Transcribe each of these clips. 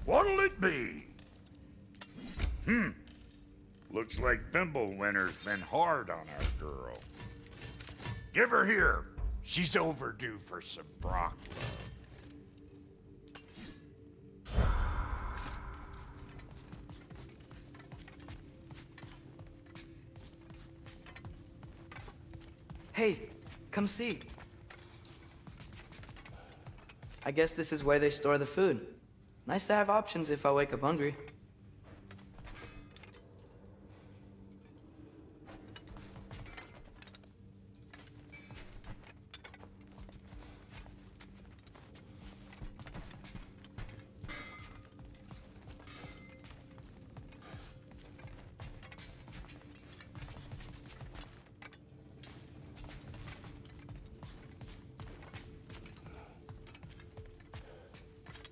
What'll it be? Looks like Thimblewinter's been hard on our girl. Give her here. She's overdue for some Brock love. Hey, come see. I guess this is where they store the food. Nice to have options if I wake up hungry.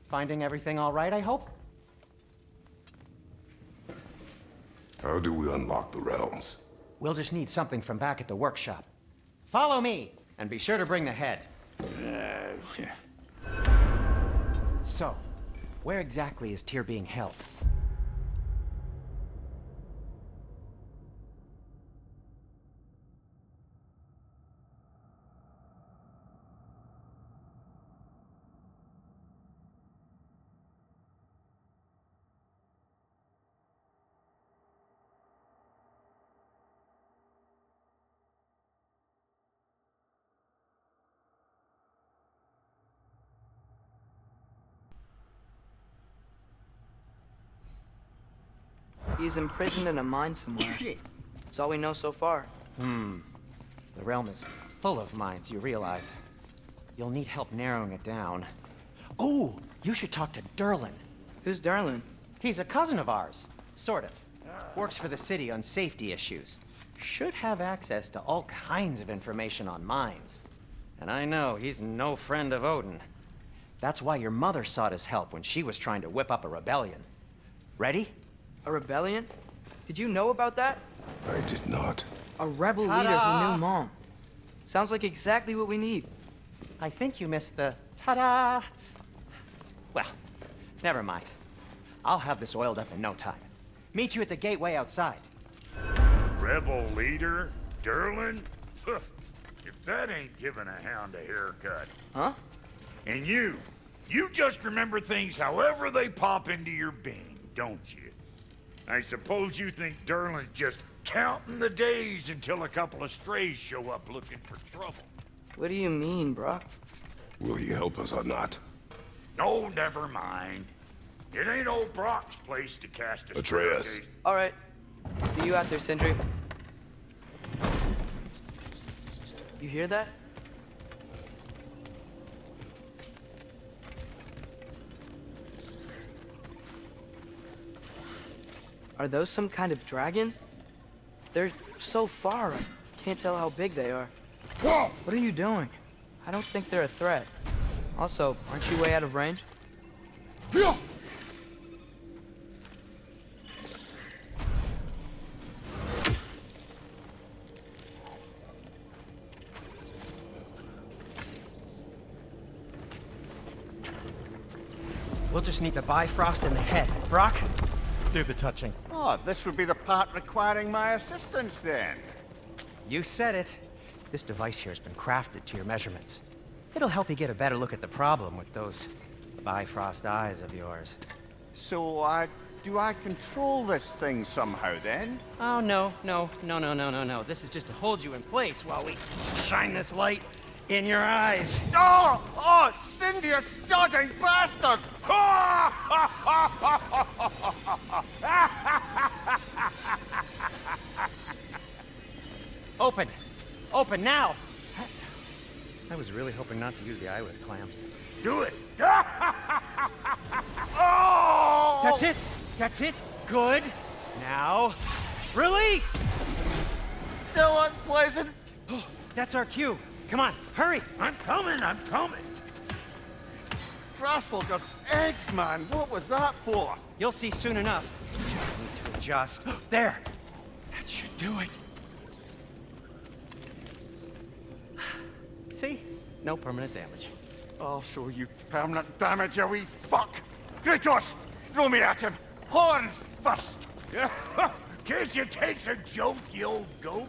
Finding everything all right, I hope? How do we unlock the realms? We'll just need something from back at the workshop. Follow me, and be sure to bring the head. So, where exactly is Tyr being held? He's imprisoned in a mine somewhere. That's all we know so far. The realm is full of mines, you realize. You'll need help narrowing it down. Oh, you should talk to Derlin. Who's Darlin? He's a cousin of ours, sort of. Works for the city on safety issues. Should have access to all kinds of information on mines. And I know he's no friend of Odin. That's why your mother sought his help when she was trying to whip up a rebellion. Ready? A rebellion? Did you know about that? I did not. A rebel leader who knew Mom. Sounds like exactly what we need. I think you missed the ta-da. Well, never mind. I'll have this oiled up in no time. Meet you at the gateway outside. Rebel leader? Derlin? If that ain't giving a hound a haircut. Huh? And you just remember things however they pop into your being, don't you? I suppose you think Derlin's just counting the days until a couple of strays show up looking for trouble. What do you mean, Brock? Will he help us or not? No, never mind. It ain't old Brock's place to cast a Atreus. staircase. All right. See you out there, Sindri. You hear that? Are those some kind of dragons? They're so far, I can't tell how big they are. Whoa! What are you doing? I don't think they're a threat. Also, aren't you way out of range? We'll just need the Bifrost in the head. Brock, do the touching. Oh, this would be the part requiring my assistance then. You said it. This device here has been crafted to your measurements. It'll help you get a better look at the problem with those Bifrost eyes of yours. So, do I control this thing somehow then? Oh, no. This is just to hold you in place while we shine this light in your eyes. Oh! Oh, Cindy, you sodding bastard! Open! Open now! I was really hoping not to use the eyelid clamps. Do it! Oh! That's it! That's it! Good! Now, release! Still unpleasant. Oh, that's our cue. Come on, hurry! I'm coming! Grassfolker's eggs, man. What was that for? You'll see soon enough. Just need to adjust. There! That should do it. See? No permanent damage. I'll show you permanent damage, you wee fuck. Kratos, Throw me at him! Horns first! Guess you takes a joke, you old goat.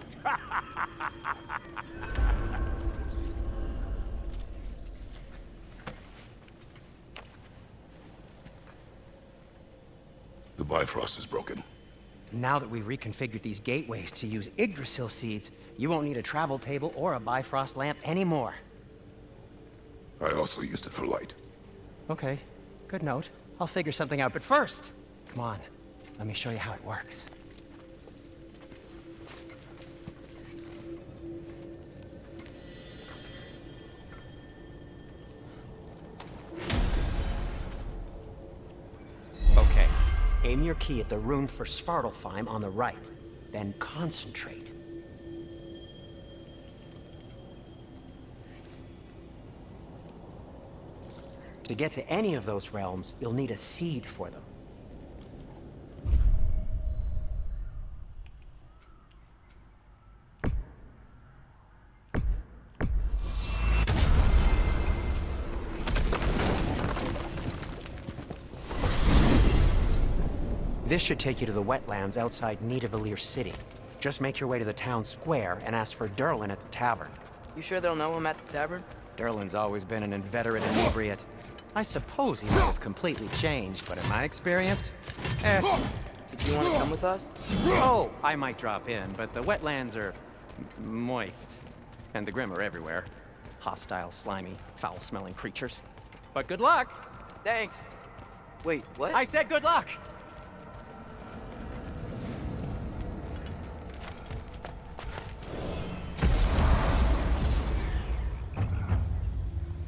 The Bifrost is broken. Now that we've reconfigured these gateways to use Yggdrasil seeds, you won't need a travel table or a Bifrost lamp anymore. I also used it for light. Okay, good note. I'll figure something out, but first, come on, let me show you how it works. Okay, aim your key at the rune for Svartalfheim on the right, then concentrate. To get to any of those realms, you'll need a seed for them. This should take you to the wetlands outside Nidavellir City. Just make your way to the town square and ask for Durlin at the tavern. You sure they'll know him at the tavern? Durlin's always been an inveterate inebriate. I suppose he might have completely changed, but in my experience, Did you want to come with us? Oh, I might drop in, but the wetlands are moist. And the Grim are everywhere. Hostile, slimy, foul-smelling creatures. But good luck! Thanks. Wait, what? I said good luck!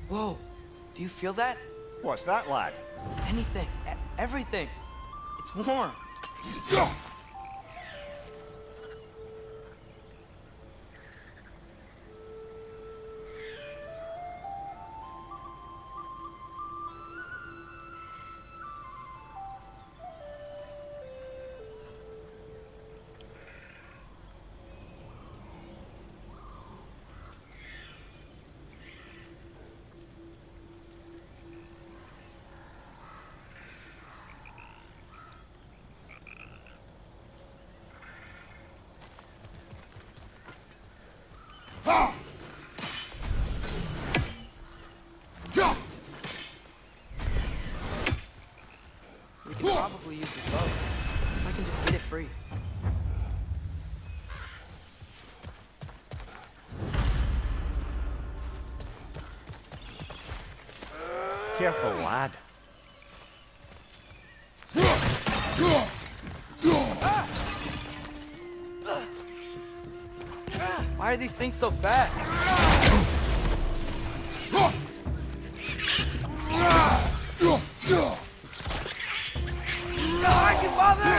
Whoa, do you feel that? What's that, lad? Anything, everything. It's warm. We could probably use the boat. If I can just get it free. Careful, lad. Why are these things so fast? No, I can bother!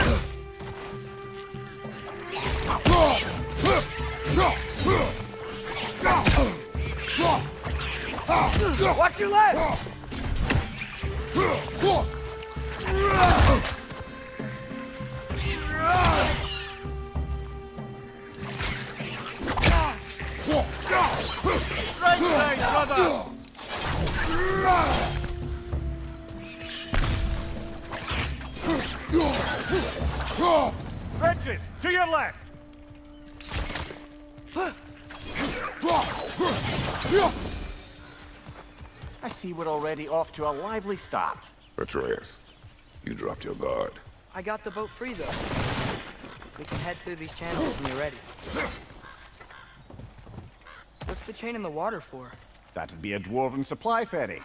Watch your left! Right leg, brother! Trenches, to your left! I see we're already off to a lively start. Atreus, you dropped your guard. I got the boat free, though. We can head through these channels when you're ready. What's the chain in the water for? That'd be a dwarven supply ferry.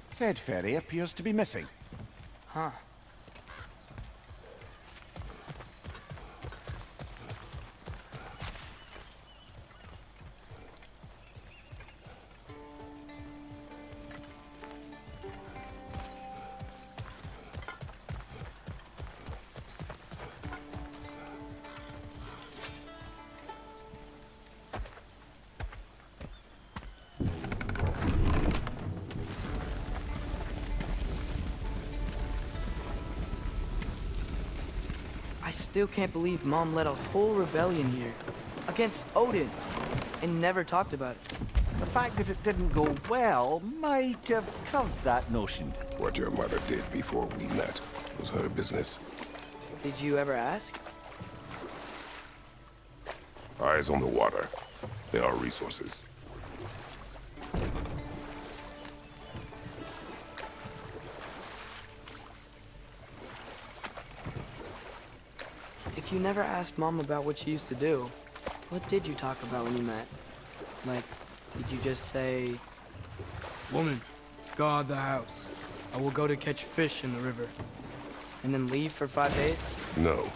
Said ferry appears to be missing. Huh. I still can't believe Mom led a whole rebellion here against Odin and never talked about it. The fact that it didn't go well might have curved that notion. What your mother did before we met was her business. Did you ever ask? Eyes on the water. There are resources. If you never asked Mom about what she used to do, what did you talk about when you met? Like, did you just say, "Woman, guard the house. I will go to catch fish in the river," and then leave for 5 days? No.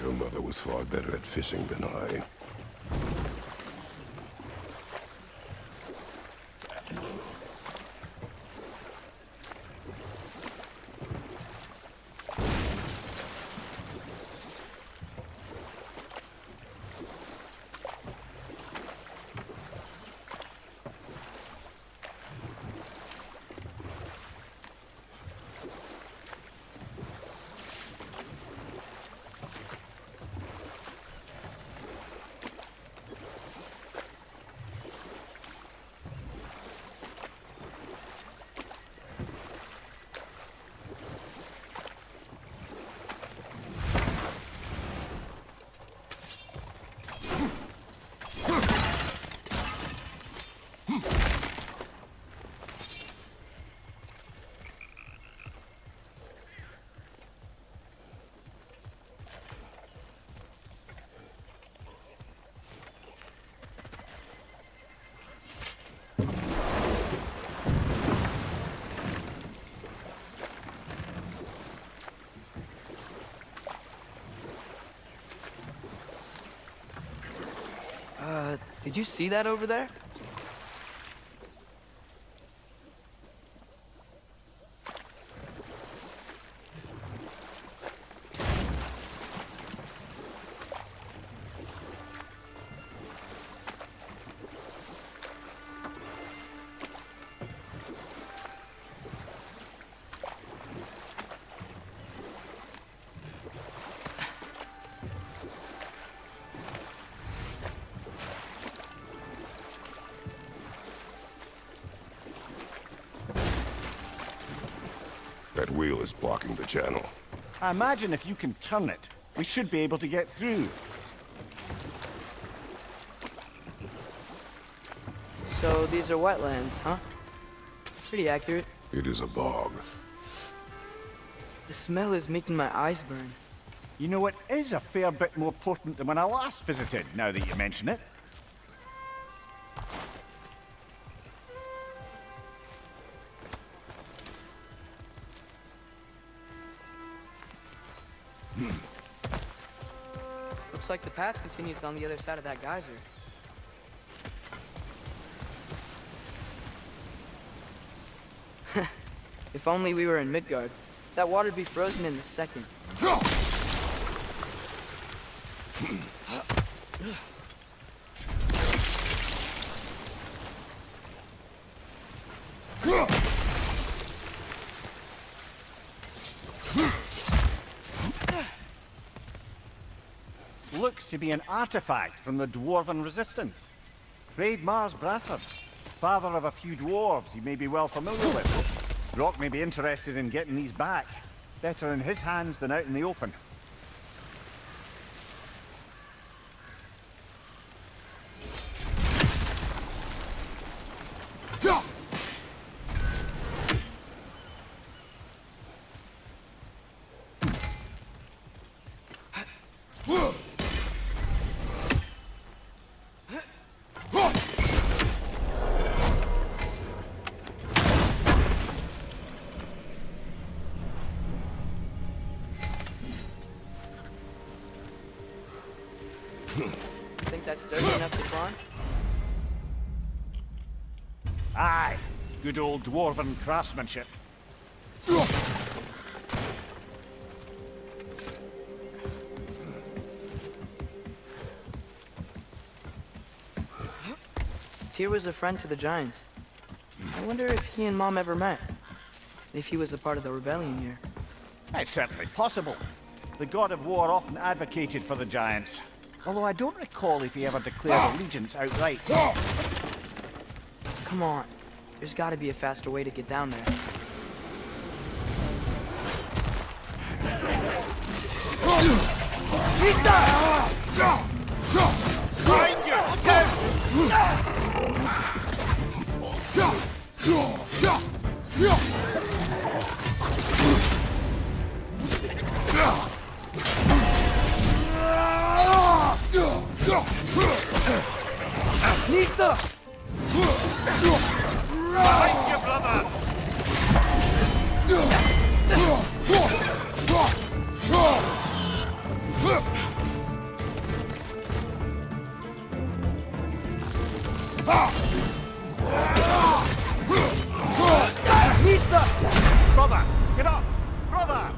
Your mother was far better at fishing than I. Did you see that over there? That wheel is blocking the channel. I imagine if you can turn it, we should be able to get through. So these are wetlands, huh? Pretty accurate. It is a bog. The smell is making my eyes burn. You know, it is a fair bit more potent than when I last visited, now that you mention it. Looks like the path continues on the other side of that geyser. If only we were in Midgard. That water'd be frozen in a second. Looks to be an artifact from the Dwarven Resistance. Mars Brathard, father of a few dwarves you may be well familiar with. Rock may be interested in getting these back. Better in his hands than out in the open. Think that's dirty enough to climb? Aye, good old Dwarven craftsmanship. Tyr was a friend to the Giants. I wonder if he and Mom ever met. If he was a part of the rebellion here. It's certainly possible. The god of war often advocated for the Giants. Although I don't recall if he ever declared allegiance outright. Come on. There's gotta be a faster way to get down there. Behind you! Nista! Behind you, brother! Nista! Brother, get up! Brother!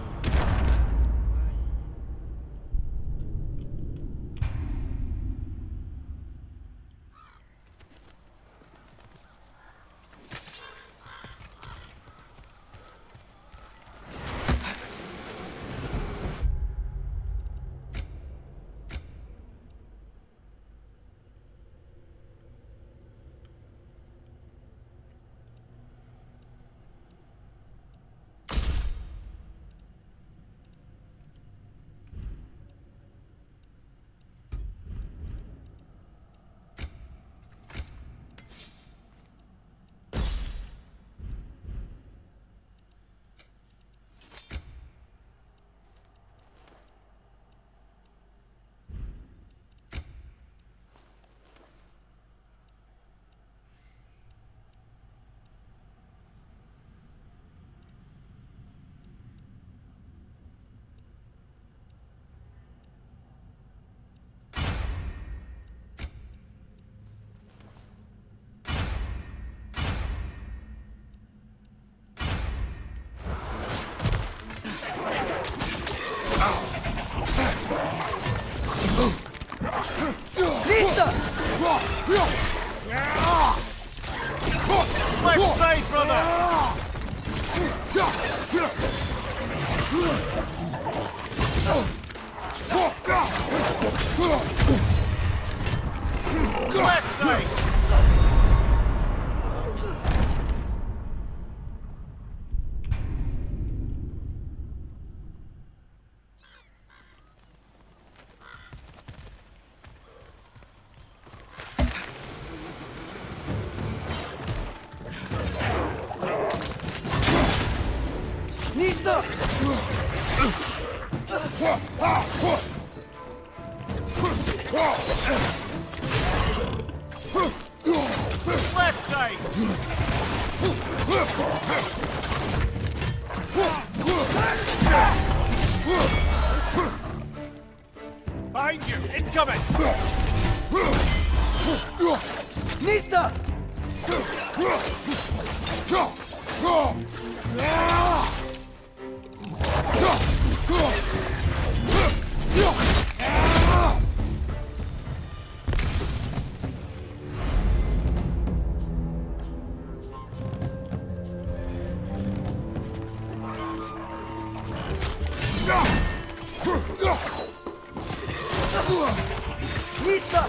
Nista! Left side, brother! Left side! Nista! Left side! Behind you! Incoming! Nista! Nista!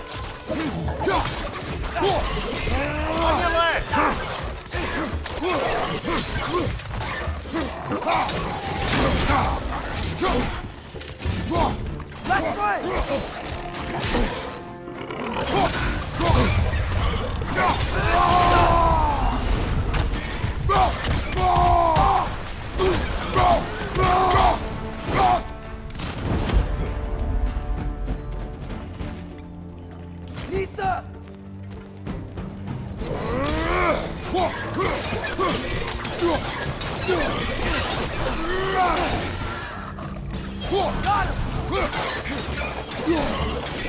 On your left! Left right! Nista!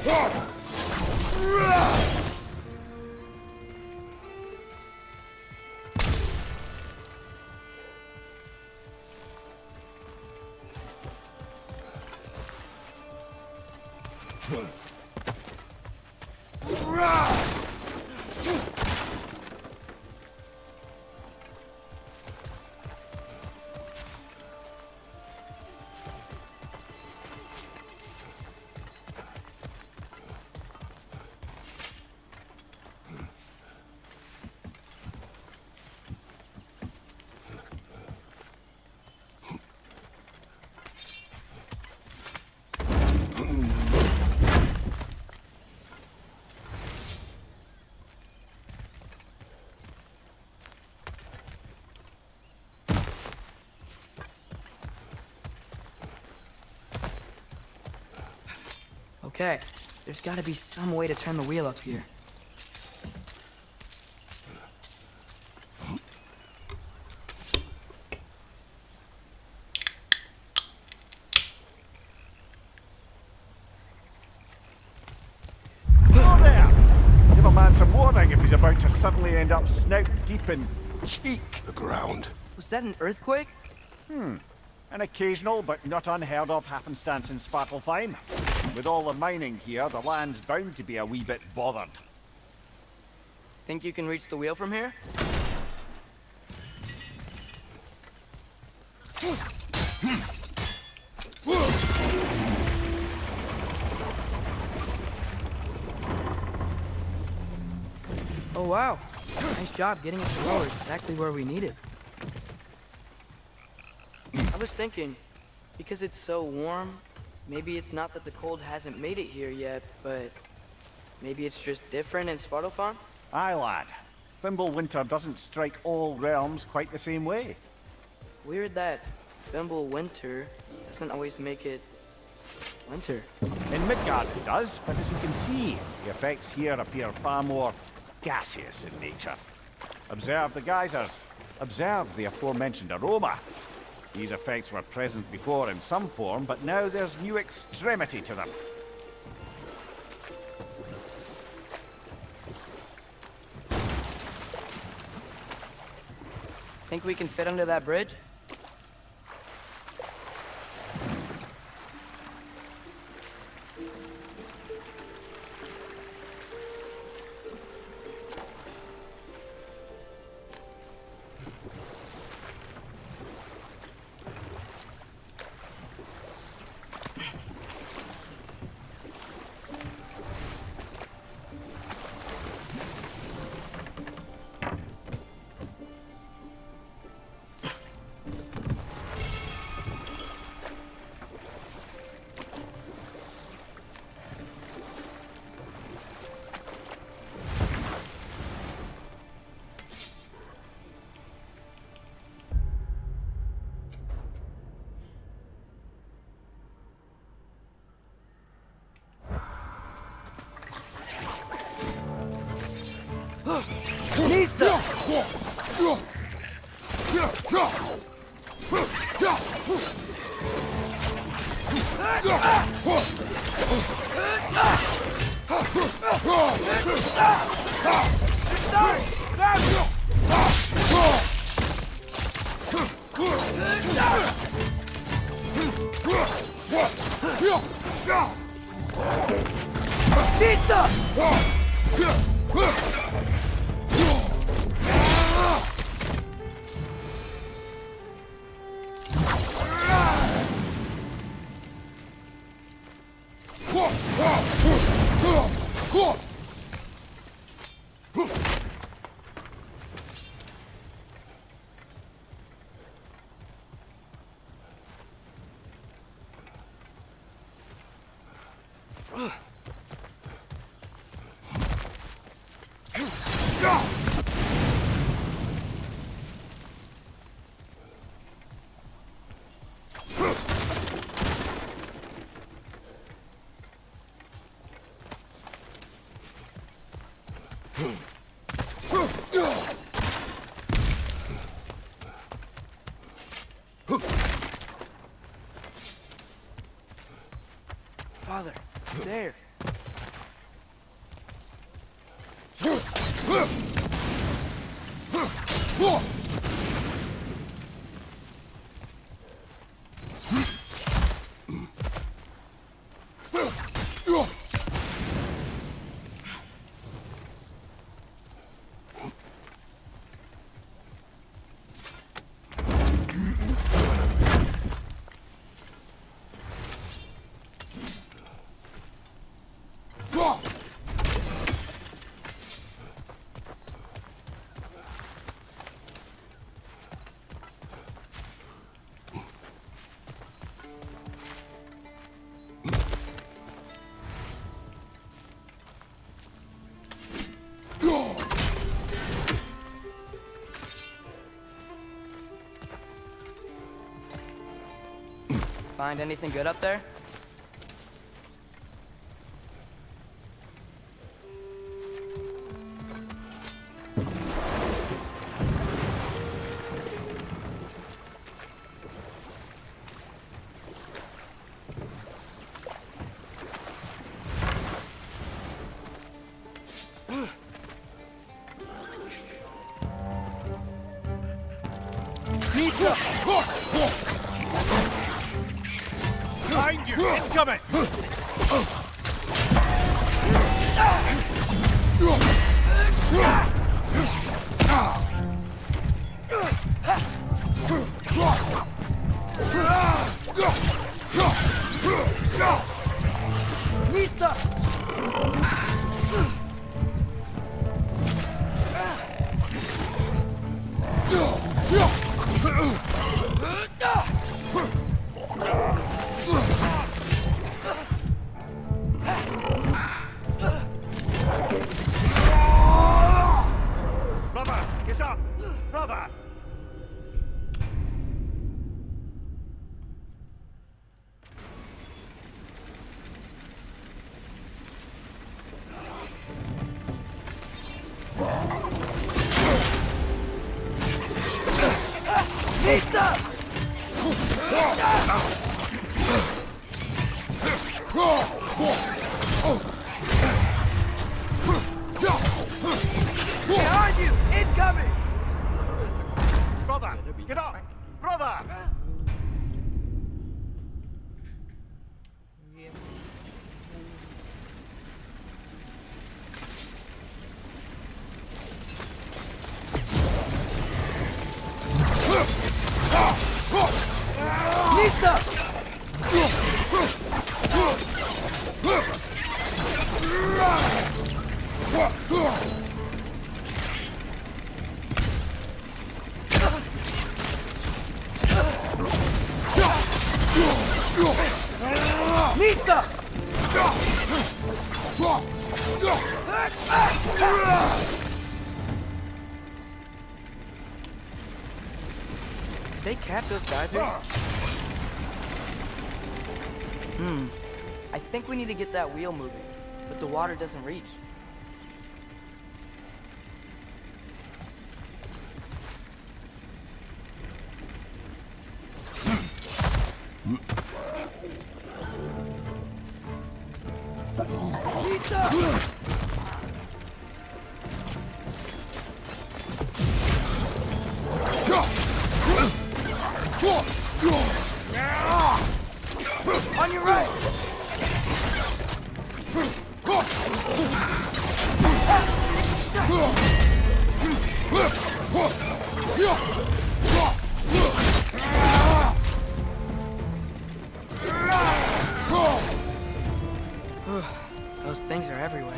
Got him! Okay, there's gotta be some way to turn the wheel up here. Hello there! Give a man some warning if he's about to suddenly end up snout deep in cheek. The ground. Was that an earthquake? An occasional but not unheard of happenstance in Svartalfheim. With all the mining here, the land's bound to be a wee bit bothered. Think you can reach the wheel from here? Oh wow, nice job getting it to roll exactly where we need it. I was thinking, because it's so warm, maybe it's not that the cold hasn't made it here yet, but maybe it's just different in Svartalfheim? Aye, lad. Thimble winter doesn't strike all realms quite the same way. Weird that Thimble winter doesn't always make it winter. In Midgard it does, but as you can see, the effects here appear far more gaseous in nature. Observe the geysers. Observe the aforementioned aroma. These effects were present before in some form, but now there's new extremity to them. Think we can fit under that bridge? Father, there. Find anything good up there? Behind you! Incoming! Brother, get up! Brother! Behind you! Incoming! Brother, get up! Brother! Nista! Nista! They catch those guys here? I think we need to get that wheel moving, but the water doesn't reach. On your right! Those things are everywhere.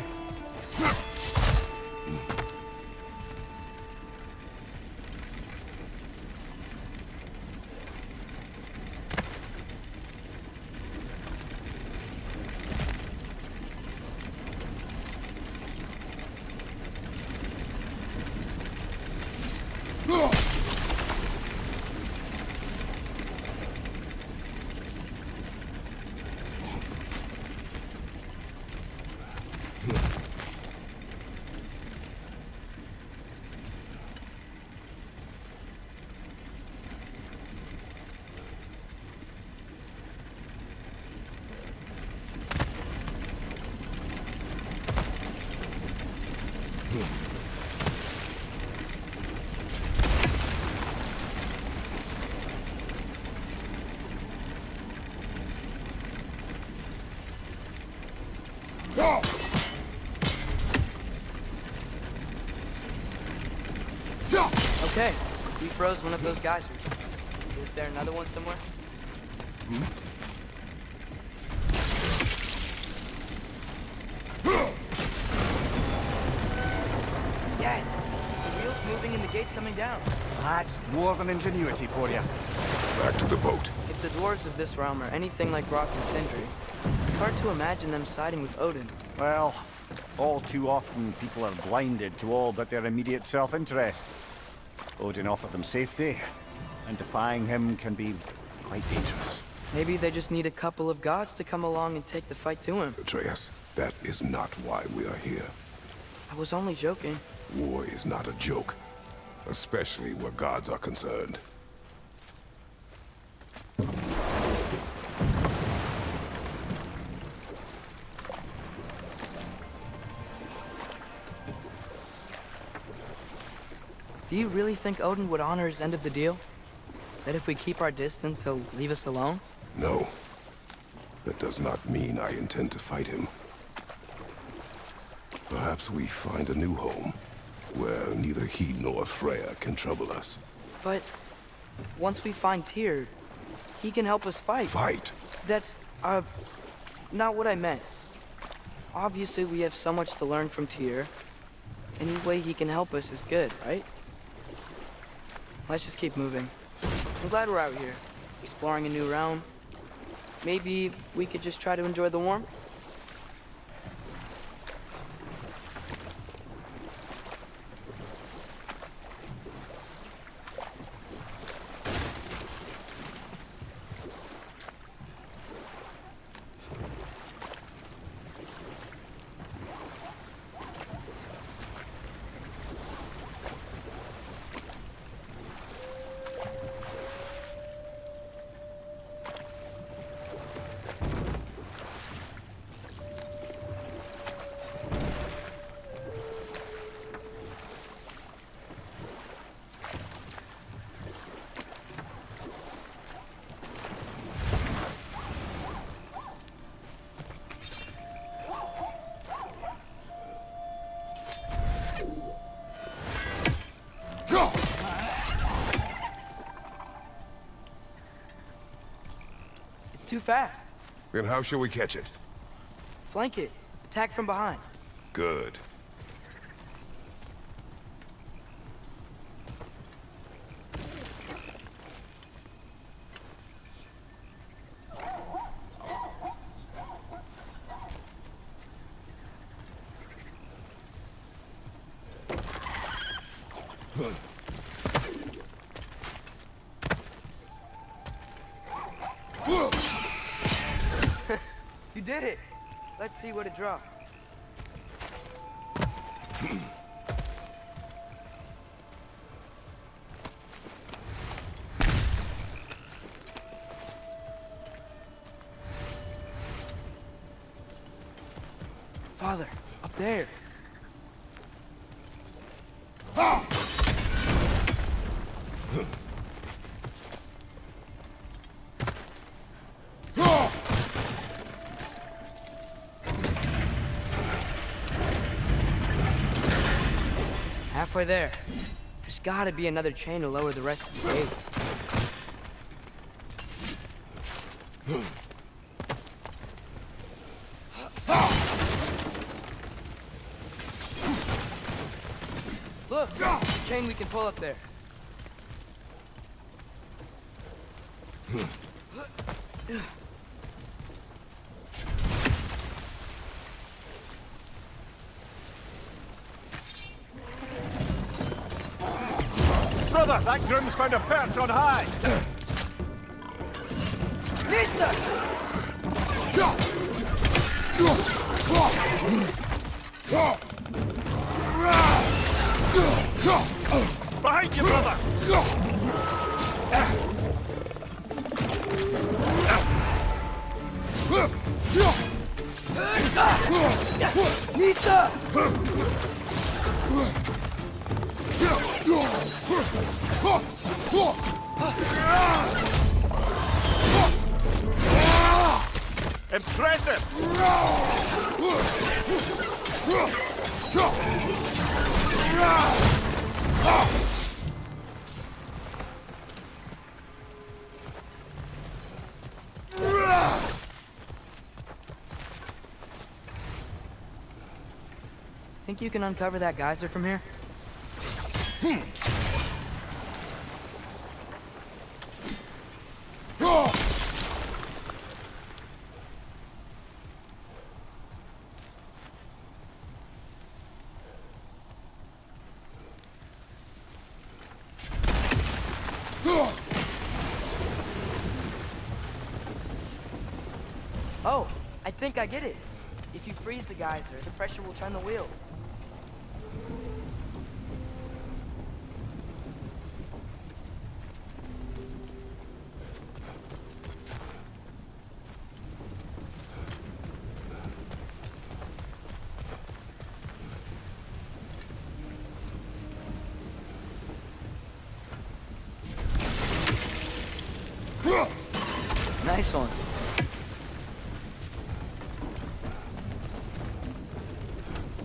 Okay, we froze one of those geysers. Is there another one somewhere? Yes! The wheel's moving and the gate's coming down. That's dwarven ingenuity for you. Back to the boat. If the dwarves of this realm are anything like Rock and Sindri, it's hard to imagine them siding with Odin. Well, all too often people are blinded to all but their immediate self-interest. Odin offered them safety, and defying him can be quite dangerous. Maybe they just need a couple of gods to come along and take the fight to him. Atreus, that is not why we are here. I was only joking. War is not a joke, especially where gods are concerned. Do you really think Odin would honor his end of the deal? That if we keep our distance, he'll leave us alone? No. That does not mean I intend to fight him. Perhaps we find a new home, where neither he nor Freya can trouble us. But once we find Tyr, he can help us fight. Fight? That's, not what I meant. Obviously, we have so much to learn from Tyr. Any way he can help us is good, right? Let's just keep moving. I'm glad we're out here, exploring a new realm. Maybe we could just try to enjoy the warmth? Too fast. Then how shall we catch it? Flank it. Attack from behind. Good. You did it! Let's see what it dropped. Father, up there. Halfway there. There's gotta be another chain to lower the rest of the gate. Look! There's a chain we can pull up there. Brother, that groom's found a perch on high! Behind you, brother! Nisa! Impressive! Think you can uncover that geyser from here? Oh, I think I get it. If you freeze the geyser, the pressure will turn the wheel. Nice one.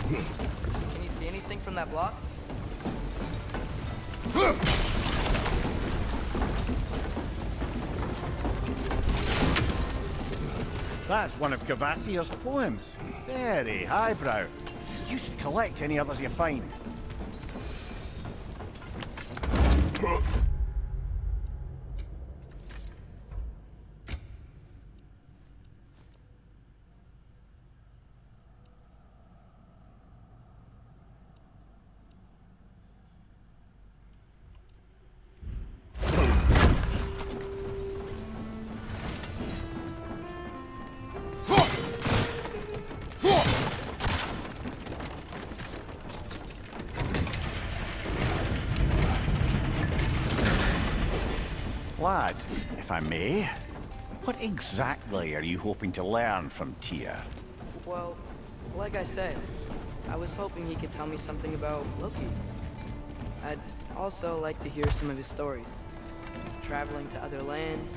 Can you see anything from that block? That's one of Gavassier's poems. Very highbrow. You should collect any others you find. Lad, if I may, what exactly are you hoping to learn from Tyr? Well, like I said, I was hoping he could tell me something about Loki. I'd also like to hear some of his stories. Traveling to other lands,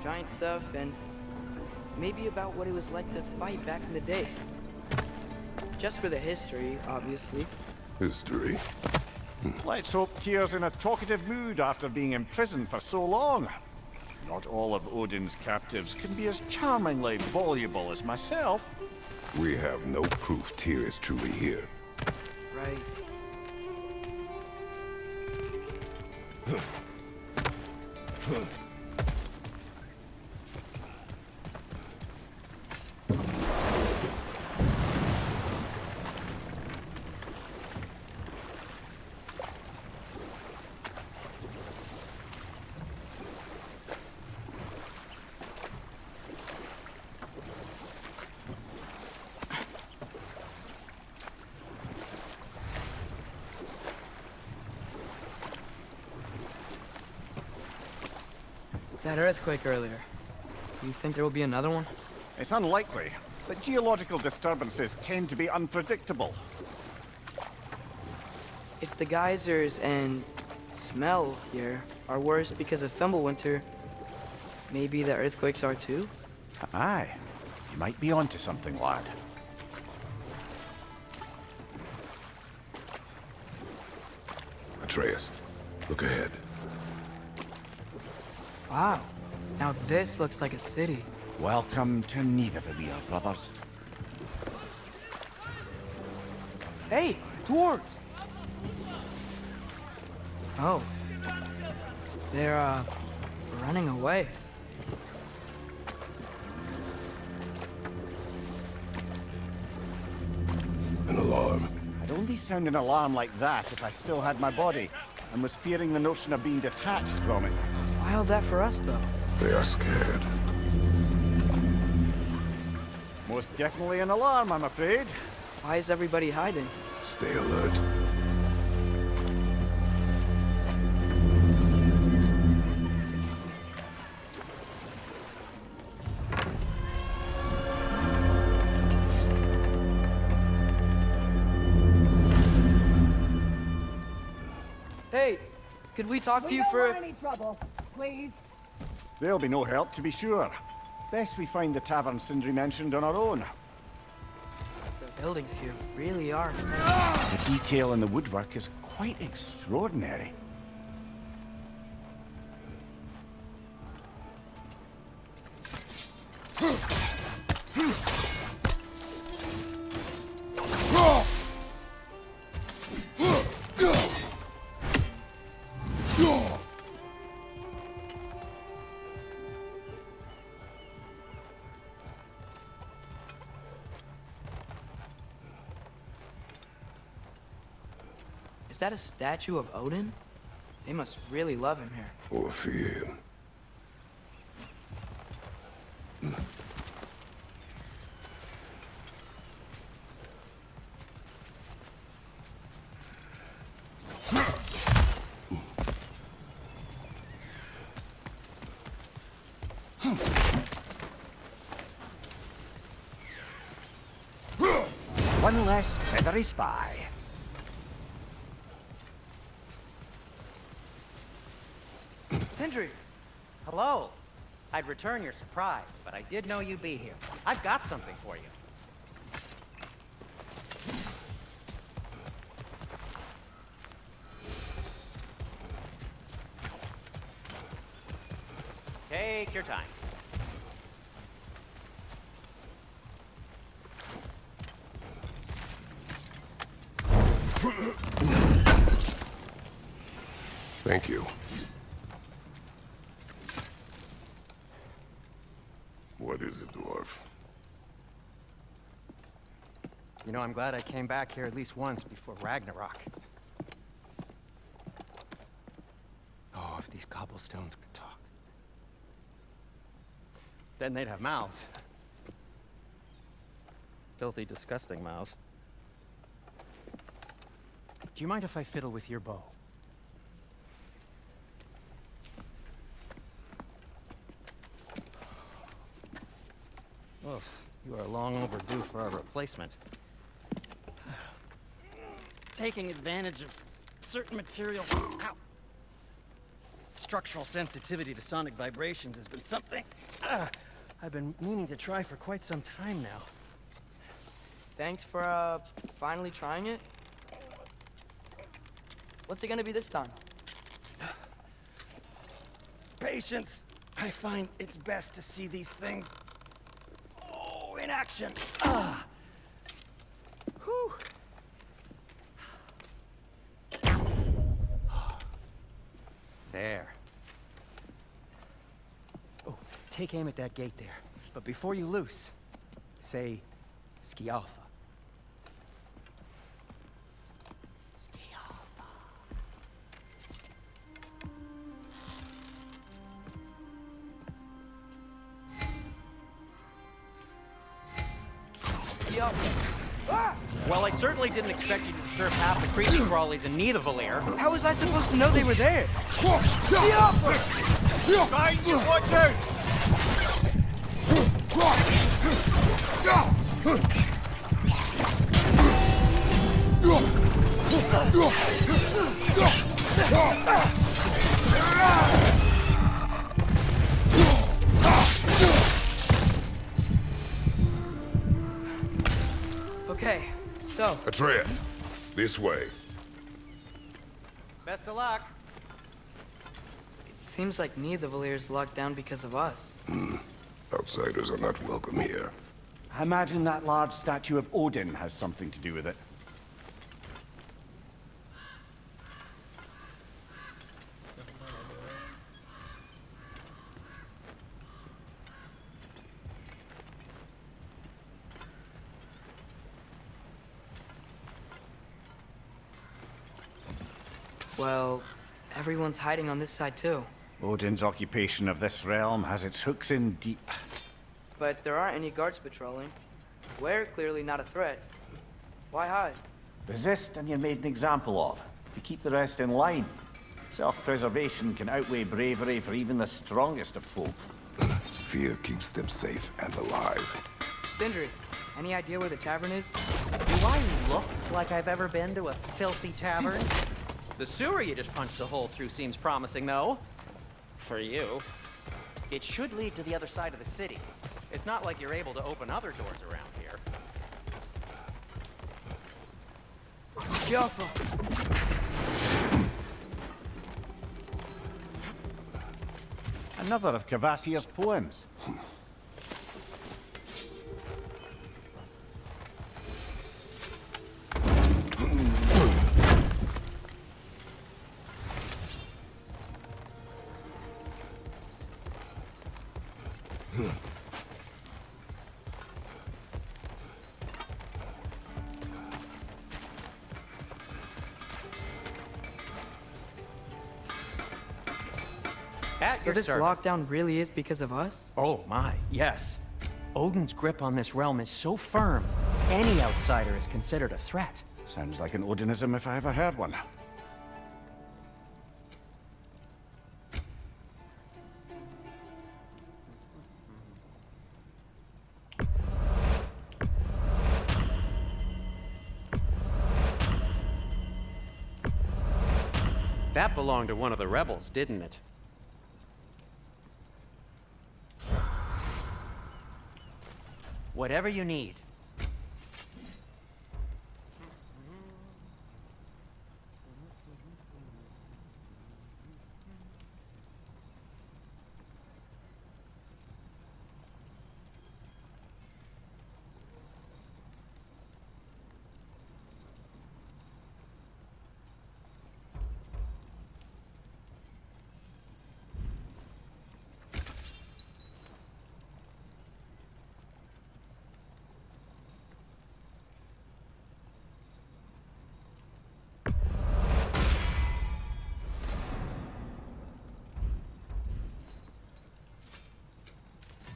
giant stuff, and maybe about what it was like to fight back in the day. Just for the history, obviously. History? Let's hope Tyr's in a talkative mood after being imprisoned for so long. Not all of Odin's captives can be as charmingly voluble as myself. We have no proof Tyr is truly here. Right. That earthquake earlier. Do you think there will be another one? It's unlikely, but geological disturbances tend to be unpredictable. If the geysers and smell here are worse because of Fimbulwinter, maybe the earthquakes are too? Aye, you might be onto something, lad. Atreus, look ahead. Wow. Now this looks like a city. Welcome to Nidavellir, brothers. Hey, dwarves! Oh. They're, running away. An alarm. I'd only sound an alarm like that if I still had my body, and was fearing the notion of being detached from it. Wild that for us, though. They are scared. Most definitely an alarm, I'm afraid. Why is everybody hiding? Stay alert. Hey, could we talk to you don't for... want any trouble, please. There'll be no help, to be sure. Best we find the tavern Sindri mentioned on our own. The buildings here really are. The detail in the woodwork is quite extraordinary. Is that a statue of Odin? They must really love him here. Or fear him. One less feathery spy. Sindri! Hello. I'd return your surprise, but I did know you'd be here. I've got something for you. Take your time. Thank you. What is it, dwarf? You know, I'm glad I came back here at least once before Ragnarok. Oh, if these cobblestones could talk. Then they'd have mouths. Filthy, disgusting mouths. Do you mind if I fiddle with your bow? Oh, you are long overdue for a replacement. Taking advantage of certain materials. Ow. Structural sensitivity to sonic vibrations has been something I've been meaning to try for quite some time now. Thanks for, finally trying it. What's it gonna be this time? Patience. I find it's best to see these things in action. Whew. There. Oh, take aim at that gate there. But before you loose, say Skialfa. Well, I certainly didn't expect you to disturb half the creepy crawlies in need of Valir. How was I supposed to know they were there? Behind you, watch out! Okay, so. Atreus, this way. Best of luck. It seems like neither Valir's locked down because of us. Outsiders are not welcome here. I imagine that large statue of Odin has something to do with it. Well, everyone's hiding on this side too. Odin's occupation of this realm has its hooks in deep. But there aren't any guards patrolling. We're clearly not a threat. Why hide? Resist and you're made an example of, to keep the rest in line. Self-preservation can outweigh bravery for even the strongest of folk. Fear keeps them safe and alive. Sindri, any idea where the tavern is? Do I look like I've ever been to a filthy tavern? The sewer you just punched a hole through seems promising, though. For you. It should lead to the other side of the city. It's not like you're able to open other doors around here. Jaffa! Another of Kvasir's poems. At So your this service. lockdown really is because of us? Oh my, yes. Odin's grip on this realm is so firm, any outsider is considered a threat. Sounds like an Odinism if I ever heard one. That belonged to one of the rebels, didn't it? Whatever you need.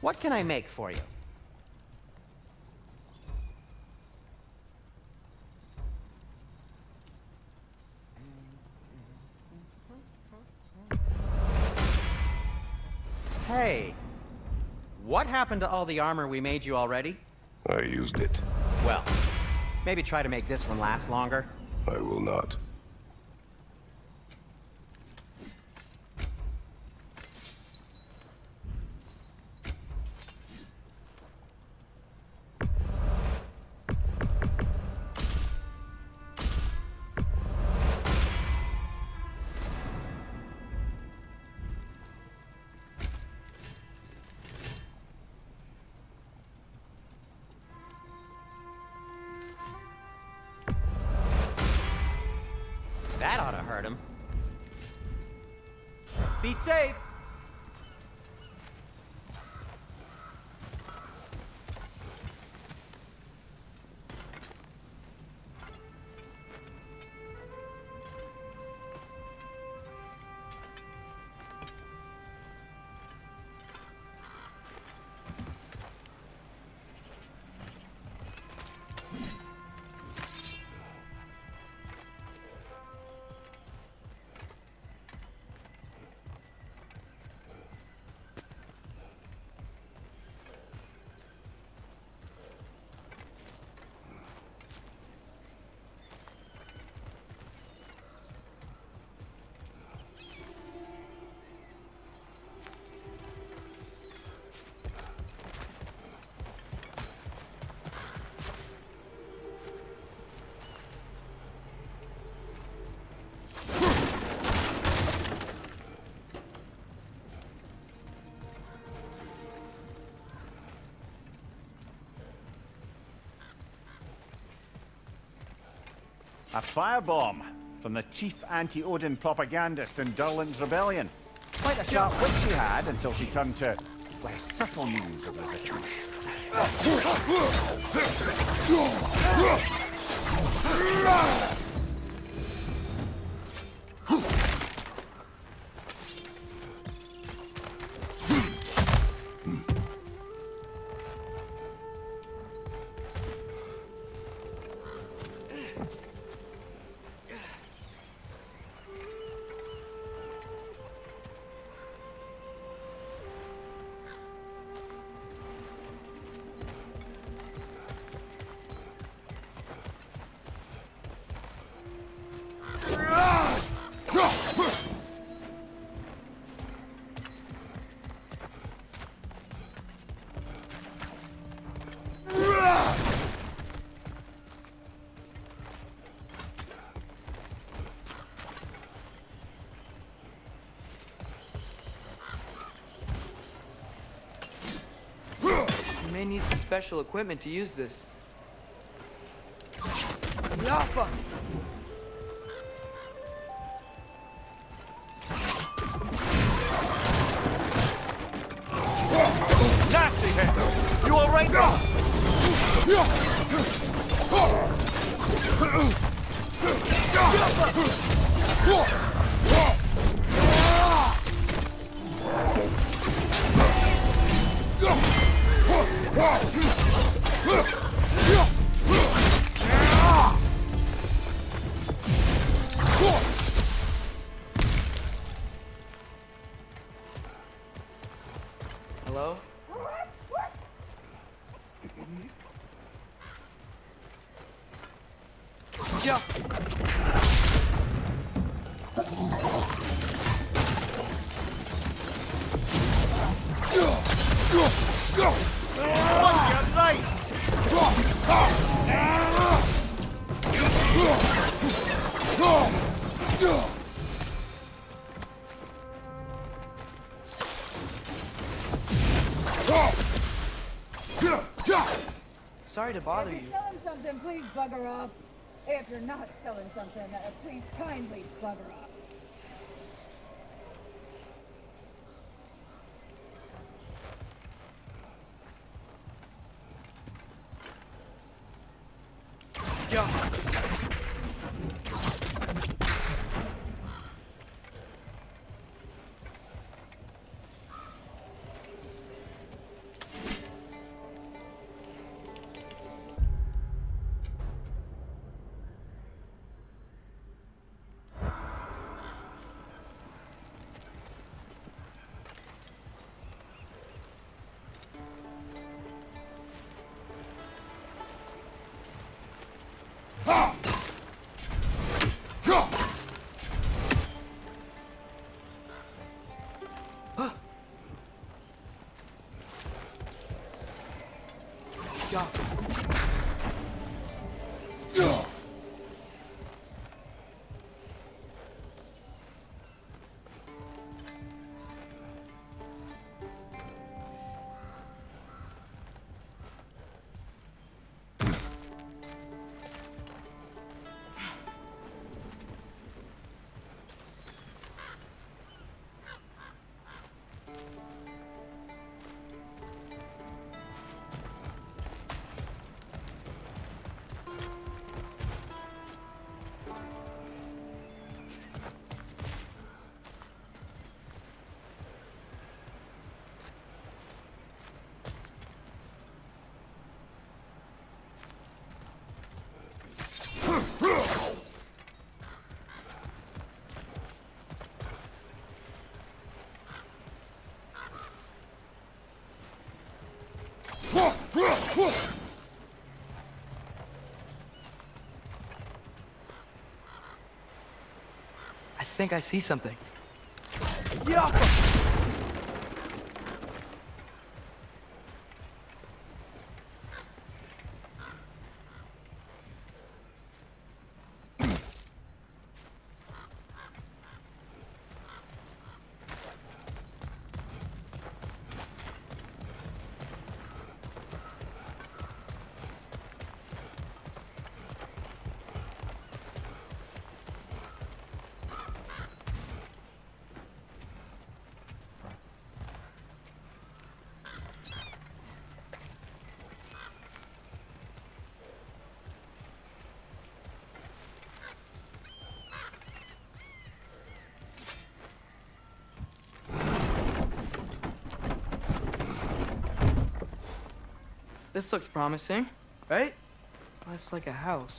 What can I make for you? Hey, what happened to all the armor we made you already? I used it. Well, maybe try to make this one last longer. I will not. That ought to hurt him. Be safe! A firebomb from the chief anti-Odin propagandist in Durlin's rebellion. Quite a sharp wit she had until she turned to less subtle means of resistance. You may need some special equipment to use this. Yappa! Nasty hit! You all right? Hello? Jump! You're right! Sorry to bother If you. you're selling something, please bugger off. If you're not selling something, please kindly bugger off. Yeah. I think I see something. Yeah. This looks promising, right? That's like a house.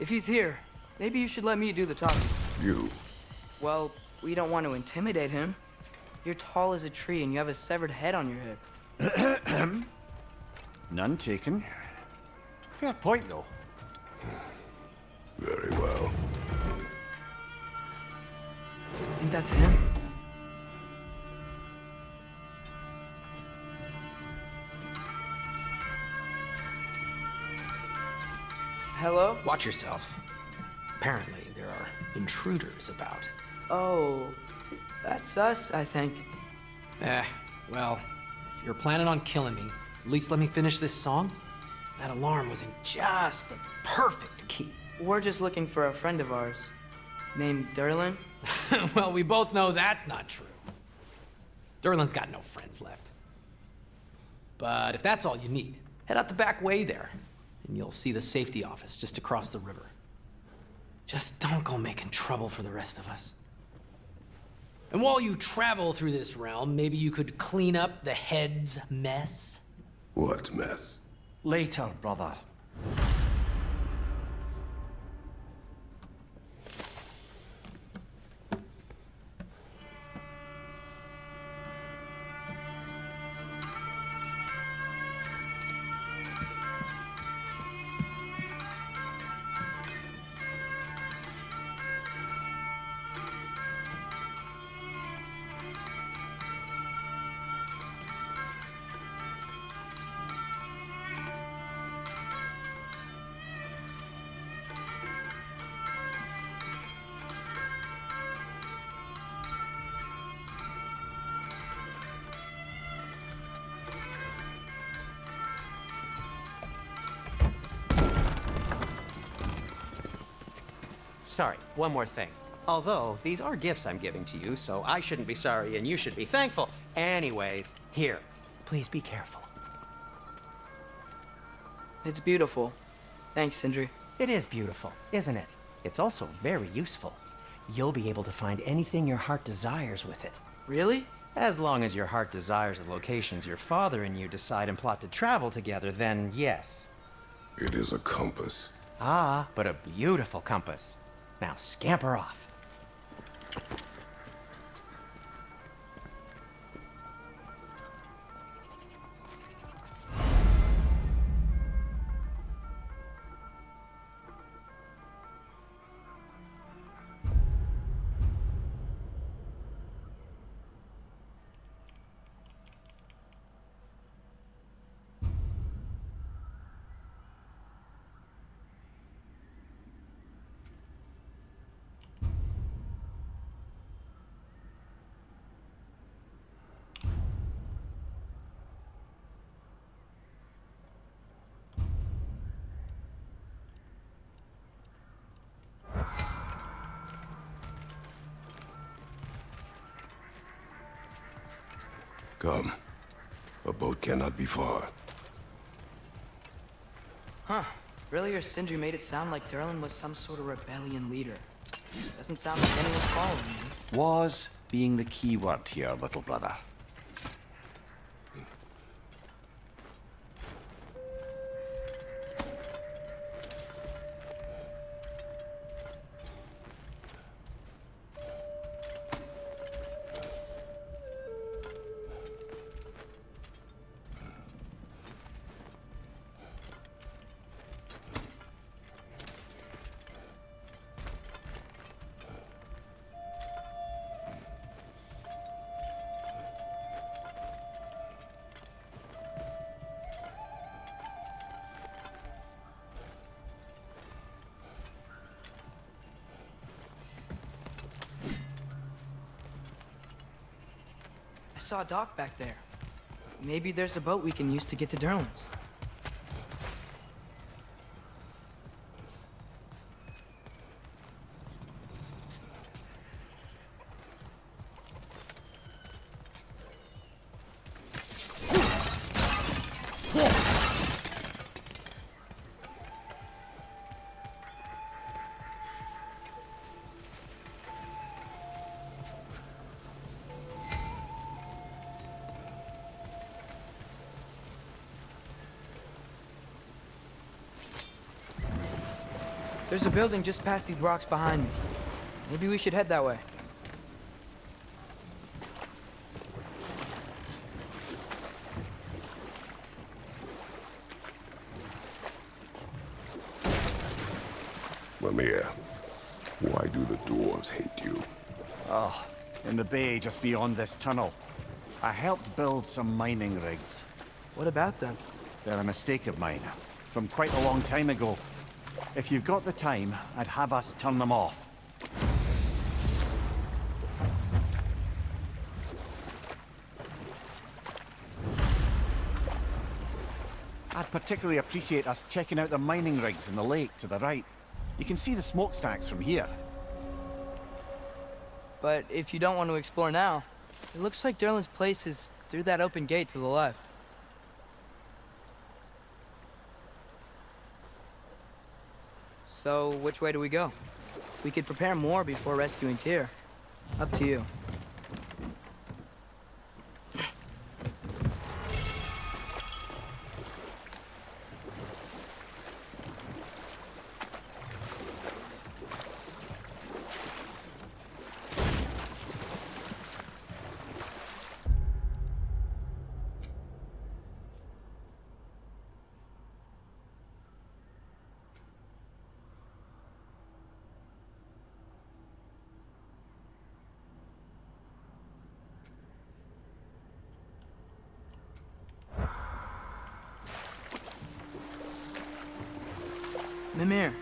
If he's here, maybe you should let me do the talking. You. Well, we don't want to intimidate him. You're tall as a tree and you have a severed head on your head. None taken. Fair point, though. Very well. Think that's him? Hello? Watch yourselves. Apparently, there are intruders about. Oh, that's us, I think. Well, if you're planning on killing me, at least let me finish this song. That alarm was in just the perfect key. We're just looking for a friend of ours named Derlin. Well, we both know that's not true. Derlin's got no friends left. But if that's all you need, head out the back way there, and you'll see the safety office just across the river. Just don't go making trouble for the rest of us. And while you travel through this realm, maybe you could clean up the head's mess? What mess? Later, brother. sorry, one more thing. Although, these are gifts I'm giving to you, so I shouldn't be sorry and you should be thankful. Anyways, here, please be careful. It's beautiful. Thanks, Sindri. It is beautiful, isn't it? It's also very useful. You'll be able to find anything your heart desires with it. Really? As long as your heart desires the locations your father and you decide and plot to travel together, then yes. It is a compass. Ah, but a beautiful compass. Now scamper off. Come. A boat cannot be far. Huh. Earlier, Sindri made it sound like Durlin was some sort of rebellion leader. Doesn't sound like anyone's following him. Was being the key word here, little brother. I saw a dock back there. Maybe there's a boat we can use to get to Durlin's. There's a building just past these rocks behind me. Maybe we should head that way. Mimir, why do the dwarves hate you? Oh, in the bay just beyond this tunnel. I helped build some mining rigs. What about them? They're a mistake of mine, from quite a long time ago. If you've got the time, I'd have us turn them off. I'd particularly appreciate us checking out the mining rigs in the lake to the right. You can see the smokestacks from here. But if you don't want to explore now, it looks like Durlin's place is through that open gate to the left. So, which way do we go? We could prepare more before rescuing Tyr. Up to you. Mimir,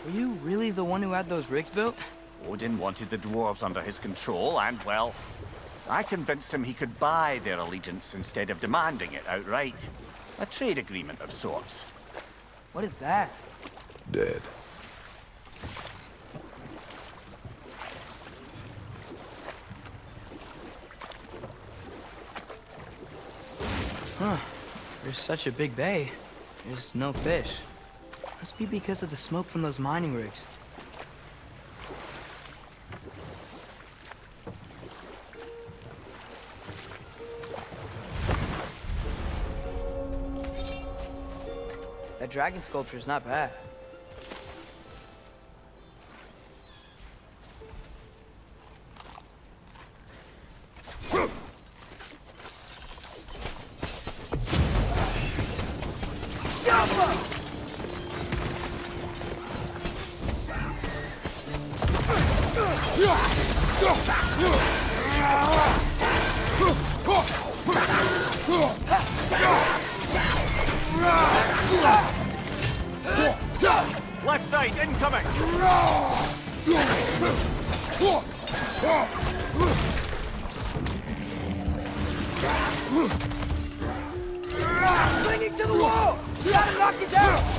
were you really the one who had those rigs built? Odin wanted the dwarves under his control, and, well, I convinced him he could buy their allegiance instead of demanding it outright. A trade agreement of sorts. What is that? Dead. Huh. There's such a big bay. There's no fish. Must be because of the smoke from those mining rigs. That dragon sculpture is not bad. Left side, incoming! Clinging to the wall! You gotta knock it down!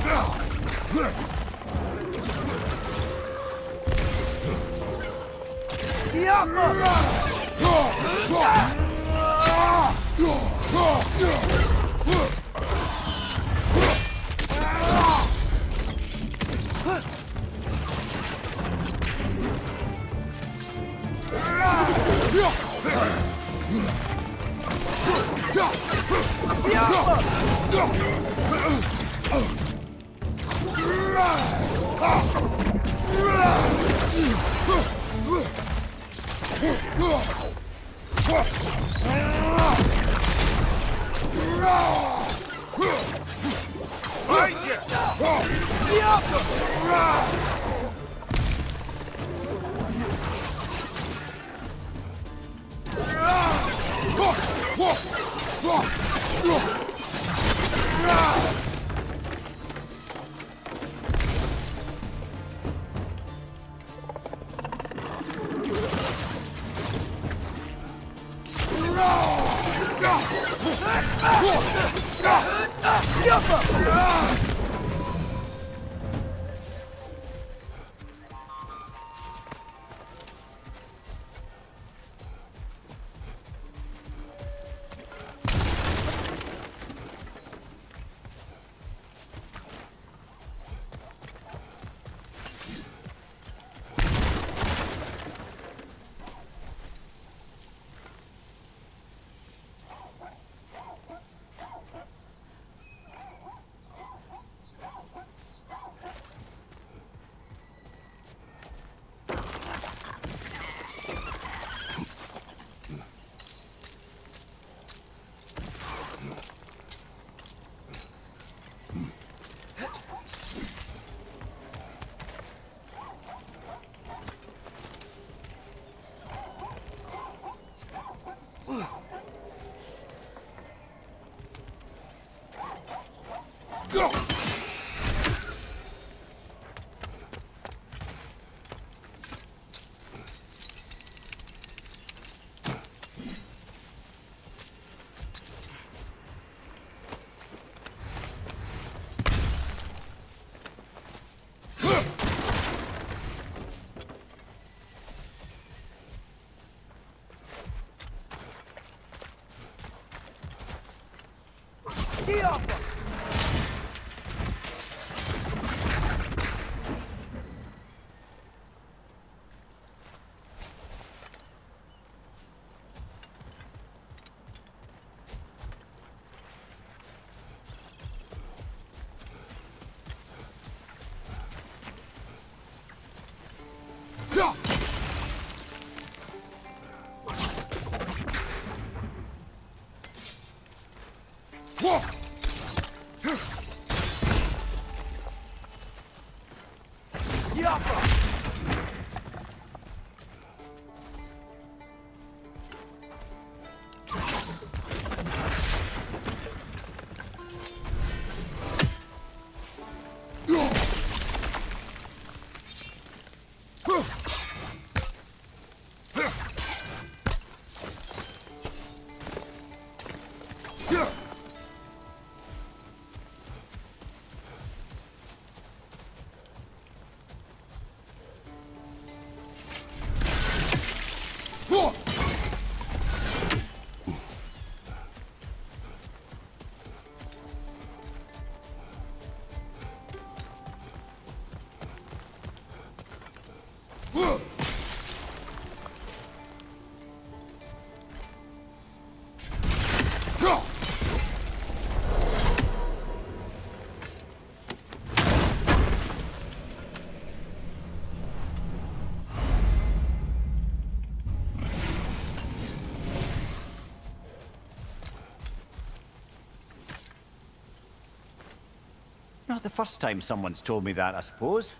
Not the first time someone's told me that, I suppose.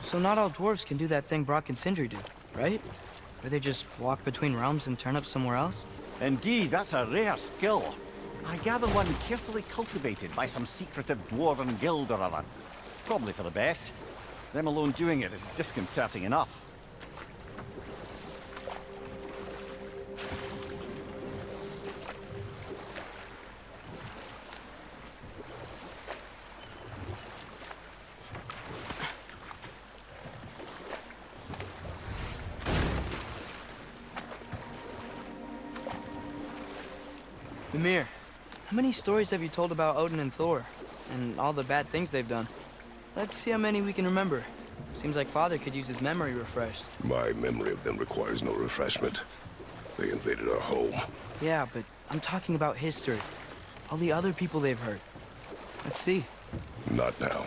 So not all dwarves can do that thing Brock and Sindri do, right? Where they just walk between realms and turn up somewhere else? Indeed, that's a rare skill. I gather one carefully cultivated by some secretive dwarven guild or other. Probably for the best. Them alone doing it is disconcerting enough. Mimir, how many stories have you told about Odin and Thor? And all the bad things they've done? Let's see how many we can remember. Seems like Father could use his memory refreshed. My memory of them requires no refreshment. They invaded our home. Yeah, but I'm talking about history. All the other people they've hurt. Let's see. Not now.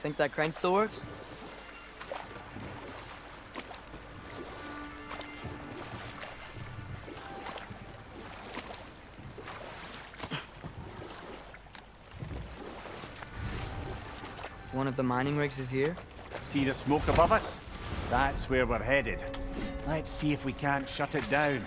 Think that crane still works? One of the mining rigs is here? See the smoke above us? That's where we're headed. Let's see if we can't shut it down.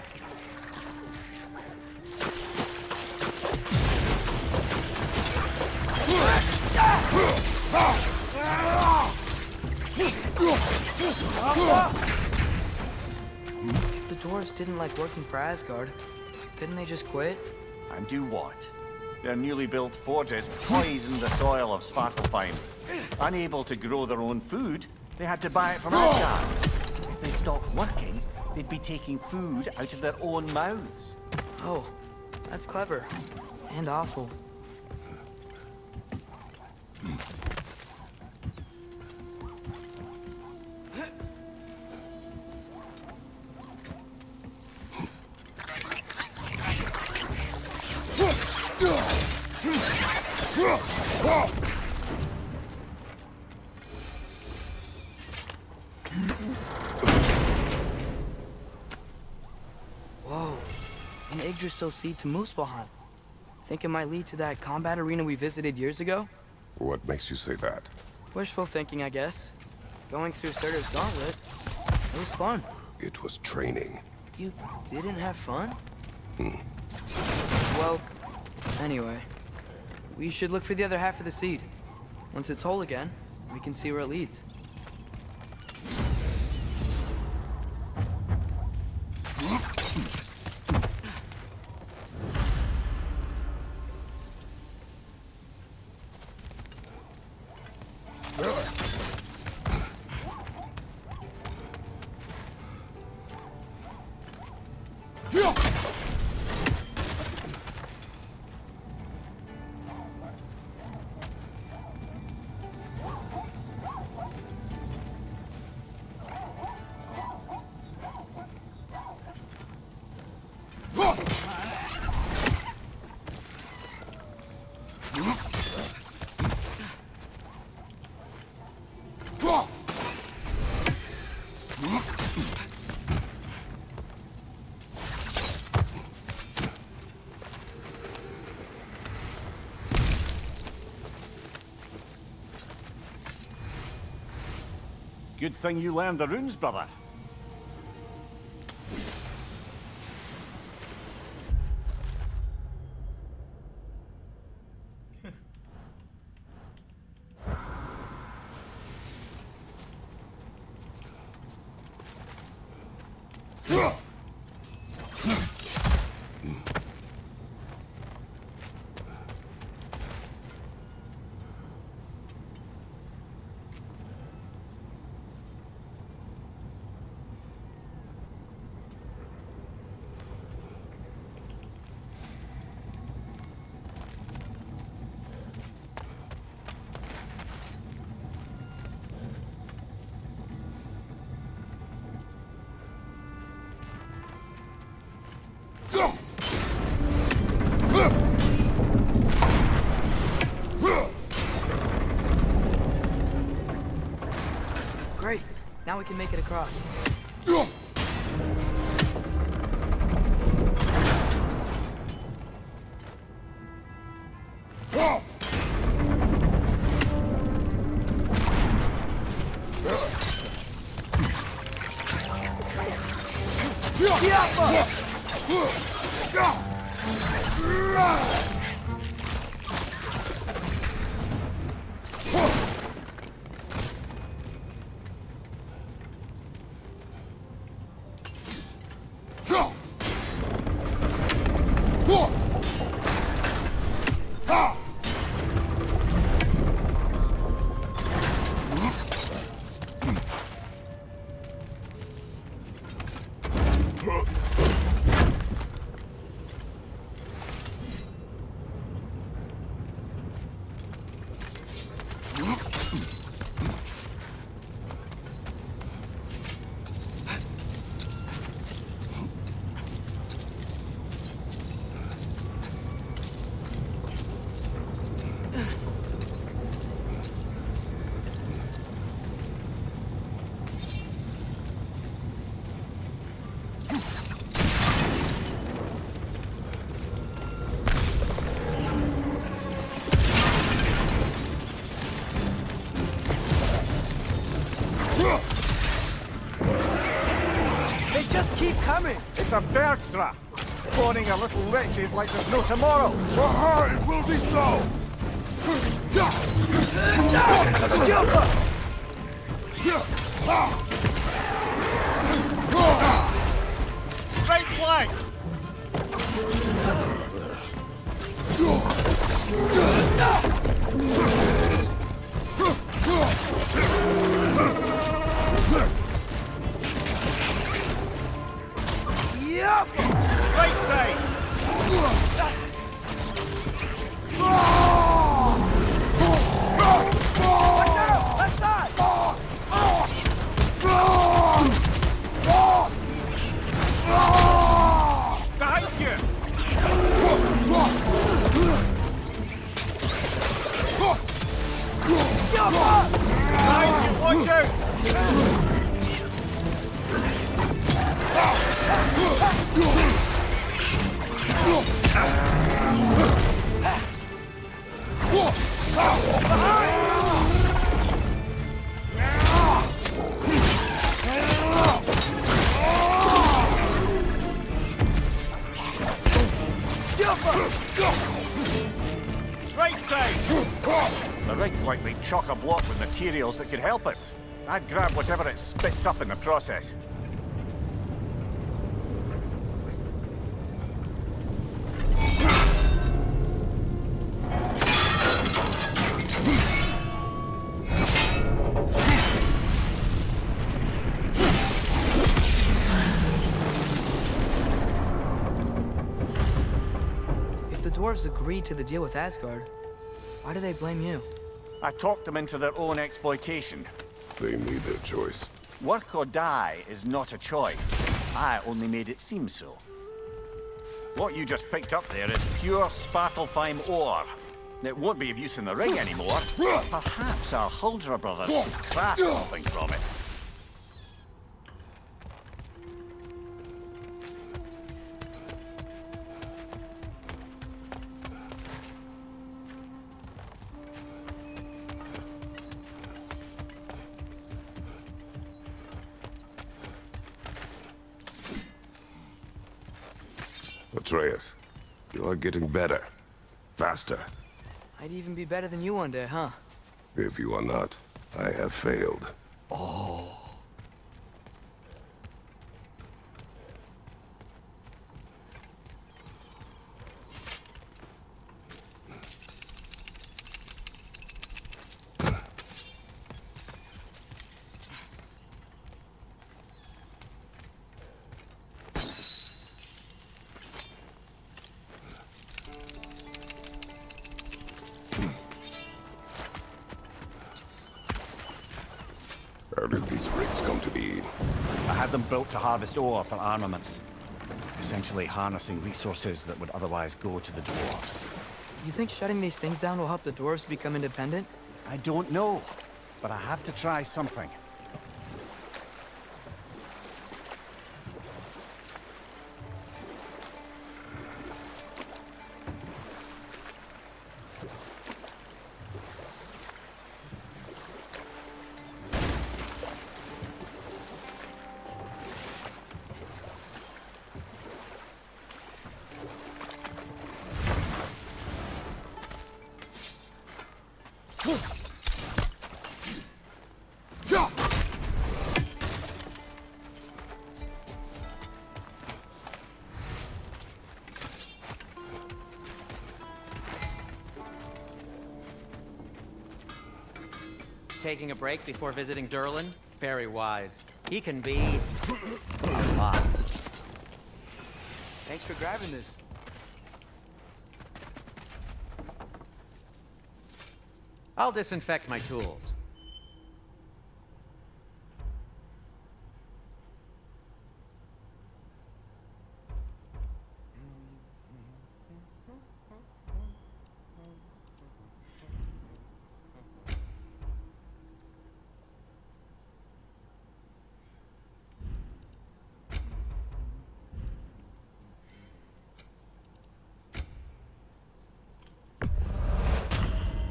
If the dwarves didn't like working for Asgard, couldn't they just quit? And do what? Their newly built forges poisoned the soil of Svartalfheim. Unable to grow their own food, they had to buy it from Asgard. If they stopped working, they'd be taking food out of their own mouths. Oh, that's clever. And awful. Whoa, an Yggdrasil seed to Muspelheim. Think it might lead to that combat arena we visited years ago? What makes you say that? Wishful thinking, I guess. Going through Surtur's gauntlet, it was fun. It was training. You didn't have fun? Well, anyway, we should look for the other half of the seed. Once it's whole again, we can see where it leads. Good thing you learned the runes, brother. Great. Now we can make it across. They just keep coming! It's a bergstra, spawning a little wretches like there's no tomorrow. It will be so! Right flank! Right side! Behind you! Behind you, watch out! Right side! The rig's likely chock-a-block with materials that could help us. I'd grab whatever it spits up in the process. If the dwarves agreed to the deal with Asgard, why do they blame you? I talked them into their own exploitation. They made their choice. Work or die is not a choice. I only made it seem so. What you just picked up there is pure Svartalfheim ore. It won't be of use in the ring anymore. Perhaps our Huldra brothers could craft something from it. Atreus, you're getting better. Faster. I'd even be better than you one day, huh? If you are not, I have failed. How did these rigs come to be? I had them built to harvest ore for armaments. Essentially harnessing resources that would otherwise go to the dwarves. You think shutting these things down will help the dwarves become independent? I don't know, but I have to try something. Taking a break before visiting Durlin? Very wise. He can be a lot. Thanks for grabbing this. I'll disinfect my tools.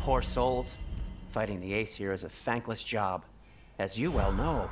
Poor souls. Fighting the Aesir is a thankless job, as you well know.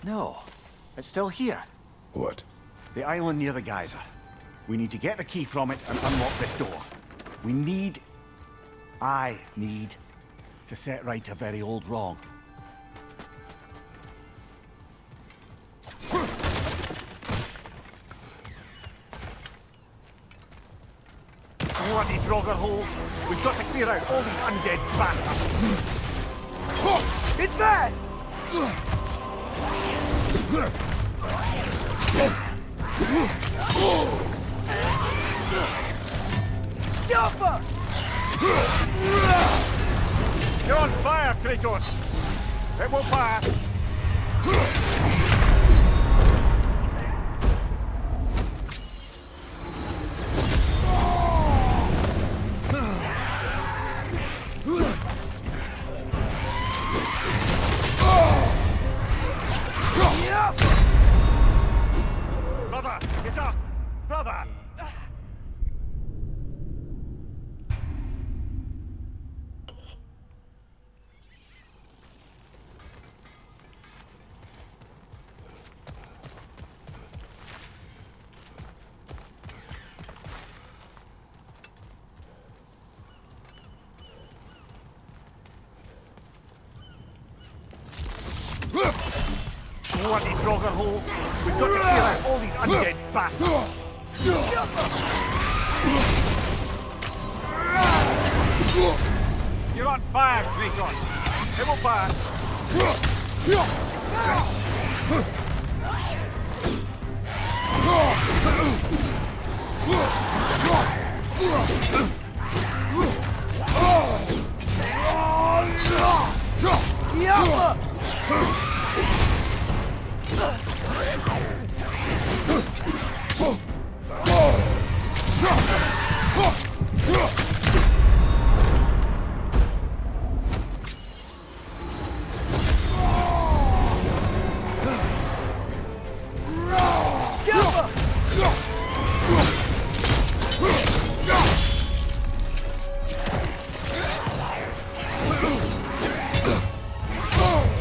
No, it's still here. What? The island near the geyser. We need to get the key from it and unlock this door. I need to set right a very old wrong. Bloody Draugr holes! We've got to clear out all these undead bastards! It's bad! Stop us! You're on fire, Kratos! It will pass! Brother, get up! Brother! Bloody Draugr holes! We've got to clear out all these undead bastards! You're on fire, Kratos! It will pass!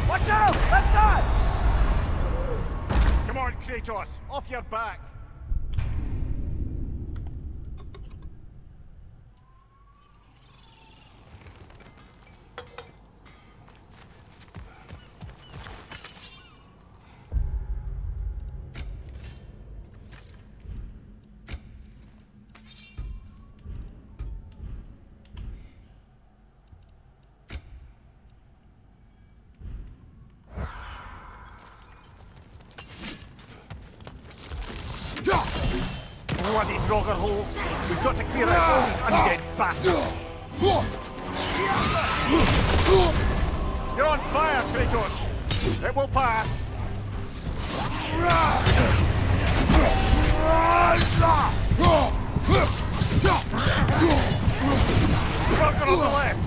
Watch out! Left side! Come on, Kratos! Off your back! Bloody Draugr holes! We've got to clear out all these undead bastards! You're on fire, Kratos! It will pass! Draugr on the left!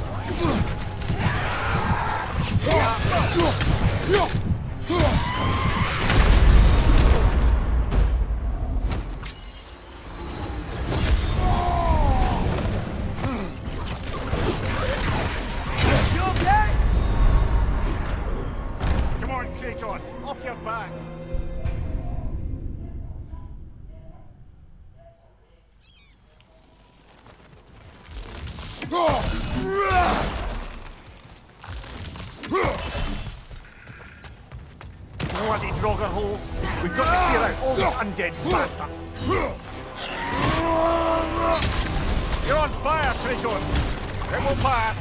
You okay? Come on, Kratos! Off your back! Bloody Draugr holes! We've got to clear out all these undead bastards! You're on fire, Kratos! It will pass!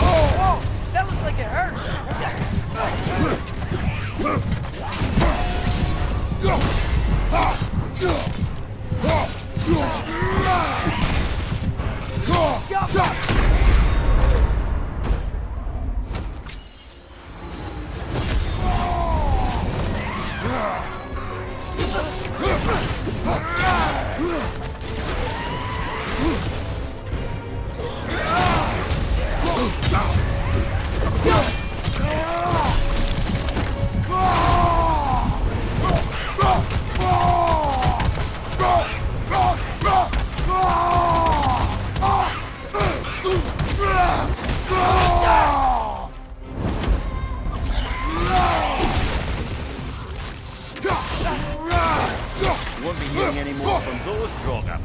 Whoa! That looks like it hurt! be hearing any more from those Draugr.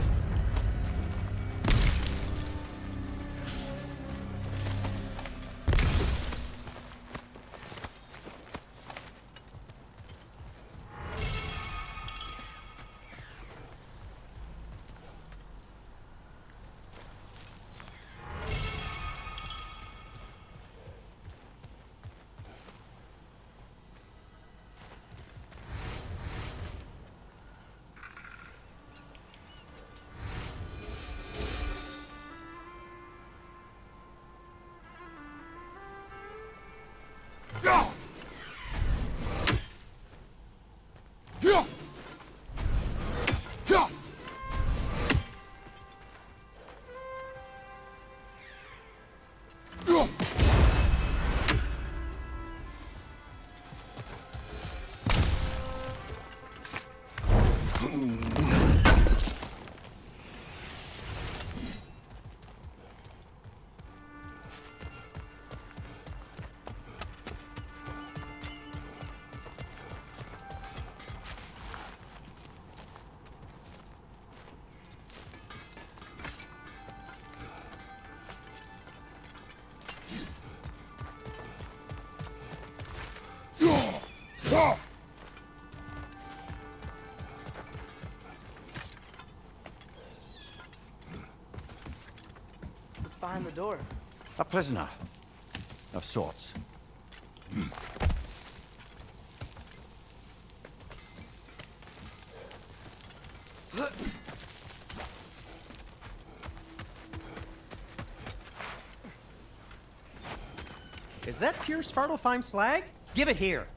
What's behind the door? A prisoner. Of sorts. Is that pure Svartalfheim slag? Give it here.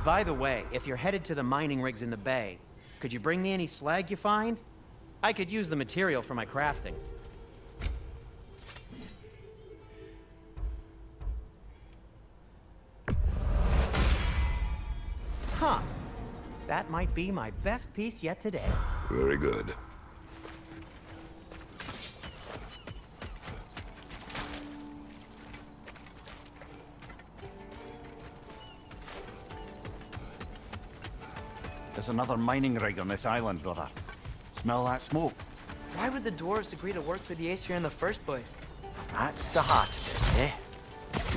By the way, if you're headed to the mining rigs in the bay, could you bring me any slag you find? I could use the material for my crafting. Huh. That might be my best piece yet today. Very good. There's another mining rig on this island, brother. Smell that smoke? Why would the dwarves agree to work for the Aesir in the first place? That's the heart of it, eh?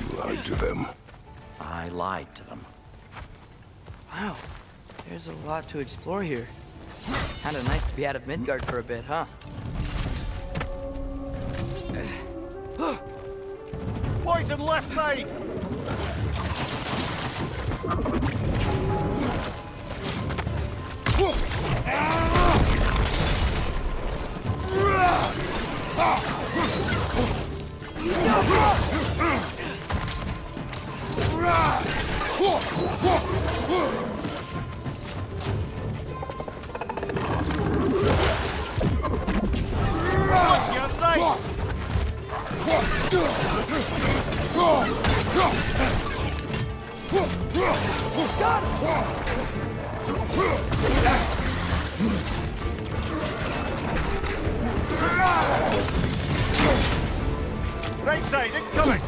You lied to them. I lied to them. Wow, there's a lot to explore here. Kinda nice to be out of Midgard for a bit, huh? Poison left side! Right side, incoming!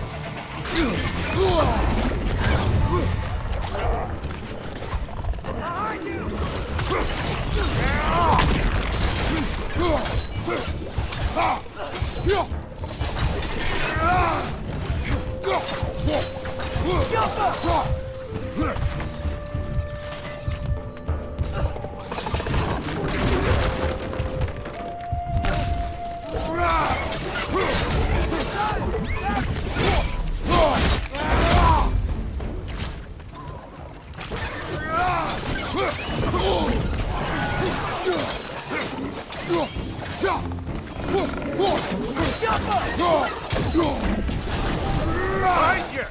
Behind you!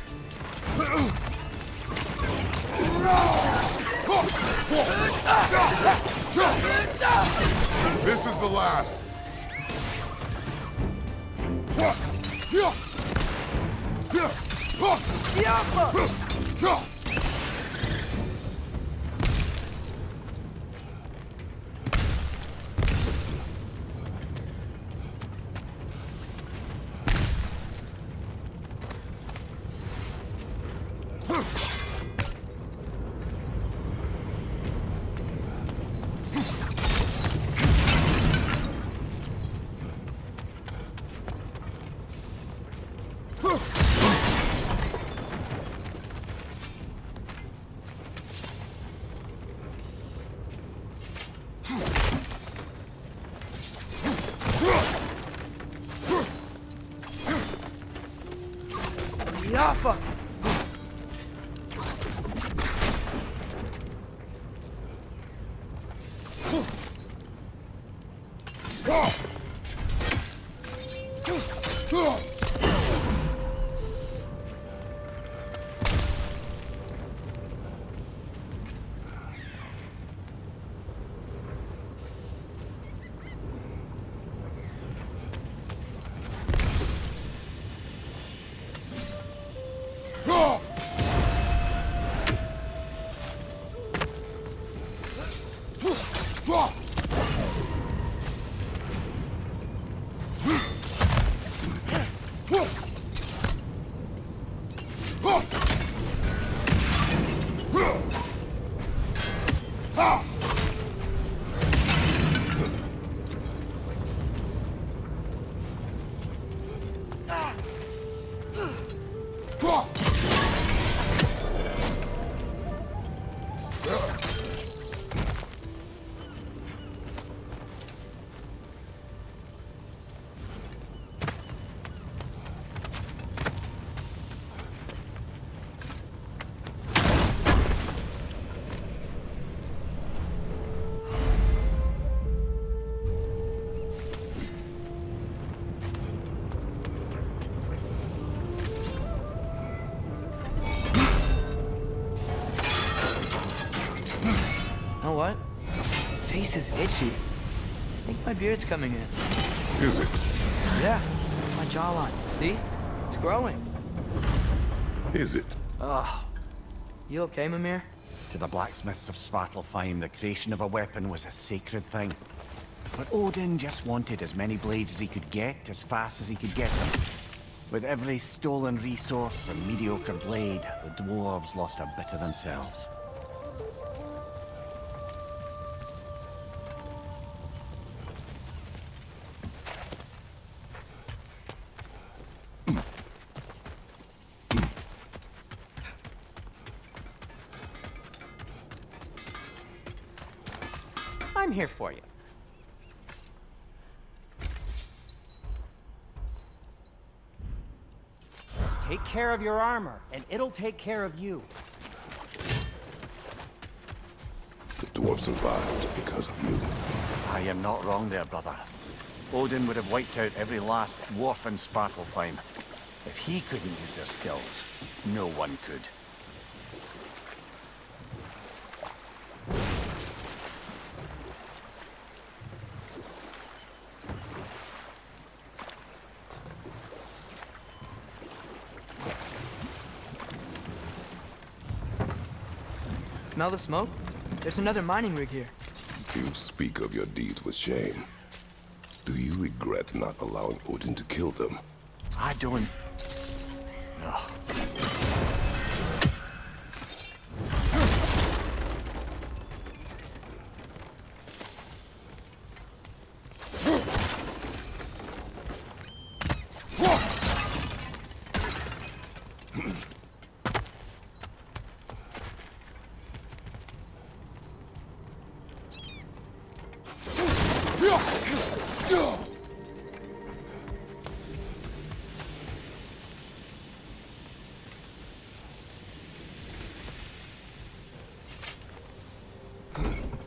This is the last. Yappa! Know what? Face is itchy. I think my beard's coming in. Is it? Yeah, my jawline. See? It's growing. Is it? You okay, Mimir? To the blacksmiths of Svartalfheim, the creation of a weapon was a sacred thing. But Odin just wanted as many blades as he could get, as fast as he could get them. With every stolen resource and mediocre blade, the dwarves lost a bit of themselves. I'm here for you. Take care of your armor, and it'll take care of you. The dwarf survived because of you. I am not wrong there, brother. Odin would have wiped out every last dwarf in Svartalfheim. If he couldn't use their skills, no one could. Smell the smoke? There's another mining rig here. You speak of your deeds with shame. Do you regret not allowing Odin to kill them? I don't... No.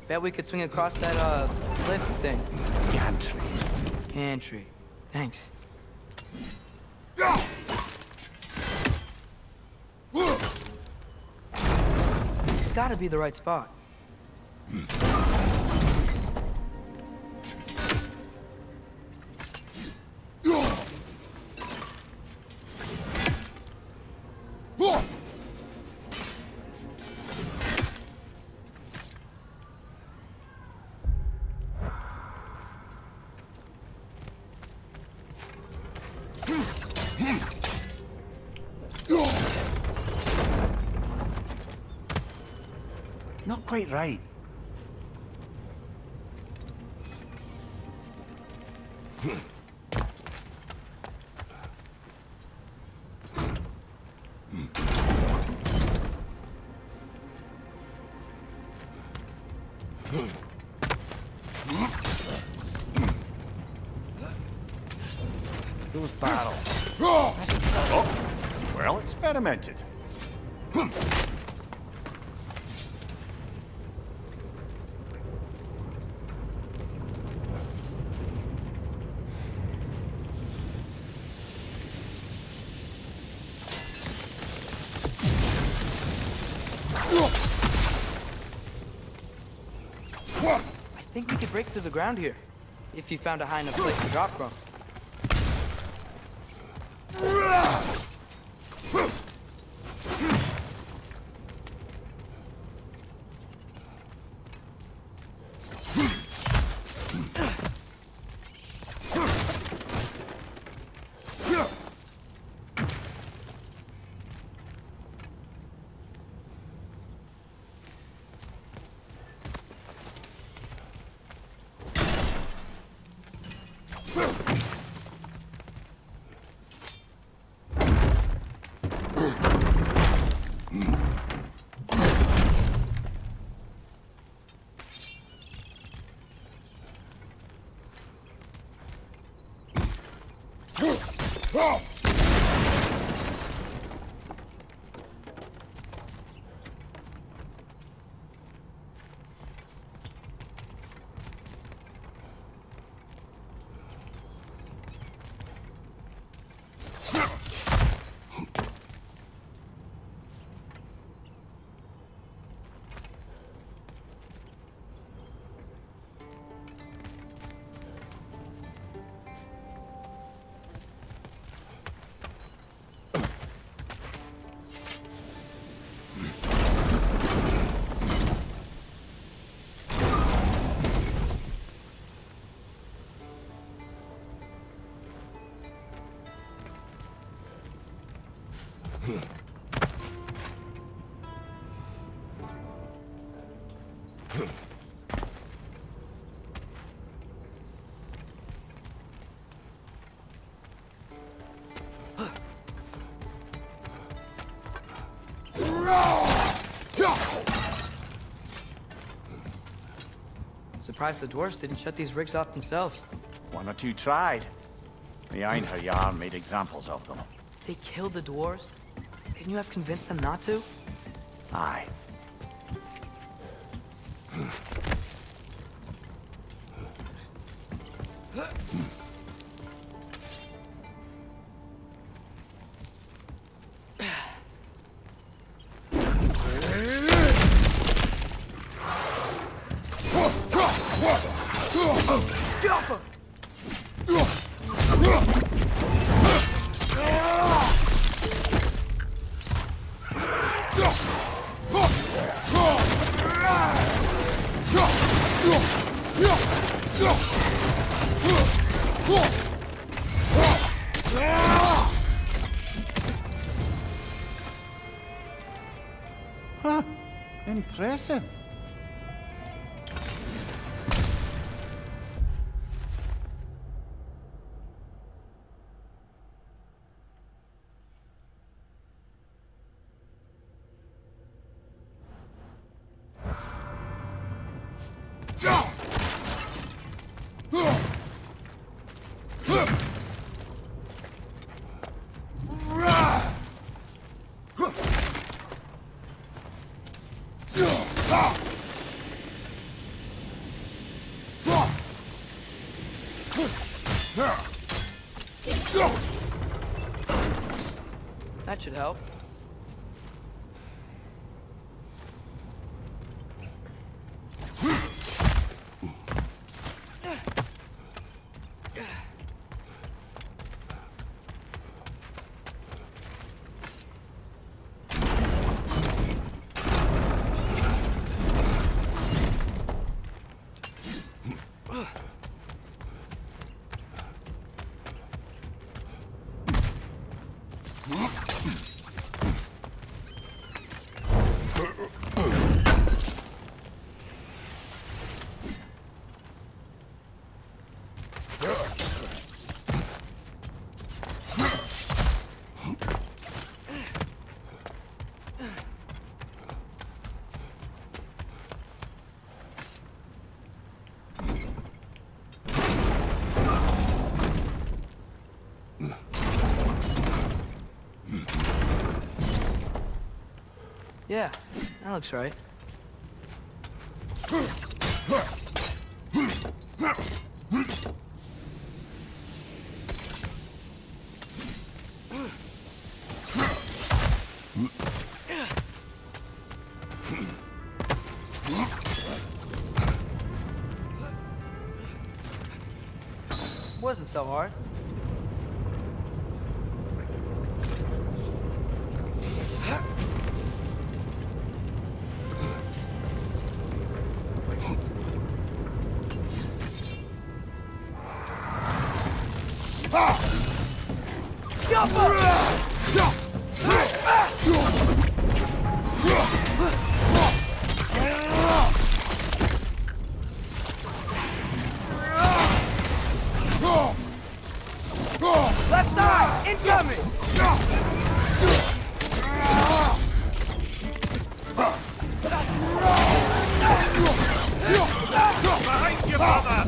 Bet we could swing across that, cliff thing. Gantry. Pantry. Thanks. It's gotta be the right spot. Not quite right. Those barrels. Oh, well experimented. I think we could break through the ground here, if you found a high enough place to drop from. Surprised the dwarves didn't shut these rigs off themselves. One or two tried. The Einherjar made examples of them. They killed the dwarves? Couldn't you have convinced them not to? Aye. Huh. Impressive. That should help. Yeah, that looks right. Wasn't so hard. Left side! Incoming! Behind you, brother!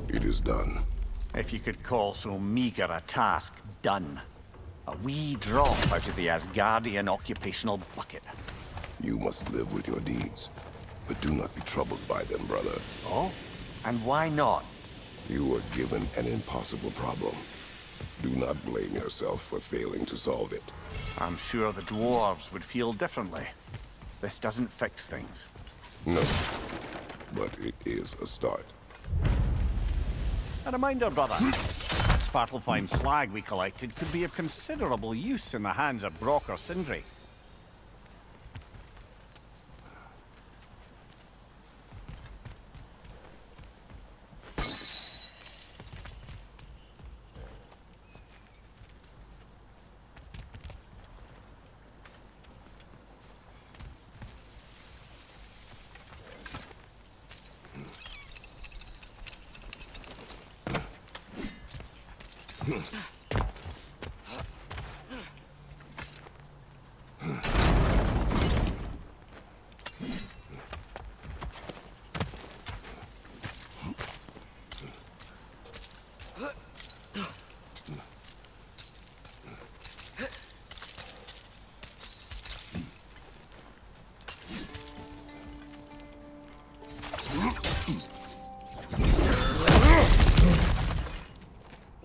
It is done. If you could call so meager a task done. A wee drop out of the Asgardian occupational bucket. You must live with your deeds, but do not be troubled by them, brother. Oh? And why not? You were given an impossible problem. Do not blame yourself for failing to solve it. I'm sure the dwarves would feel differently. This doesn't fix things. No, but it is a start. A reminder, brother. That Svartalfheim slag we collected could be of considerable use in the hands of Brock or Sindri.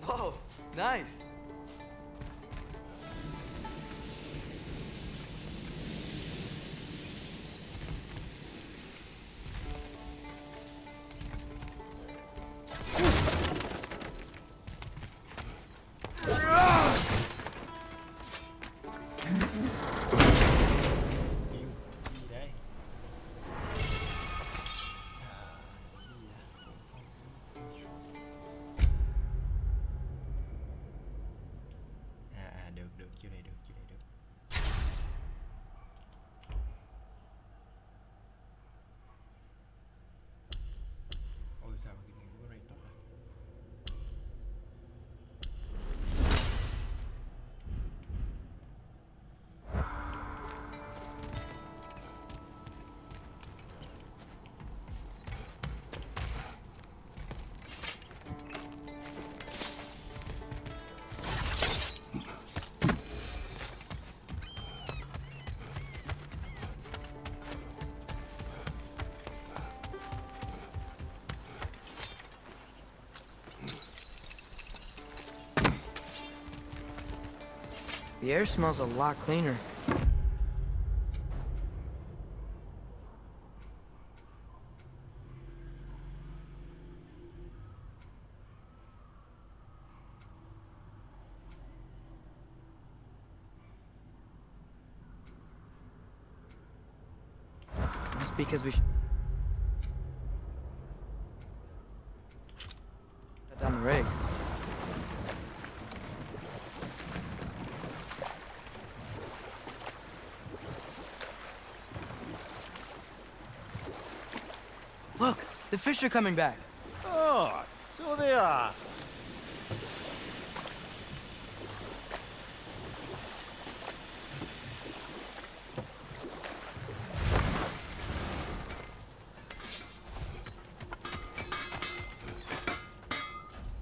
Whoa, nice. Oh, bisa begini dulu right now. The air smells a lot cleaner. That's because we shut down the rigs. Look, the fish are coming back. Oh, so they are.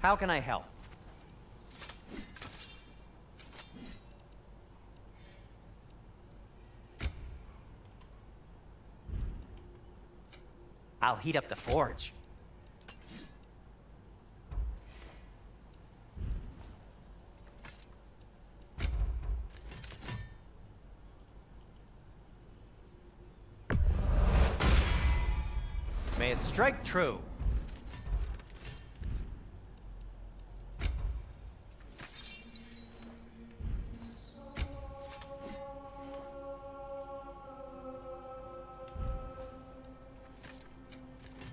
How can I help? I'll heat up the forge. May it strike true.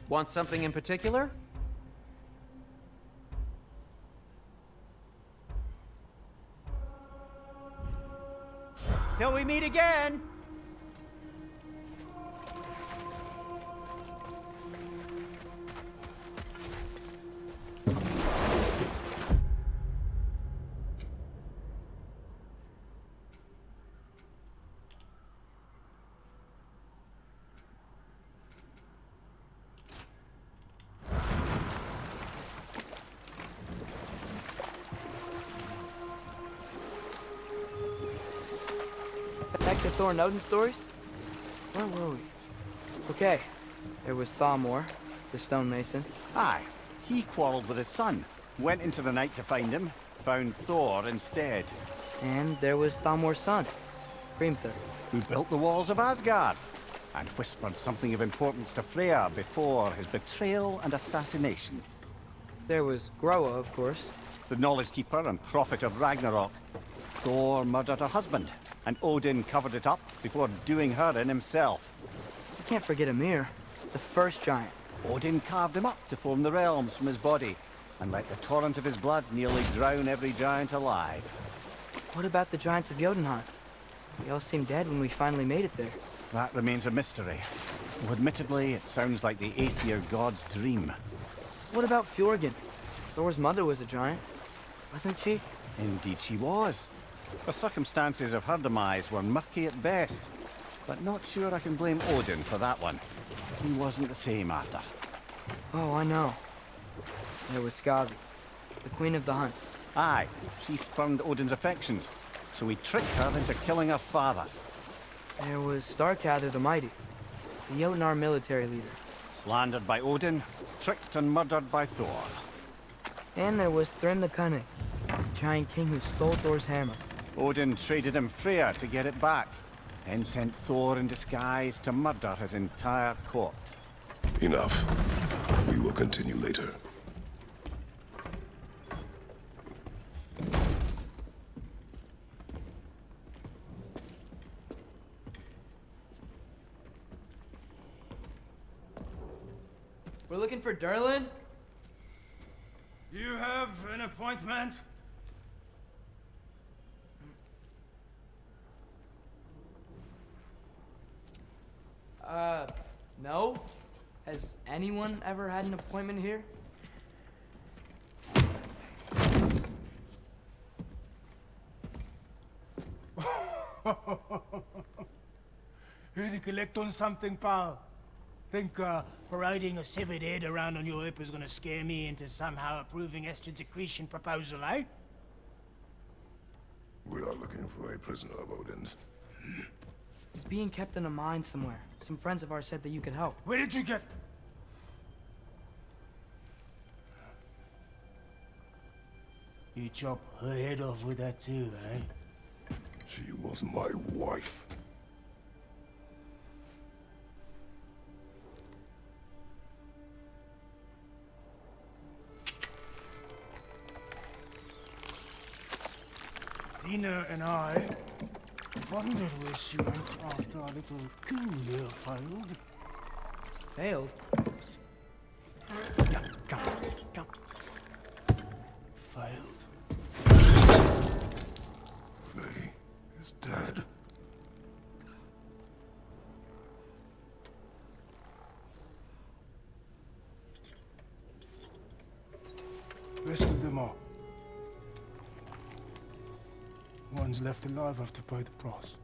Want something in particular? Till we meet again! Back to Thor and Odin stories? Where were we? Okay, there was Thamor, the stonemason. Aye, he quarreled with his son, went into the night to find him, found Thor instead, And there was Thamor's son, Grimthur. who built the walls of Asgard, and whispered something of importance to Freya before his betrayal and assassination. There was Groa, of course. The knowledge keeper and prophet of Ragnarok. Thor murdered her husband, and Odin covered it up before doing her in himself. You can't forget Ymir, the first giant. Odin carved him up to form the realms from his body, and let the torrent of his blood nearly drown every giant alive. What about the giants of Jotunheim? They all seemed dead when we finally made it there. That remains a mystery. Though admittedly, it sounds like the Aesir god's dream. What about Fjorgyn? Thor's mother was a giant, wasn't she? Indeed she was. The circumstances of her demise were murky at best, but not sure I can blame Odin for that one. He wasn't the same after. Oh, I know. There was Skavi, the queen of the hunt. Aye, she spurned Odin's affections, so he tricked her into killing her father. There was Starkadr the Mighty, the Jotnar military leader. Slandered by Odin, tricked and murdered by Thor. And there was Thrym the Cunning, the giant king who stole Thor's hammer. Odin traded him Freya to get it back, then sent Thor in disguise to murder his entire court. Enough. We will continue later. We're looking for Durlin? You have an appointment? No. Has anyone ever had an appointment here? Here to collect on something, pal? Think, parading a severed head around on your hip is gonna scare me into somehow approving Estrid's accretion proposal, eh? We are looking for a prisoner of Odin's. He's being kept in a mine somewhere. Some friends of ours said that you could help. Where did you get... You chop her head off with that too, eh? She was my wife. Dina and I wondered where she went after our little coup here failed. Failed? Come. Failed. Faye is dead. Rest of them are. One's left alive have to pay the price.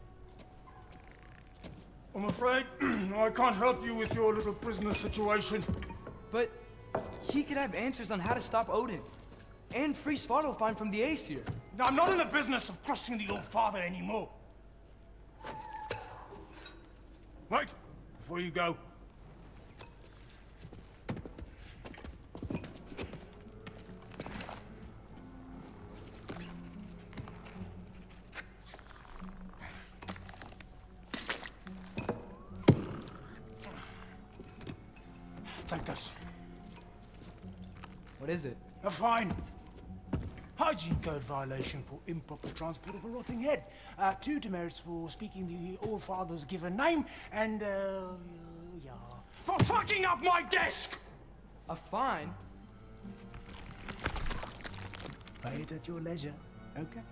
I'm afraid I can't help you with your little prisoner situation. But he could have answers on how to stop Odin. And free Svartalfheim from the Aesir. Now, I'm not in the business of crossing the old father anymore. Right, before you go. Take this. What is it? A fine. Hygiene code violation for improper transport of a rotting head. 2 demerits for speaking the All-Father's given name, and, yeah. For fucking up my desk! A fine? Pay it at your leisure, okay?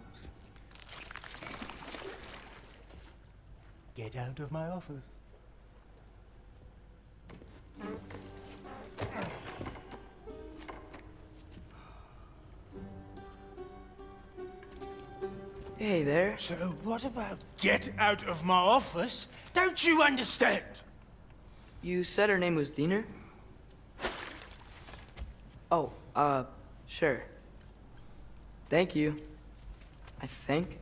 Get out of my office. Hey there. So what about get out of my office? Don't you understand? You said her name was Diener? Oh, sure. Thank you. I think.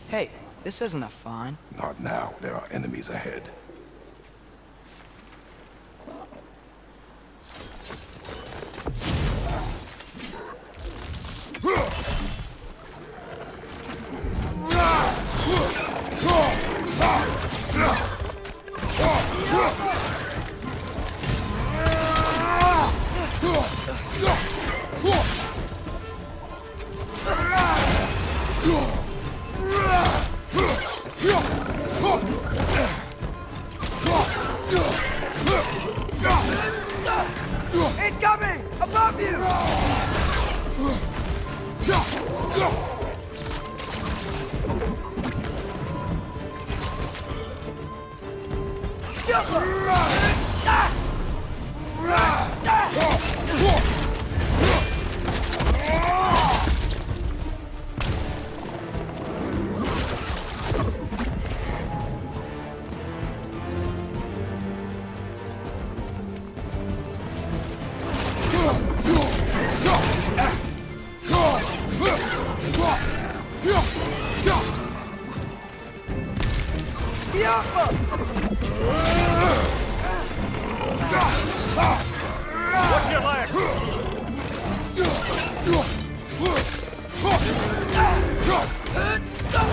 Hey, this isn't a fine. Not now. There are enemies ahead. Incoming! Above you! Watch your leg!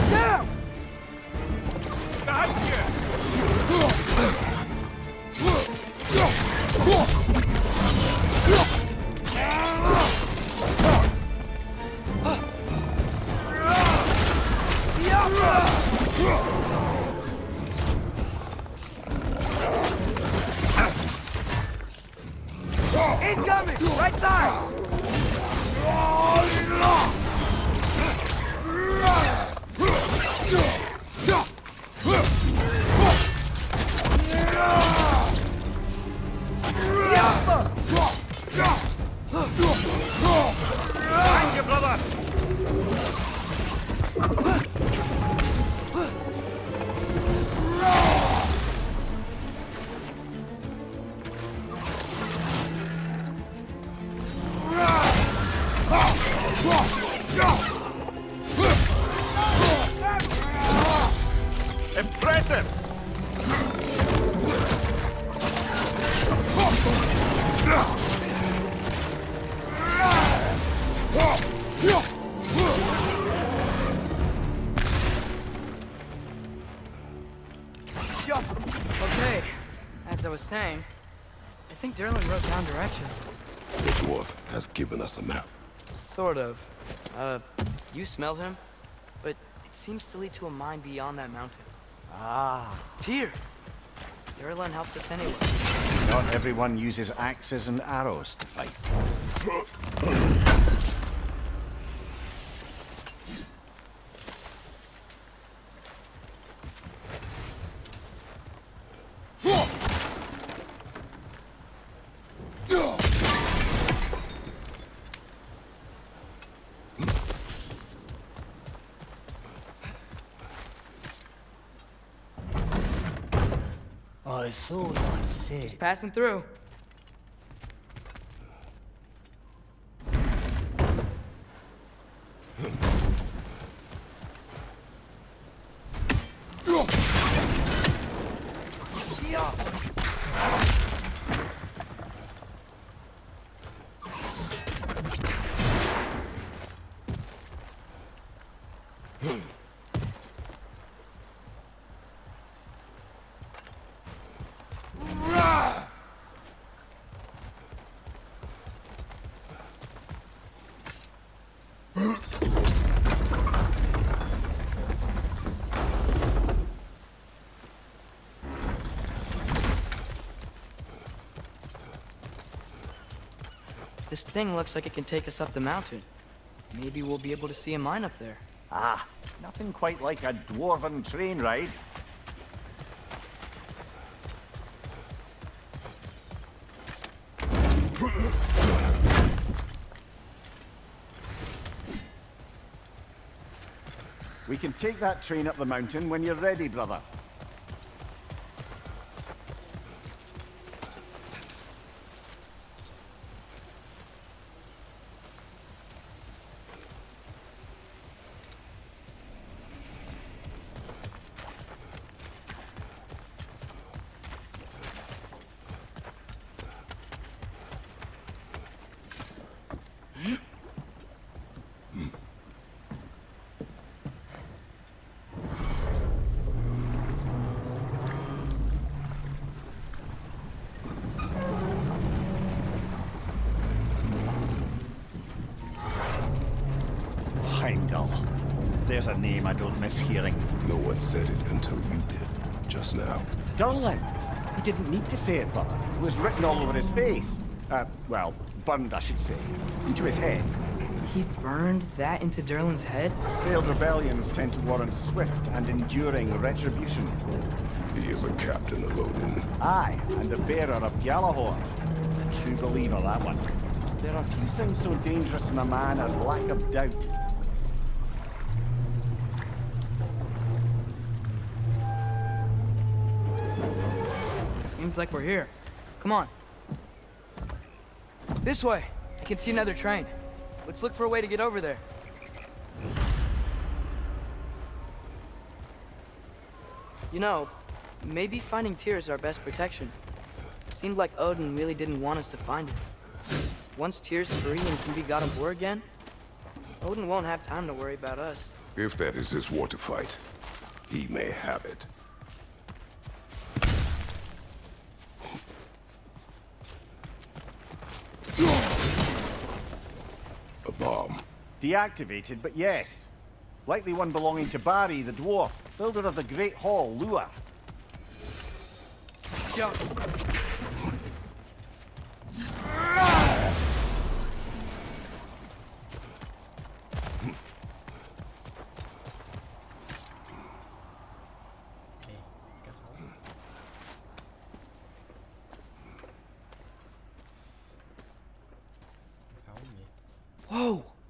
Down! That's you! Incoming! Right side! Thank you, brother! Impressive! Okay, as I was saying, I think Derlin wrote down directions. The dwarf has given us a map. Sort of. You smelled him, but it seems to lead to a mine beyond that mountain. Ah. Tyr! Derlin helped us anyway. Not everyone uses axes and arrows to fight. I thought I'd said. Just passing through. This thing looks like it can take us up the mountain. Maybe we'll be able to see a mine up there. Ah, nothing quite like a dwarven train ride. We can take that train up the mountain when you're ready, brother. Heimdall. There's a name I don't miss hearing. No one said it until you did, just now. Durlin. He didn't need to say it, brother. It was written all over his face. Well, burned, I should say. Into his head. He burned that into Derlin's head? Failed rebellions tend to warrant swift and enduring retribution. He is a captain of Odin. Aye, and the bearer of Gjallarhorn. A true believer, that one. There are few things so dangerous in a man as lack of doubt. Seems like we're here. Come on. This way. I can see another train. Let's look for a way to get over there. You know, maybe finding Tyr is our best protection. Seemed like Odin really didn't want us to find it. Once Tyr's free and can be got on board again, Odin won't have time to worry about us. If that is his war to fight, he may have it. A bomb. Deactivated, but yes. Likely one belonging to Barry, the dwarf, builder of the Great Hall, Lua. Jump.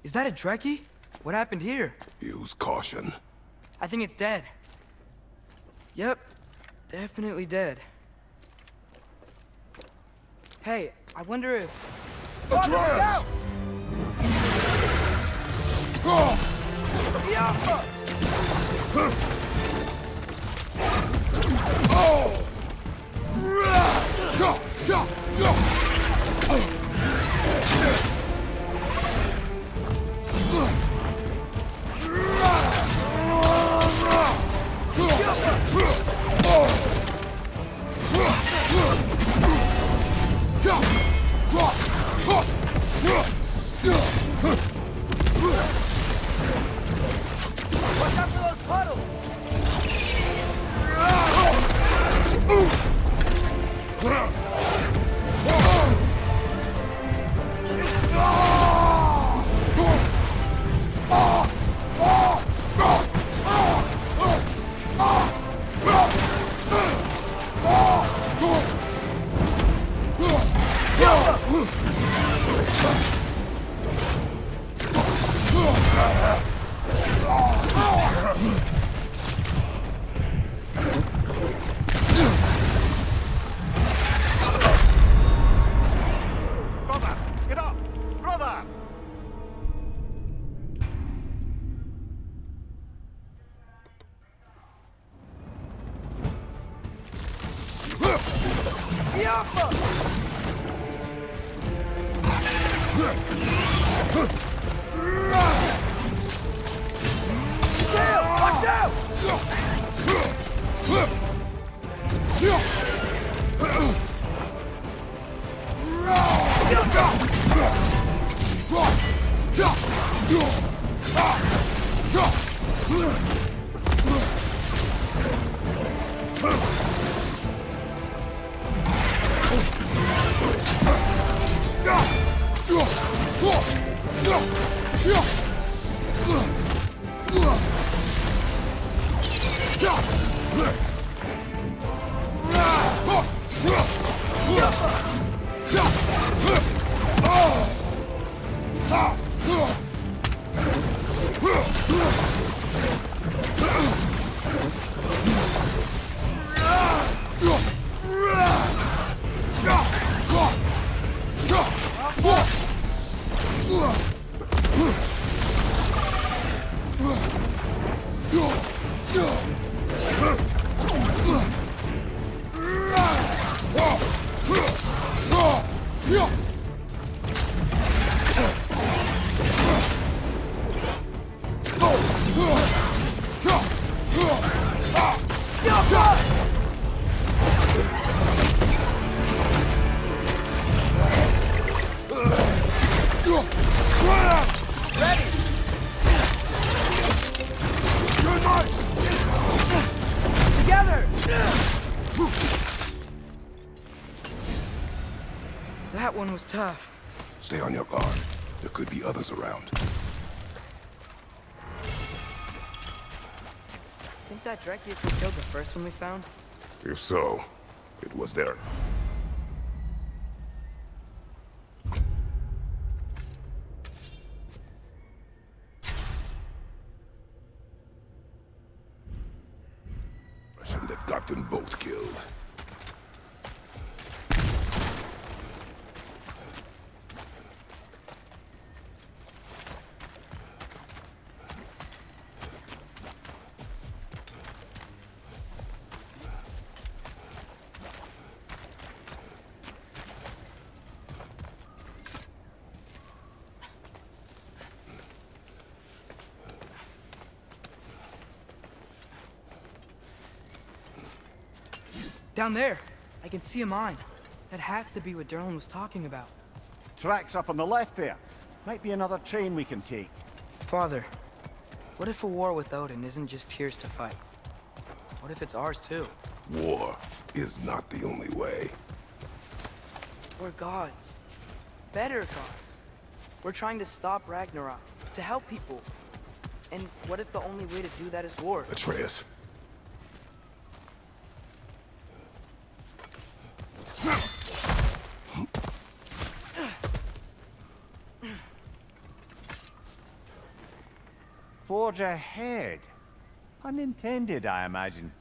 Is that a Trekkie? What happened here? Use caution. I think it's dead. Yep, definitely dead. Hey, I wonder if... Atreus! Brother, get up! Brother! That one was tough. Stay on your guard. There could be others around. Think that Dreki who killed the first one we found? If so, it was there. I shouldn't have got them both killed. Down there, I can see a mine. That has to be what Derlin was talking about. Tracks up on the left there. Might be another train we can take. Father, what if a war with Odin isn't just tears to fight? What if it's ours too? War is not the only way. We're gods. Better gods. We're trying to stop Ragnarok, to help people. And what if the only way to do that is war? Atreus. forge ahead. Unintended, I imagine.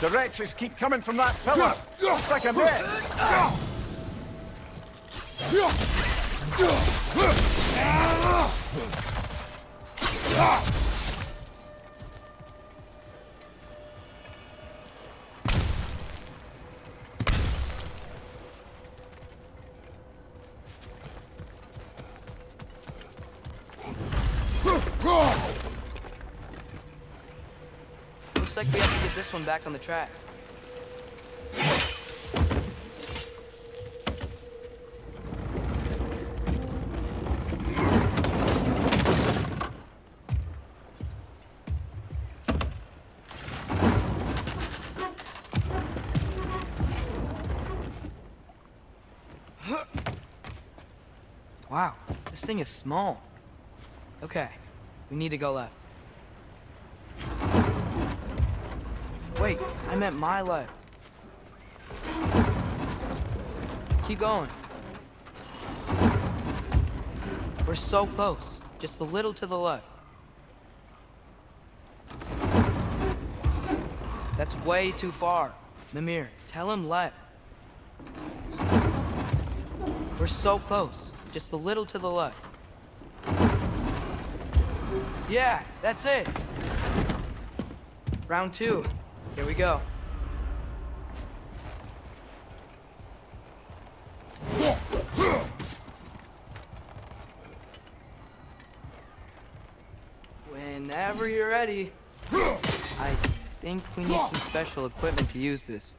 The wretches keep coming from that pillar. Looks like a myth. Looks like we have to get this one back on the tracks. Wow, this thing is small. Okay, we need to go left. Wait, I meant my left. Keep going. We're so close. Just a little to the left. That's way too far. Mimir, tell him left. We're so close. Just a little to the left. Yeah, that's it. Round 2. Here we go. Whenever you're ready. I think we need some special equipment to use this.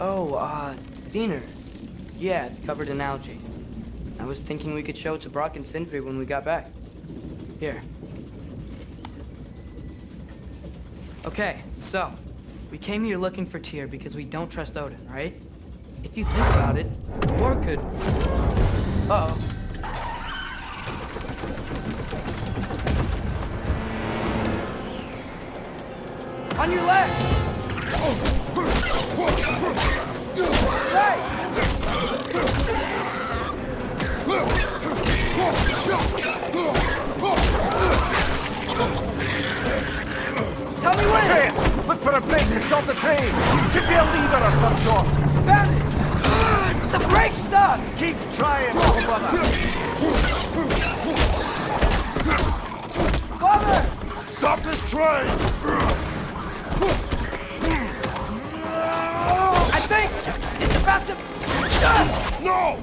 Oh, Diener. Yeah, it's covered in algae. I was thinking we could show it to Brock and Sindri when we got back. Here. Okay, so, we came here looking for Tyr because we don't trust Odin, right? If you think about it, war could... Uh-oh. On your left! Hey! Tell me when! Chris, look for a brake to stop the train! Should be a lever of some sort! Found it! The brake's stuck! Keep trying, little brother! Father! Stop this train! I think it's about to... No!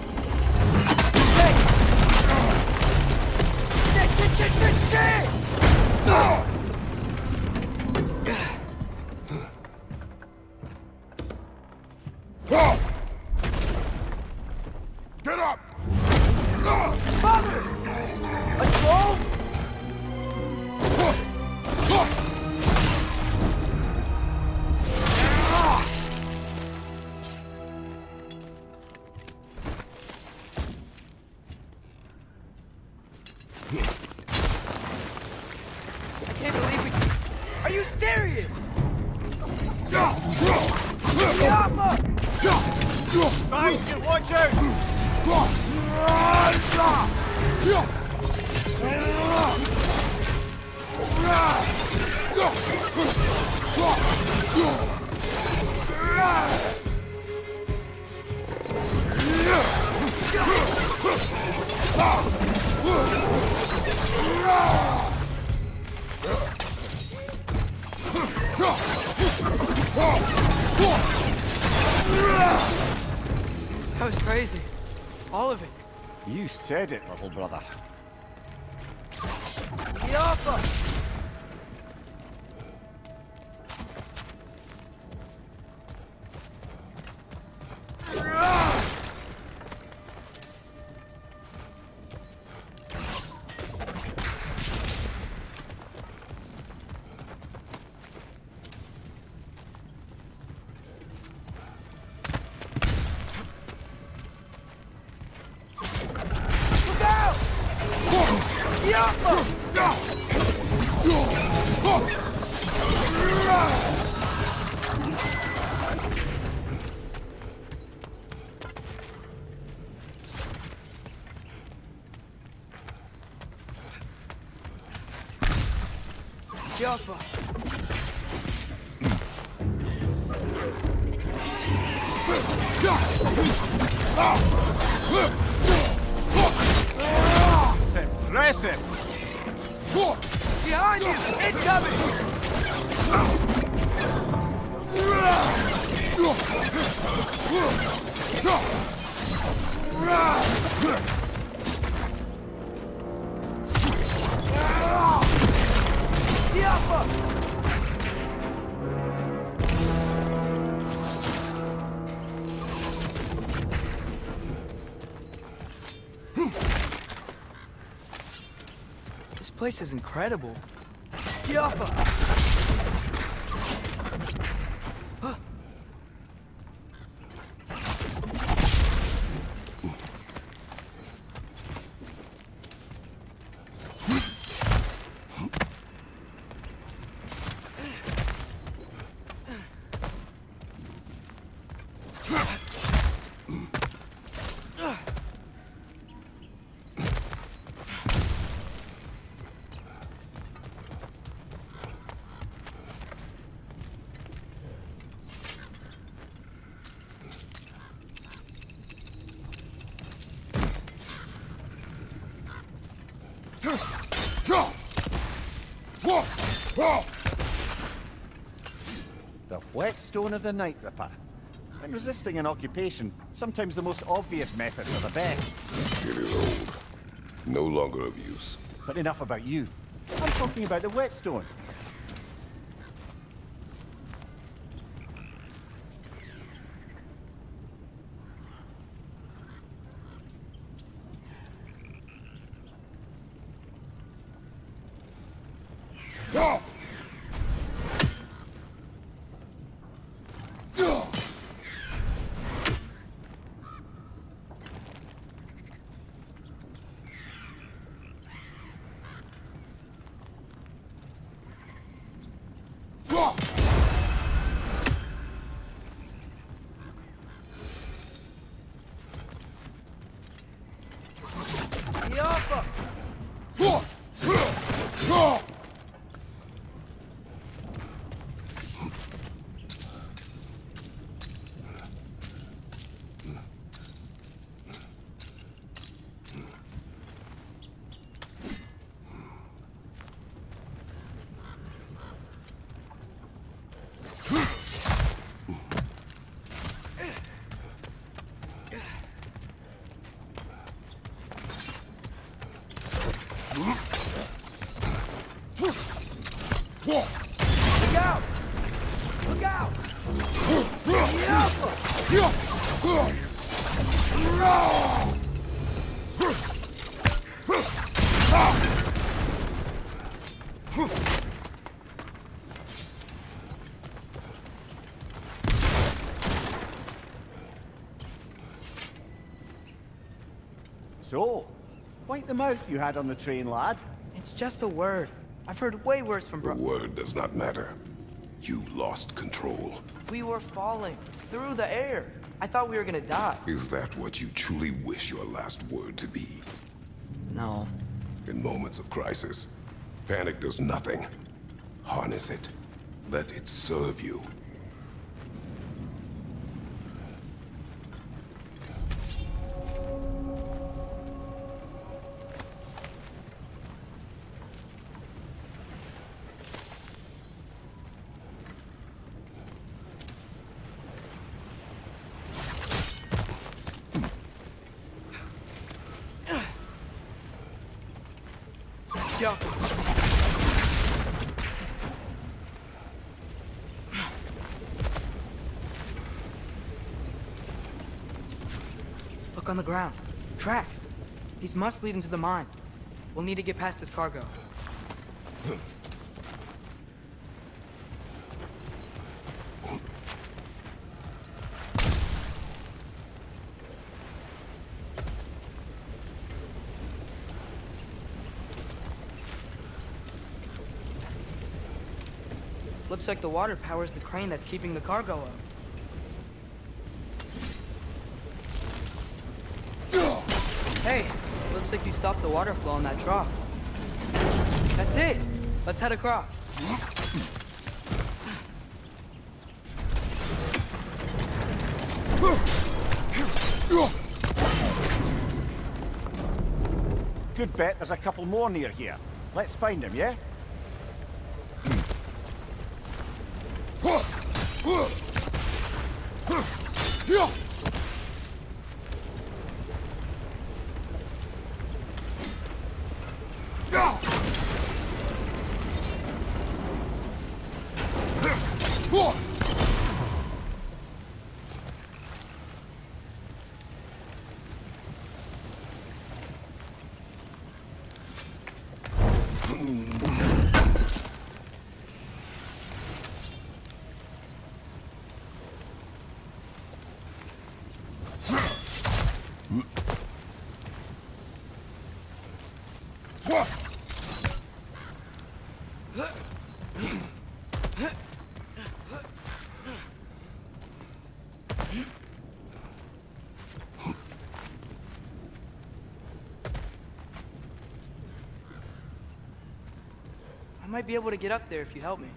Hey! Shit! Get up! Father! A troll? I can't believe we... Are you serious? Yappa! Guys, watch out! That was crazy. All of it. You said it, little brother. Yappa! Yappa! Impressive! Behind you! Incoming! Yappa! This place is incredible. Yappa! The whetstone of the Night Ripper. When resisting an occupation, sometimes the most obvious methods are the best. It is old. No longer of use. But enough about you. I'm talking about the whetstone. Look out! Look out! So, wipe the mouth you had on the train, lad. It's just a word. I've heard way worse from The word does not matter. You lost control. We were falling through the air. I thought we were gonna die. Is that what you truly wish your last word to be? No. In moments of crisis, panic does nothing. Harness it. Let it serve you. Yeah. Look on the ground. Tracks. These must lead into the mine. We'll need to get past this cargo. Looks like the water powers the crane that's keeping the cargo up. Hey, looks like you stopped the water flow in that trough. That's it. Let's head across. Good bet there's a couple more near here. Let's find them, yeah? I might be able to get up there if you help me.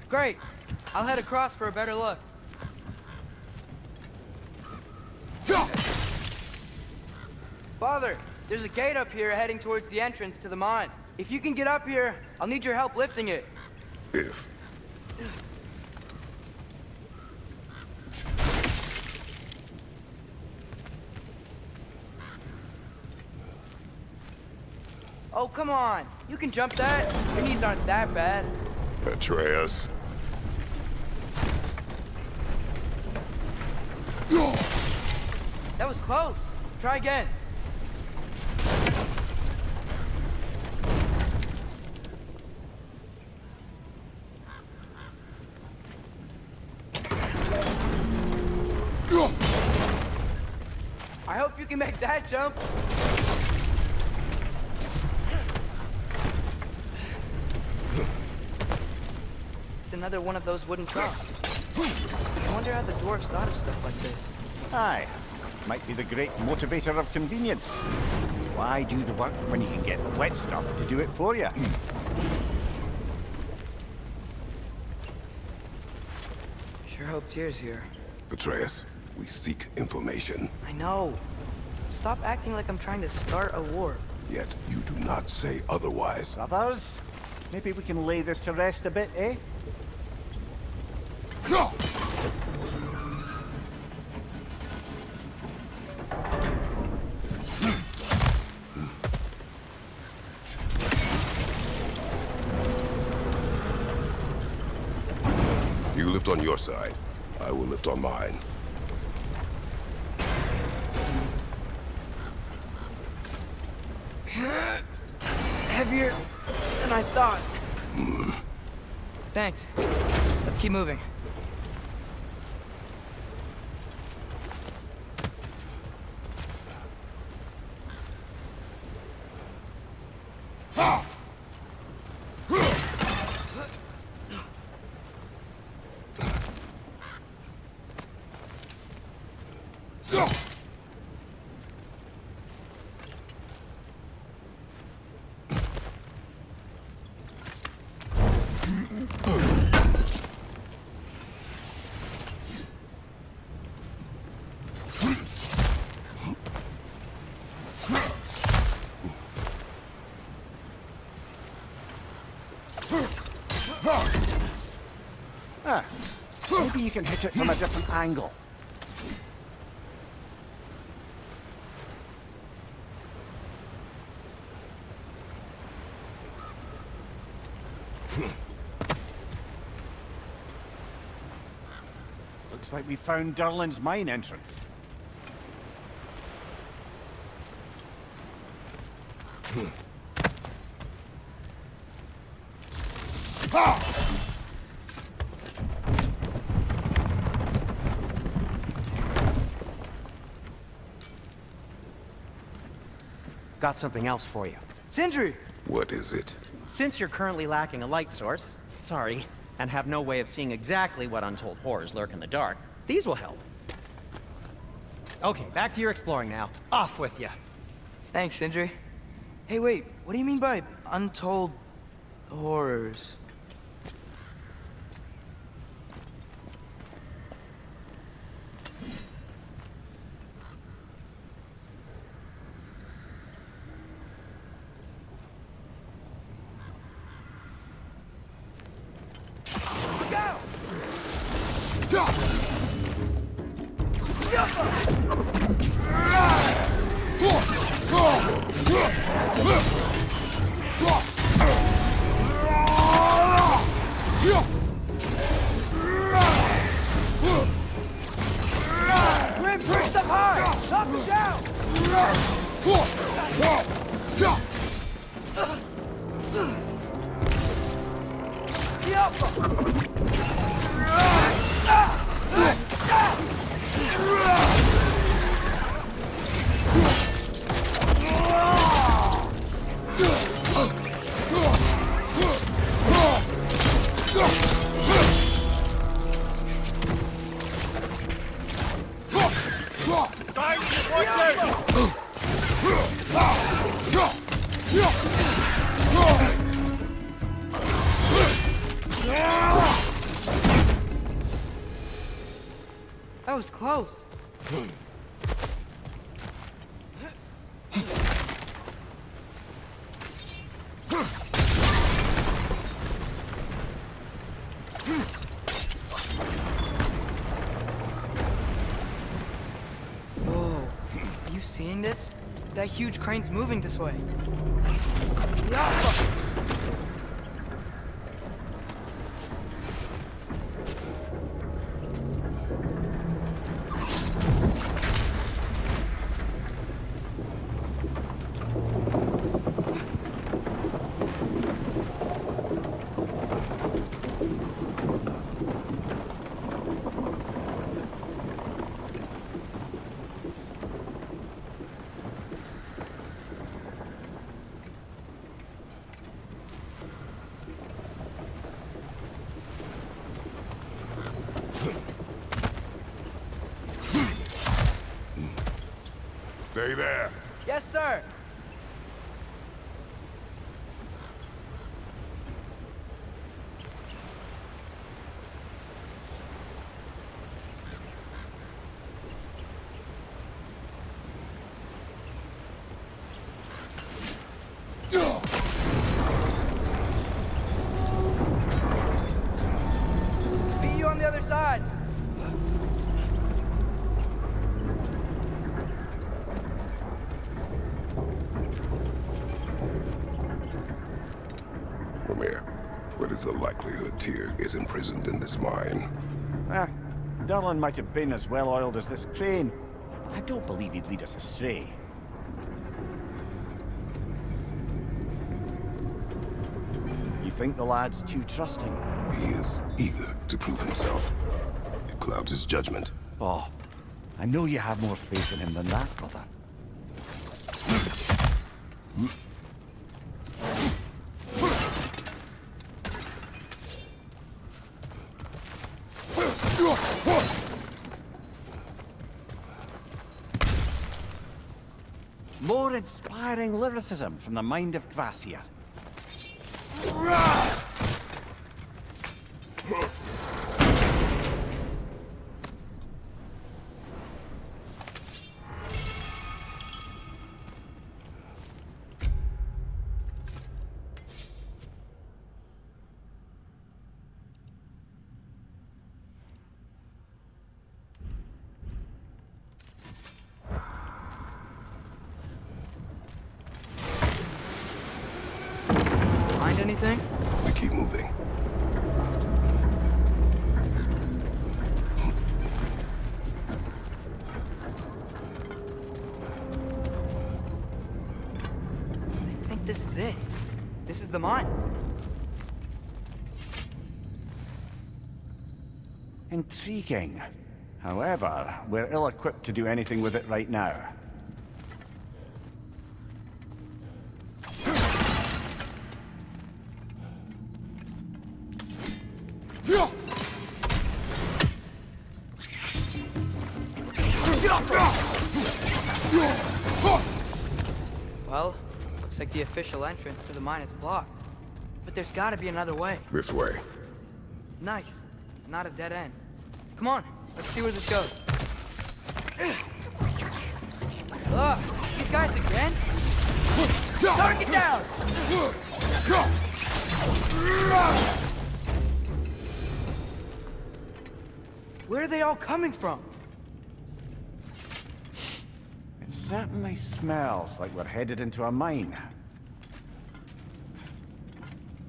Great. I'll head across for a better look. Father, there's a gate up here heading towards the entrance to the mine. If you can get up here, I'll need your help lifting it. If. Oh, come on. You can jump that. Your knees aren't that bad. Atreus. That was close. Try again. I hope you can make that jump. It's another one of those wooden troughs. I wonder how the dwarves thought of stuff like this. Aye. Might be the great motivator of convenience. Why do the work when you can get the wet stuff to do it for you? Sure hope Tyr's here. Atreus, we seek information. I know. Stop acting like I'm trying to start a war. Yet you do not say otherwise. Brothers, maybe we can lay this to rest a bit, eh? You lift on your side. I will lift on mine. Heavier than I thought. Thanks. Let's keep moving. Maybe you can hit it from a different angle. Looks like we found Durlin's mine entrance. Got something else for you. Sindri! What is it? Since you're currently lacking a light source, sorry, and have no way of seeing exactly what untold horrors lurk in the dark, these will help. Okay, back to your exploring now. Off with you. Thanks, Sindri. Hey, wait. What do you mean by untold horrors? Grim, push them hard! Knock them down! Watch out! That was close. Whoa. Are you seeing this? That huge crane's moving this way. Yeah. Stay there. Yes, sir. Beat you on the other side. Lemire, what is the likelihood Tyr is imprisoned in this mine? Derlin might have been as well-oiled as this crane. I don't believe he'd lead us astray. You think the lad's too trusting? He is eager to prove himself. It clouds his judgment. Oh, I know you have more faith in him than that, brother. More inspiring lyricism from the mind of Kvasir. Find anything? We keep moving. I think this is it. This is the mine. Intriguing. However, we're ill-equipped to do anything with it right now. Well, looks like the official entrance to the mine is blocked. But there's gotta be another way. This way. Nice. Not a dead end. Come on, let's see where this goes. Ugh, these guys again? Target down! Where are they all coming from? It certainly smells like we're headed into a mine.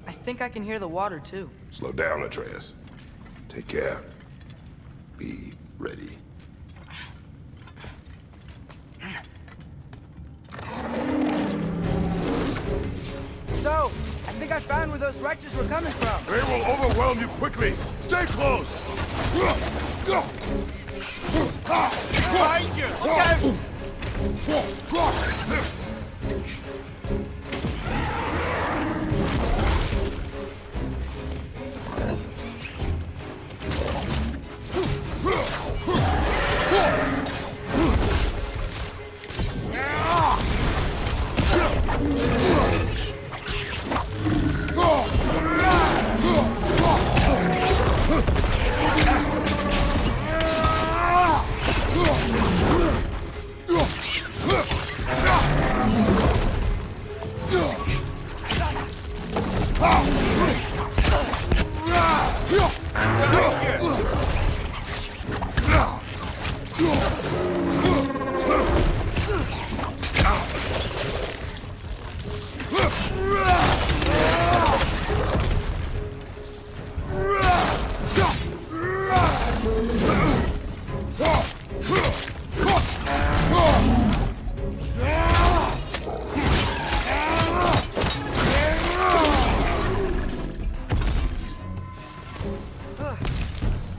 I think I can hear the water too. Slow down, Atreus. Take care. Be ready. So, I think I found where those wretches were coming from. They will overwhelm you quickly. Stay close. Behind you! Look out!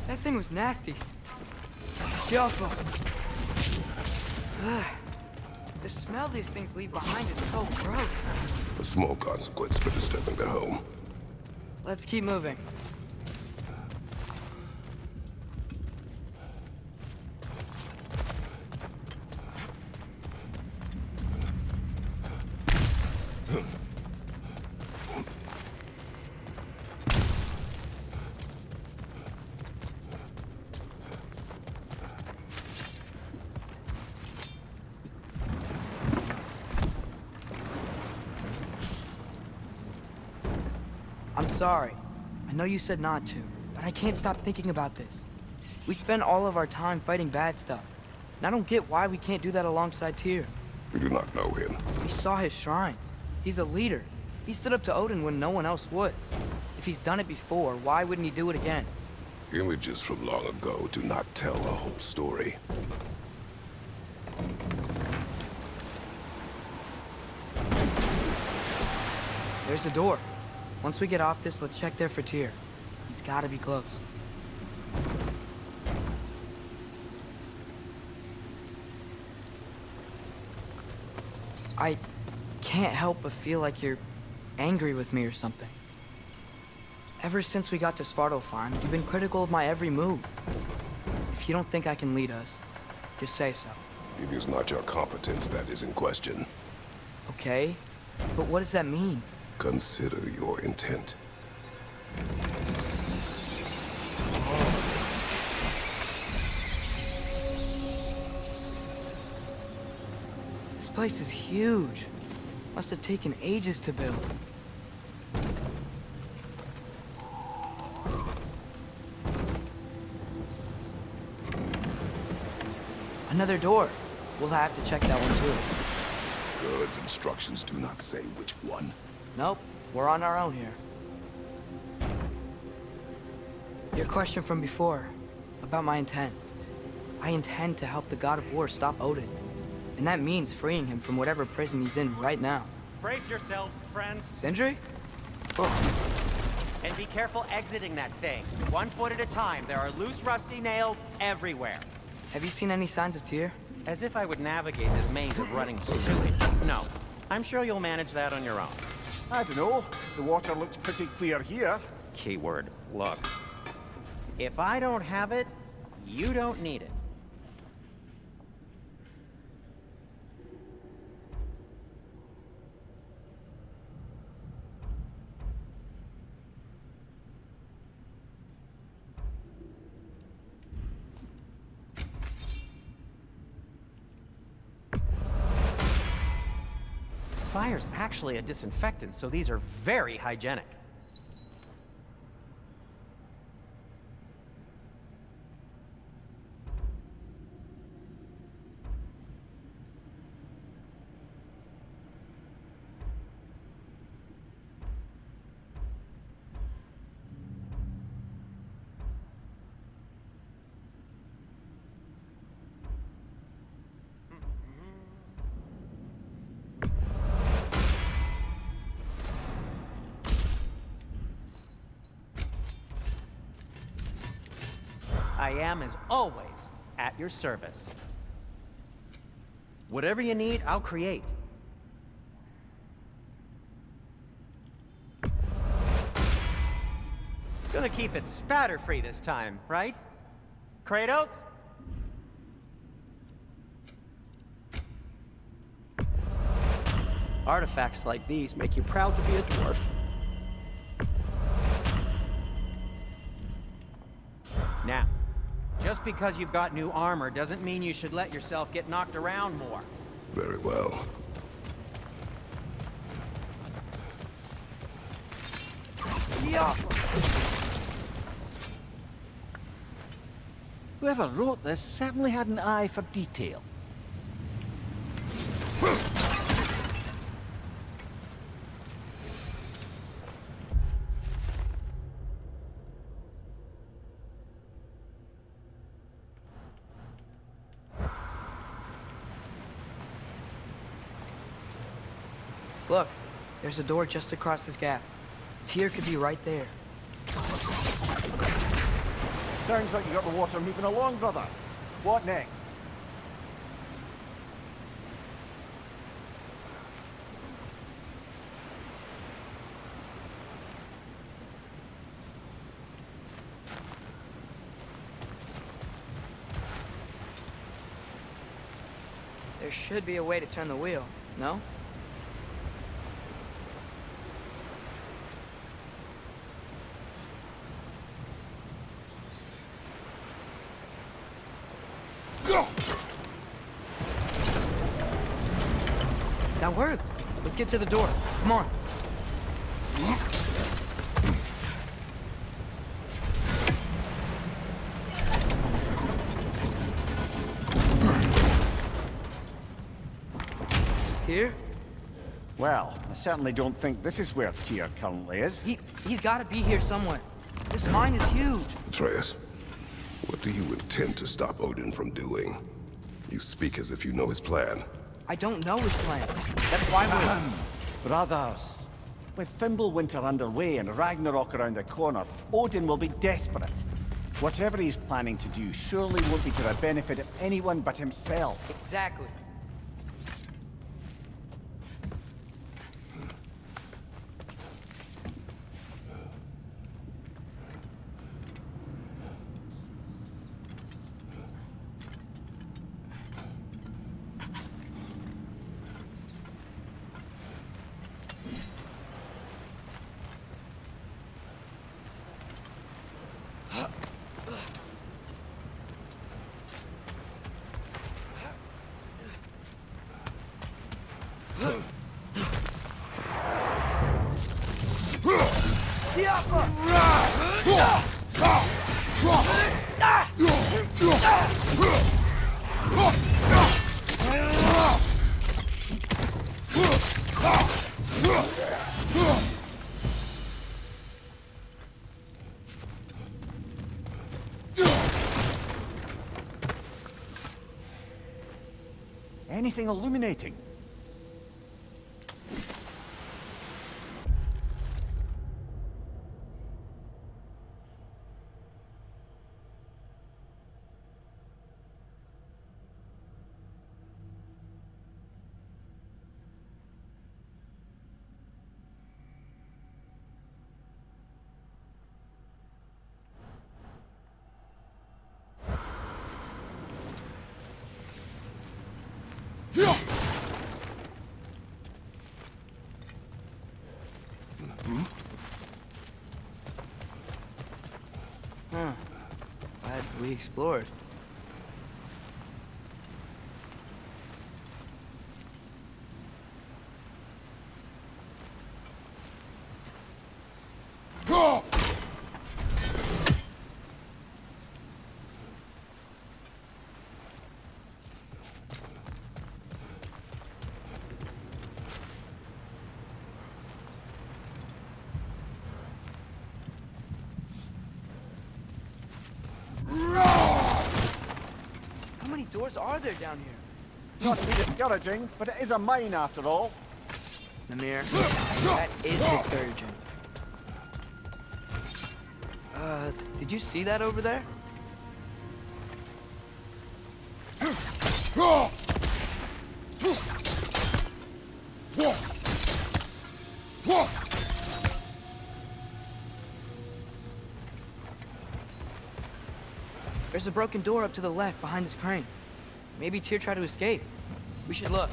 That thing was nasty. Awful. The smell these things leave behind is so gross. A small consequence for disturbing their home. Let's keep moving. I'm sorry. I know you said not to, but I can't stop thinking about this. We spend all of our time fighting bad stuff, and I don't get why we can't do that alongside Tyr. We do not know him. We saw his shrines. He's a leader. He stood up to Odin when no one else would. If he's done it before, why wouldn't he do it again? Images from long ago do not tell a whole story. There's a door. Once we get off this, let's check there for Tyr. He's gotta be close. I can't help but feel like you're angry with me or something. Ever since we got to Svartalfheim, you've been critical of my every move. If you don't think I can lead us, just say so. It is not your competence that is in question. Okay? But what does that mean? Consider your intent. This place is huge. Must have taken ages to build. Another door. We'll have to check that one too. God's instructions do not say which one. Nope, we're on our own here. Your question from before, about my intent. I intend to help the God of War stop Odin. And that means freeing him from whatever prison he's in right now. Brace yourselves, friends, Sindri? and be careful exiting that thing. 1 foot at a time. There are loose, rusty nails everywhere. Have you seen any signs of Tyr? As if I would navigate this maze of running sewage. No. I'm sure you'll manage that on your own. I don't know. The water looks pretty clear here. Keyword, look. If I don't have it, you don't need it. Fire's actually a disinfectant, so these are very hygienic. I am, as always, at your service. Whatever you need, I'll create. Gonna keep it spatter-free this time, right? Kratos? Artifacts like these make you proud to be a dwarf. Now, just because you've got new armor doesn't mean you should let yourself get knocked around more. Very well. Whoever wrote this certainly had an eye for detail. Look, there's a door just across this gap. Tyr could be right there. Sounds like you got the water moving along, brother. What next? There should be a way to turn the wheel, no? That worked. Let's get to the door. Come on. Tyr? Well, I certainly don't think this is where Tyr currently is. He's got to be here somewhere. This mine is huge. Atreus, what do you intend to stop Odin from doing? You speak as if you know his plan. I don't know his plan. That's why we're... Brothers, with Fimbulwinter underway and Ragnarok around the corner, Odin will be desperate. Whatever he's planning to do surely won't be to the benefit of anyone but himself. Exactly. Anything illuminating? Huh. Glad we explored. How many doors are there down here? Not to be discouraging, but it is a mine after all. Namir, that is discouraging. Did you see that over there? There's a broken door up to the left behind this crane. Maybe Tyr tried to escape. We should look.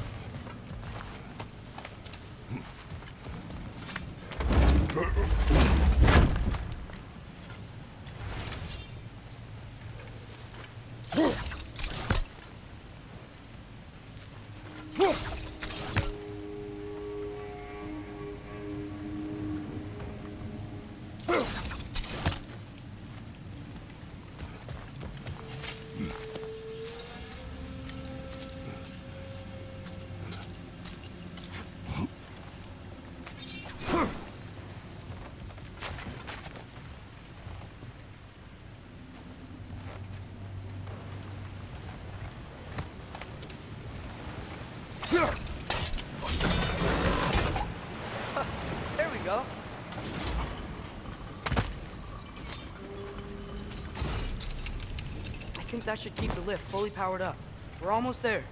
think that should keep the lift fully powered up. We're almost there.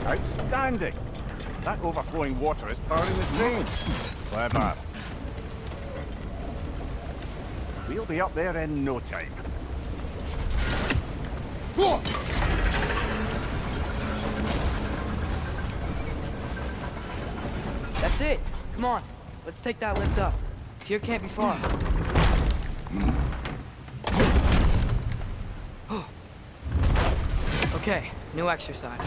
Outstanding! That overflowing water is powering the drain. Clever. We'll be up there in no time. That's it. Come on. Let's take that lift up. Tyr can't be far. Okay, new exercise.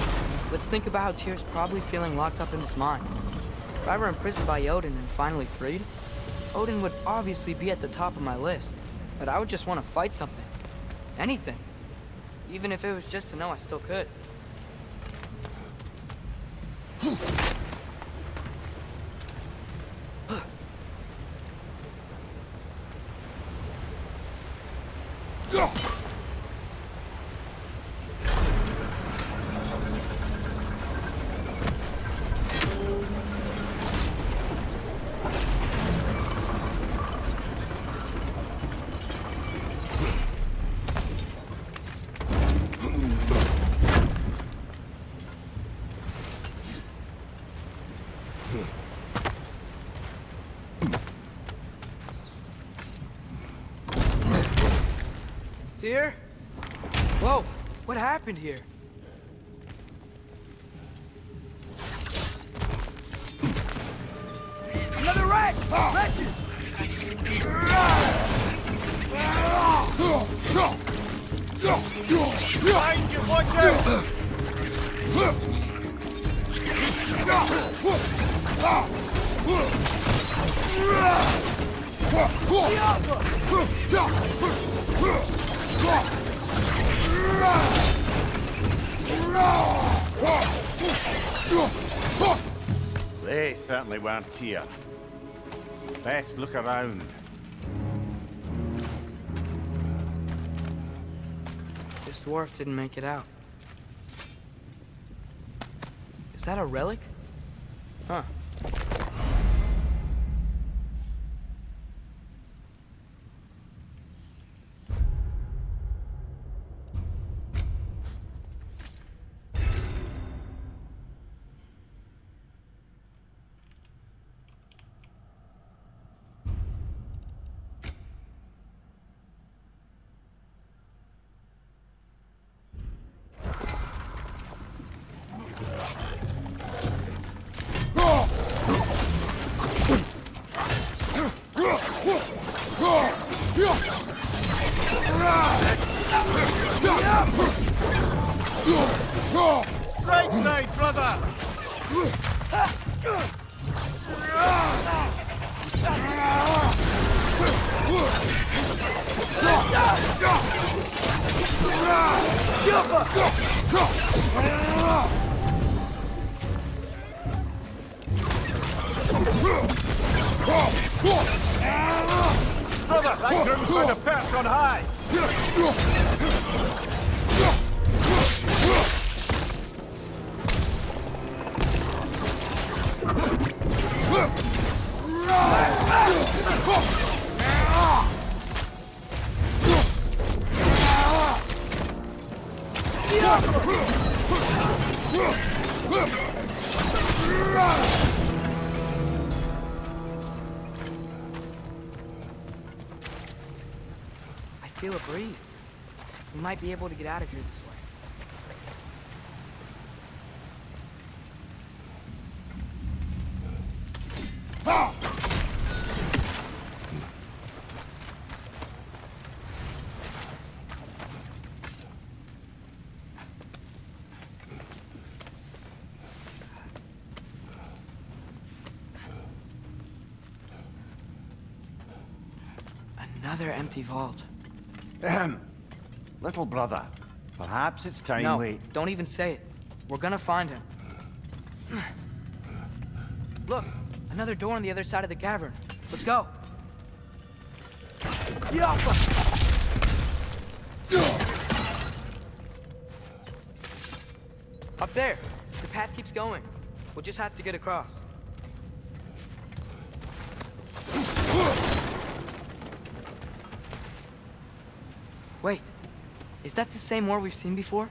Let's think about how Tyr's probably feeling locked up in this mine. If I were imprisoned by Odin and finally freed, Odin would obviously be at the top of my list. But I would just want to fight something. Anything. Even if it was just to know I still could. Tyr? Whoa, what happened here? Another rat! Wretches! Behind you, watch out! They certainly weren't Tyr. Best look around. This dwarf didn't make it out. Is that a relic? Huh. Right side, brother! Brother, that groom's got a perch on high! I feel a breeze. We might be able to get out of here this way. Another empty vault. Ahem. Little brother, perhaps it's time No, we... don't even say it. We're gonna find him. Look, another door on the other side of the cavern. Let's go. Get off us! Up there. The path keeps going. We'll just have to get across. Wait. Is that the same war we've seen before?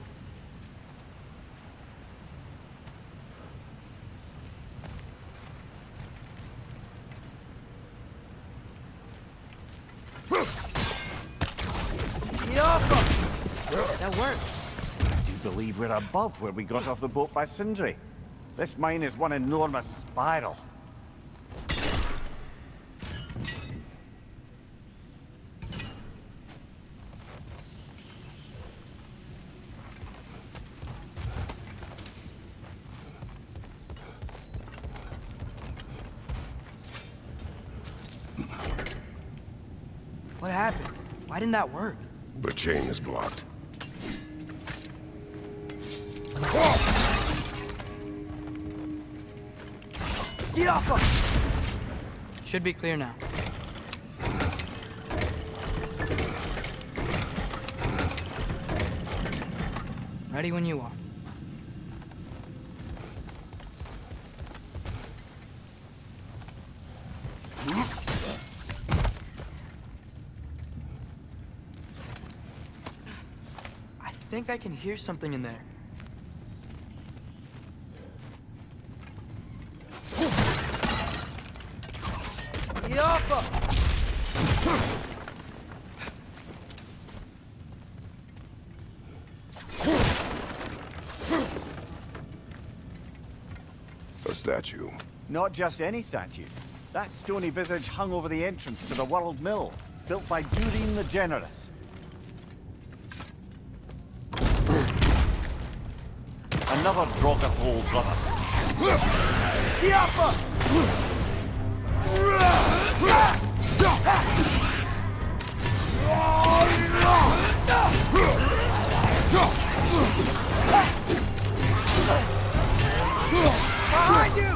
That worked. Do you believe we're above where we got off the boat by Sindri? This mine is one enormous spiral. What happened? Why didn't that work? The chain is blocked. Get off us! Should be clear now. Ready when you are. I think I can hear something in there. Get off us! A statue. Not just any statue. That stony visage hung over the entrance to the World Mill, built by Durin the Generous. Another Draugr hole, brother. Kiapa! Behind you!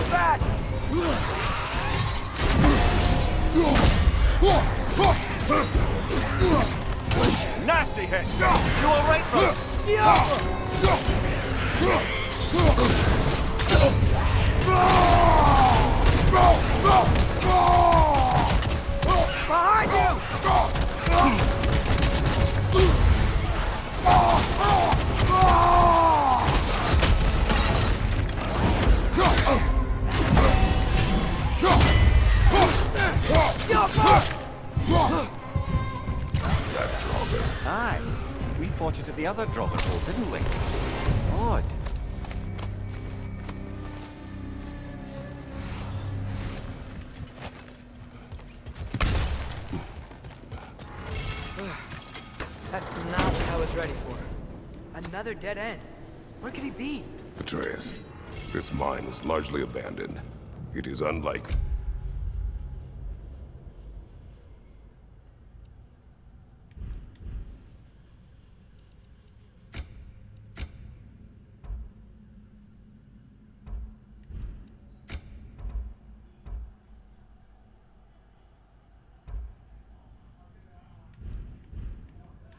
Back! Nasty hit! You all right, brother? Behind you! Aye. We fought it at the other Draugr hole, didn't we? Odd. That's not what I was ready for. Another dead end. Where could he be? Atreus, this mine is largely abandoned. It is unlikely.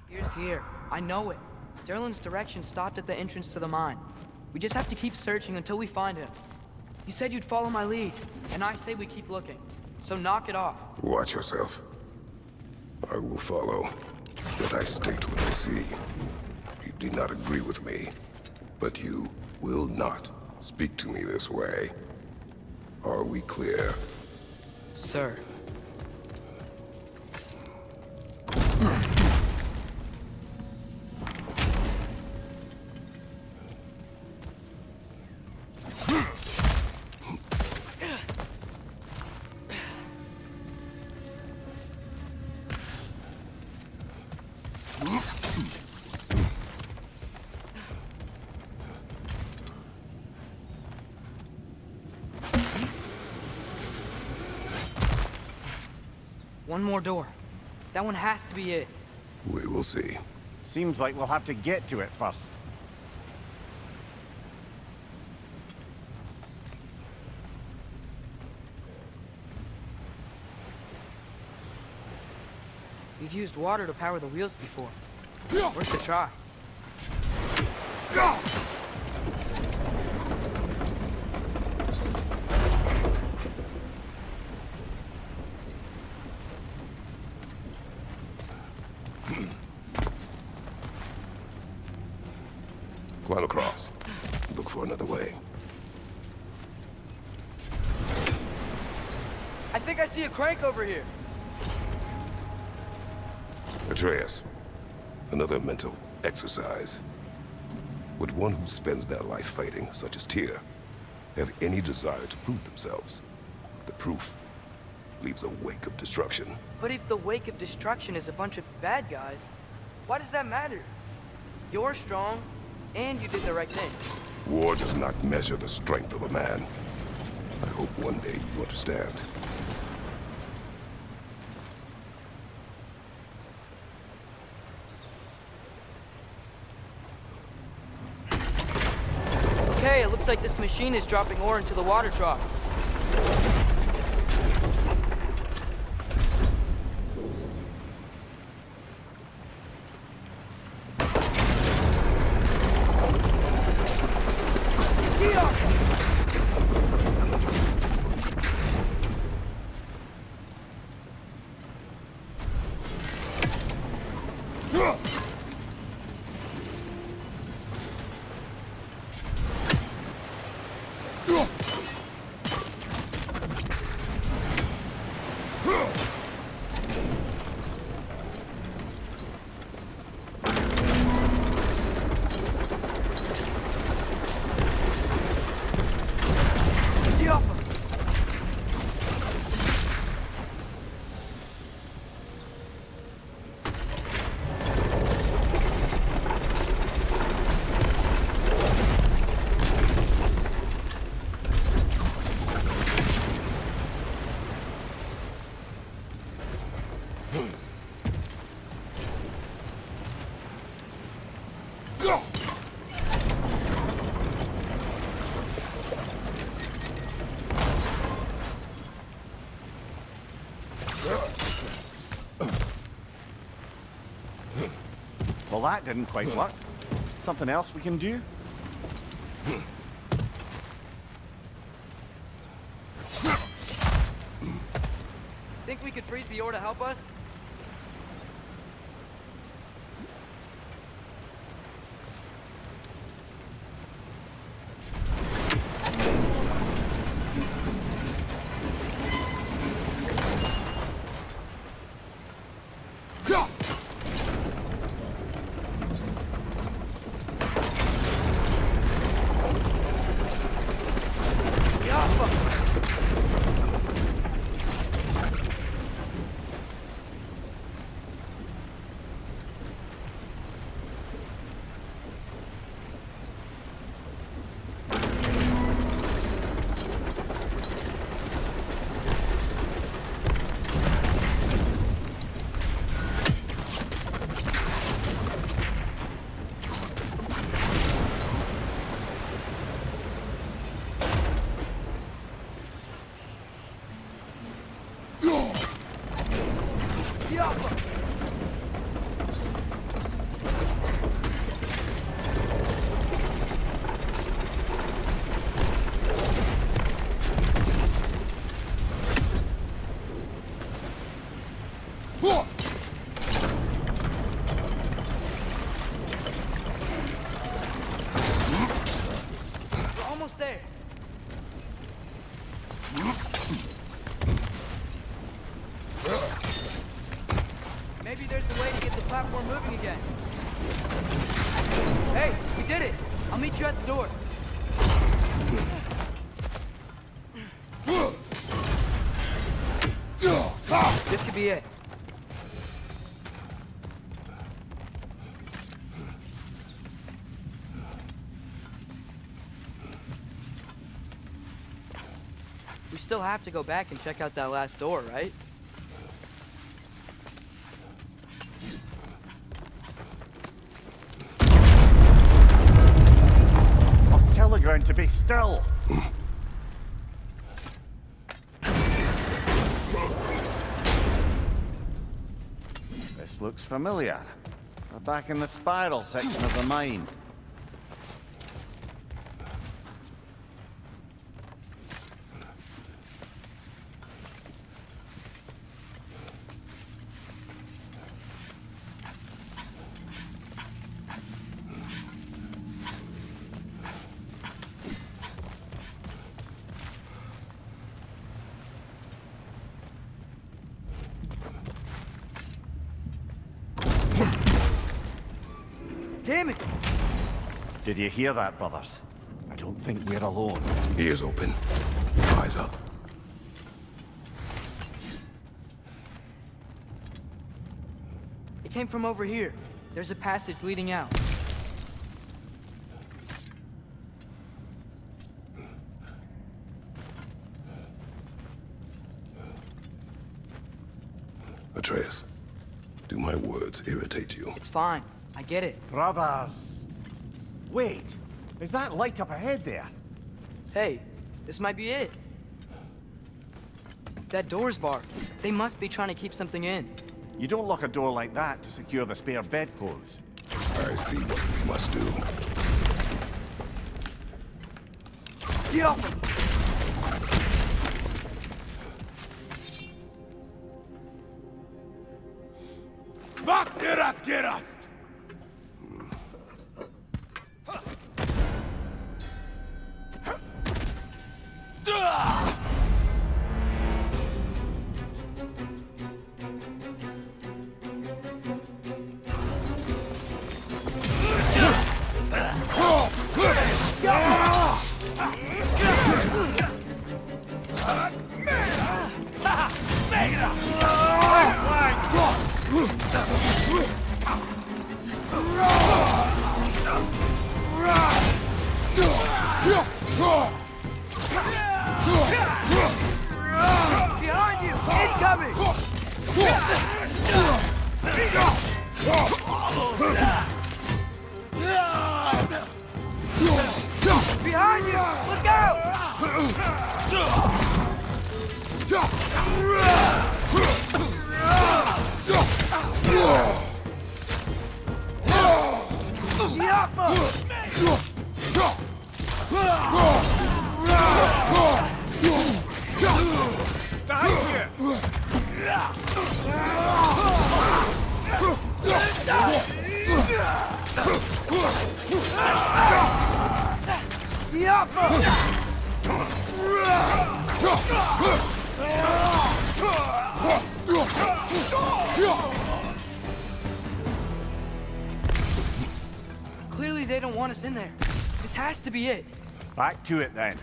Here's here. I know it. Derlin's direction stopped at the entrance to the mine. We just have to keep searching until we find him. You said you'd follow my lead, and I say we keep looking. So knock it off. Watch yourself. I will follow, but I state what I see. You do not agree with me, but you will not speak to me this way. Are we clear? Sir. One more door. That one has to be it. We will see. Seems like we'll have to get to it first. We've used water to power the wheels before. Worth a try. Climb across. Look for another way. I think I see a crank over here. Atreus, another mental exercise. Would one who spends their life fighting, such as Tyr, have any desire to prove themselves? The proof leaves a wake of destruction. But if the wake of destruction is a bunch of bad guys, why does that matter? You're strong, and you did the right thing. War does not measure the strength of a man. I hope one day you understand. Okay, it looks like this machine is dropping ore into the water trough. Well, that didn't quite work. Something else we can do? Think we could freeze the ore to help us? There. Maybe there's a way to get the platform moving again. Hey, we did it! I'll meet you at the door. This could be it. We still have to go back and check out that last door, right? still! This looks familiar. We're back in the spiral section of the mine. Damn it! Did you hear that, brothers? I don't think we're alone. Ears open. Eyes up. It came from over here. There's a passage leading out. Atreus, do my words irritate you? It's fine. I get it. Brothers! Wait, is that light up ahead there? Hey, this might be it. That door's barred. They must be trying to keep something in. You don't lock a door like that to secure the spare bedclothes. I see what we must do. Get off him! Gerast! Behind you! Incoming! Behind you! Look Clearly they don't want us in there. This has to be it. Back to it then.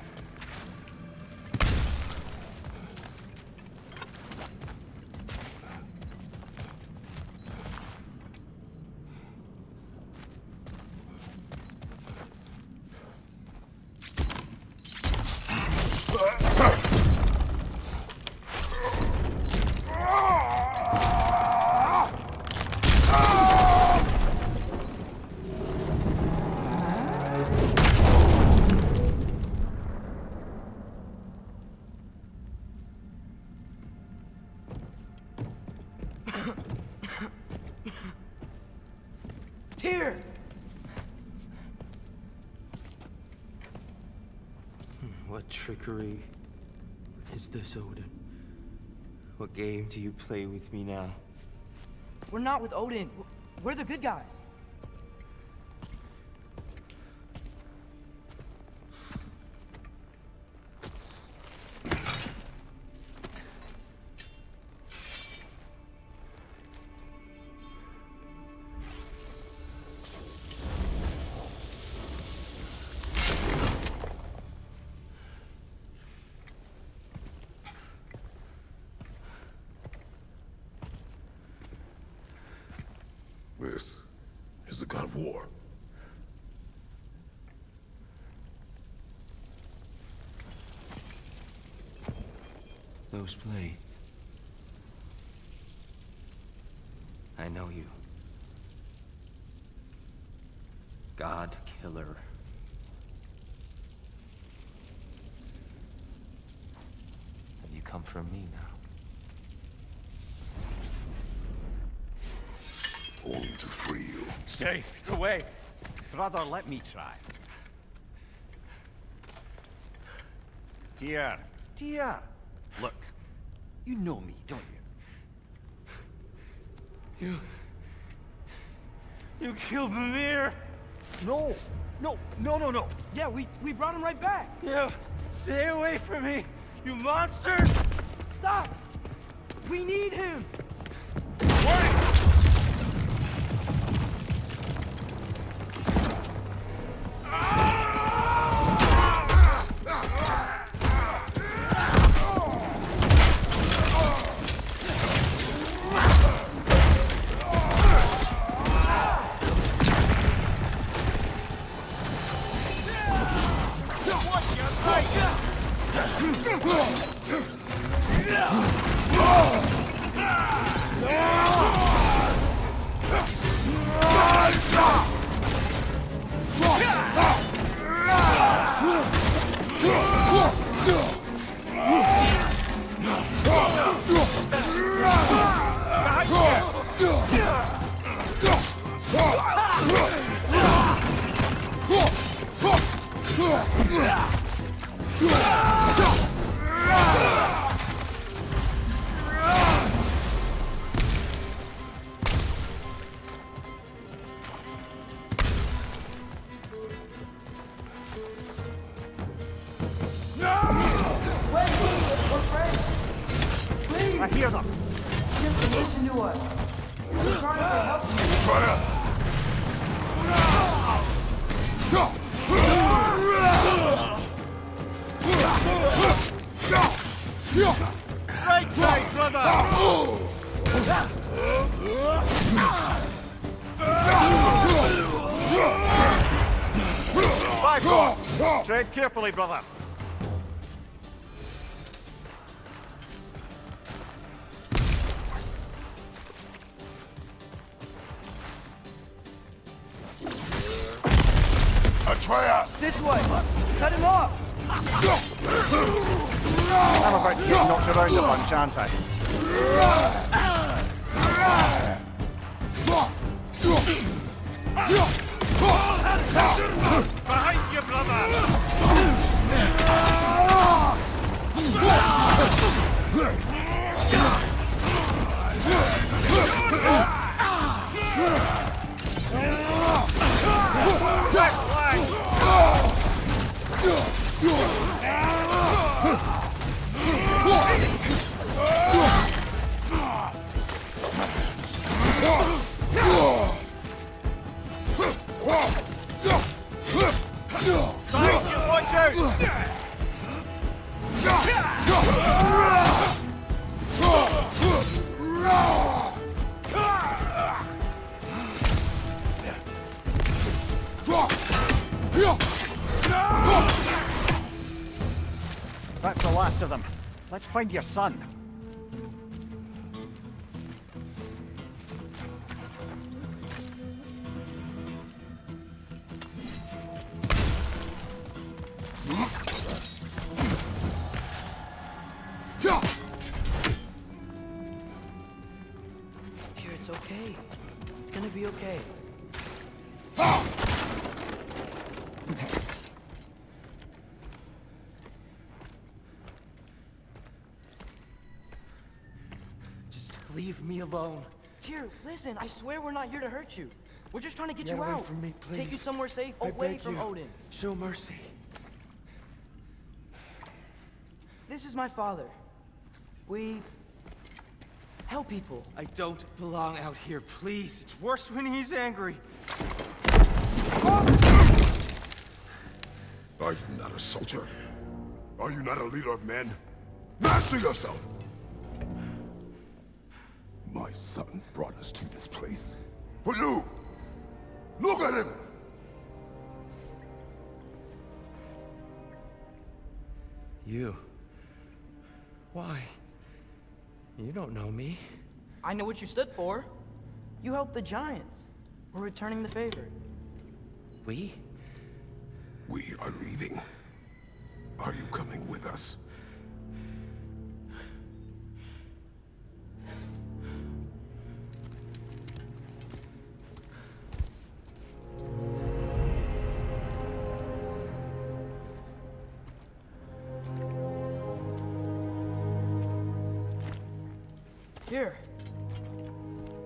Here! What trickery is this, Odin? What game do you play with me now? We're not with Odin. We're the good guys. This is the god of war. Those blades. I know you. God Killer. come from me now. Only to free you. Stay away. Brother, let me try. Dear, dear. Look, you know me, don't you? You killed Mimir! No, no. Yeah, we brought him right back. You stay away from me, you monsters! Stop! We need him! I hear them. Just listen to us. We're trying to help you. Right side, brother! Back off! Tread carefully, brother. Atreus! This way! Cut him off! I'm about to get knocked around a bunch, aren't I? Behind you, brother! Watch out! That's the last of them. Let's find your son. Dear, it's okay. It's gonna be okay. Just leave me alone. Tyr, listen, I swear we're not here to hurt you. We're just trying to get Get you away out. from me, Take you please. somewhere safe, I away beg from you. Odin. Show mercy. This is my father. We help people. I don't belong out here, please. It's worse when he's angry. Are you not a soldier? Are you not a leader of men? Master yourself! My son brought us to this place. For you! Look at him! You. Why? You don't know me. I know what you stood for. You helped the giants. We're returning the favor. We? We are leaving. Are you coming with us? Here.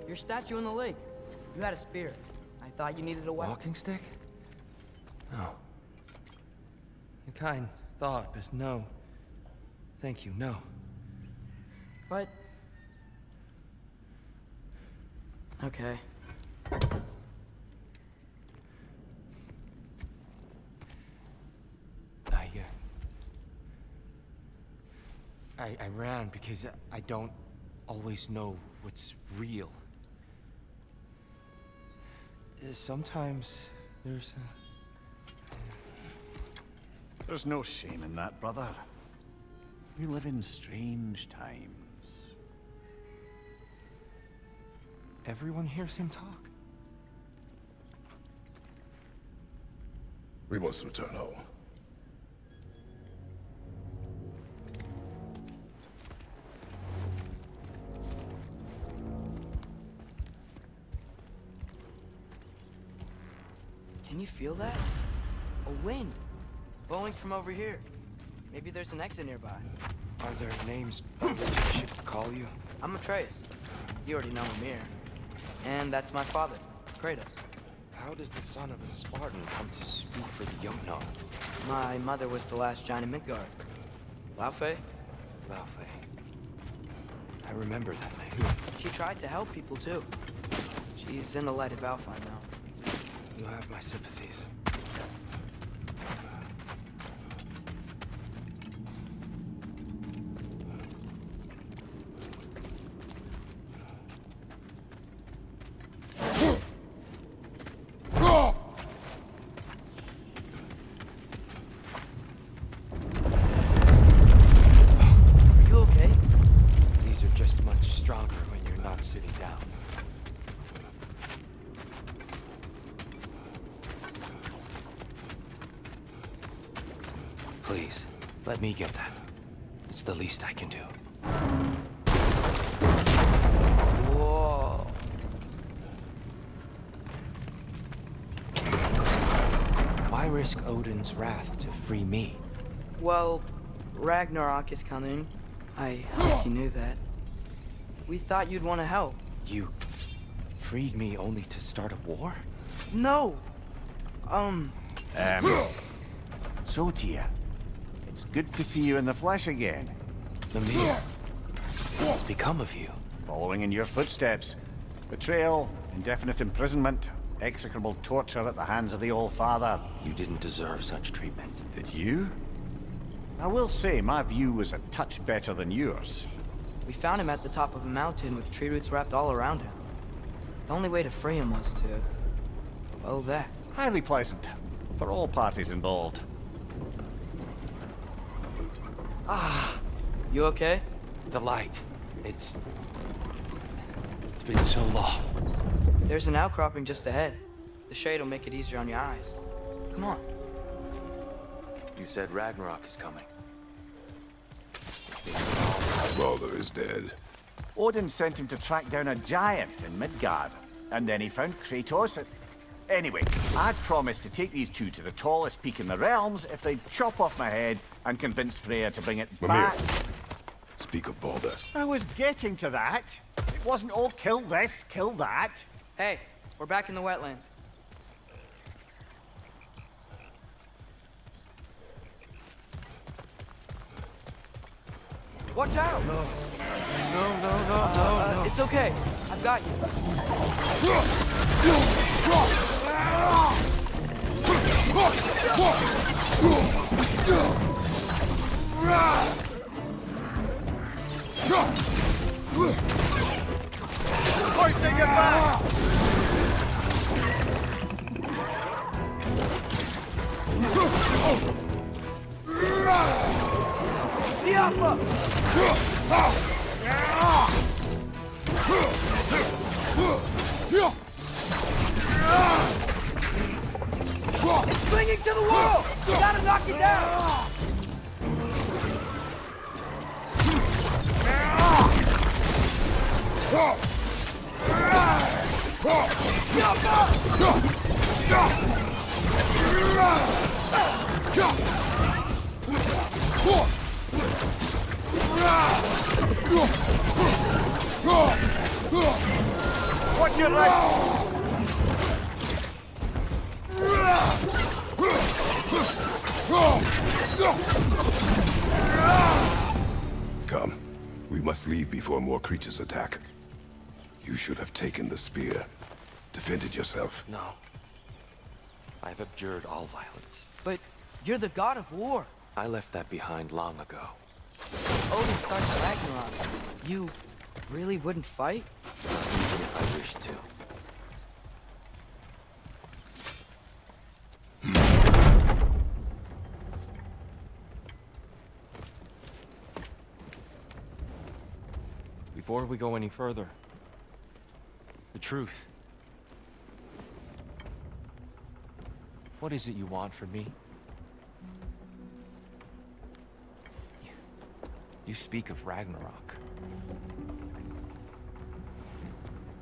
Your statue in the lake. You had a spear. I thought you needed a weapon. Walking stick? No. A kind thought, but no. Thank you, no. But... Okay. I ran because I don't always know what's real. Sometimes there's There's no shame in that, brother. We live in strange times. Everyone hears him talk. We must return home. Can you feel that? A wind blowing from over here. Maybe there's an exit nearby. Are there names by which I should call you? I'm Atreus. You already know him here. And that's my father, Kratos. How does the son of a Spartan come to speak for the Jotnar? My mother was the last giant in Midgard. Laufey? Laufey. I remember that name. She tried to help people too. She's in the light of Alphi now. You have my sympathies. Please, let me get that. It's the least I can do. Whoa. Why risk Odin's wrath to free me? Well, Ragnarok is coming. I hope you knew that. We thought you'd want to help. You freed me only to start a war? No! So, Tyr, it's good to see you in the flesh again. Mimir, what's become of you? Following in your footsteps. Betrayal, indefinite imprisonment, execrable torture at the hands of the Old Father. You didn't deserve such treatment. Did you? I will say, my view was a touch better than yours. We found him at the top of a mountain with tree roots wrapped all around him. The only way to free him was to... well, that. Highly pleasant, for all parties involved. You okay? The light. It's been so long. There's an outcropping just ahead. The shade will make it easier on your eyes. Come on. You said Ragnarok is coming. Father is dead. Odin sent him to track down a giant in Midgard, and then he found Kratos. Anyway, I'd promised to take these two to the tallest peak in the realms if they'd chop off my head and convince Freya to bring it back. Speak of Balder. I was getting to that. It wasn't all kill this, kill that. Hey, we're back in the wetlands. Watch out! No. It's okay. I've got you. Hoisting it back! It's clinging to the wall! You gotta knock it down! Watch your right! Come. We must leave before more creatures attack. You should have taken the spear. Defended yourself. No. I've abjured all violence. But you're the god of war. I left that behind long ago. Odin starts Ragnarok. You really wouldn't fight? Even if I wished to. Before we go any further, the truth. What is it you want from me? You speak of Ragnarok.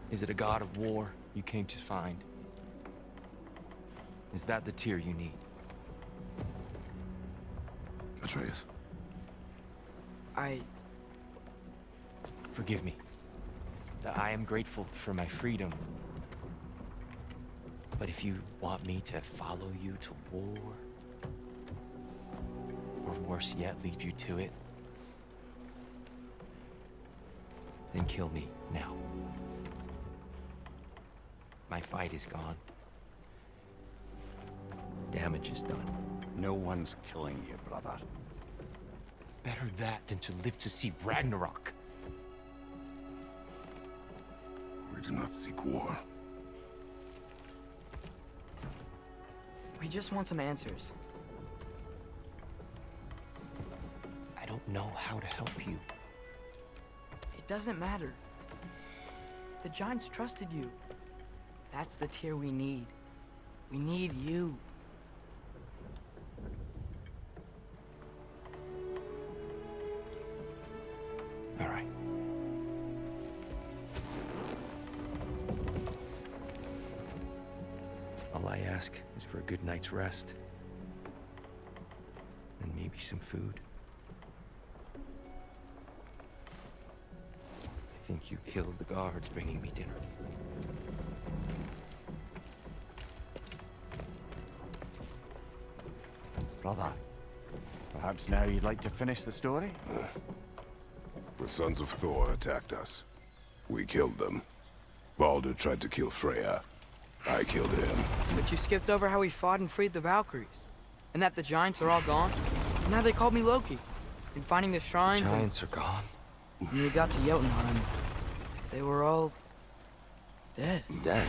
Is it a god of war you came to find? Is that the tear you need? Atreus. Forgive me. I am grateful for my freedom. But if you want me to follow you to war, or worse yet, lead you to it, then kill me now. My fight is gone. Damage is done. No one's killing you, brother. Better that than to live to see Ragnarok. We do not seek war. We just want some answers. I don't know how to help you. It doesn't matter. The Giants trusted you. That's the tear we need. We need you. All right. All I ask is for a good night's rest. And maybe some food. I think you killed the guards bringing me dinner. Brother, perhaps now you'd like to finish the story? The sons of Thor attacked us. We killed them. Baldur tried to kill Freya. I killed him. But you skipped over how we fought and freed the Valkyries. And that the Giants are all gone. And now they called me Loki. And finding the shrines Giants are gone. When we got to Jotunheim, they were all... dead. Dead?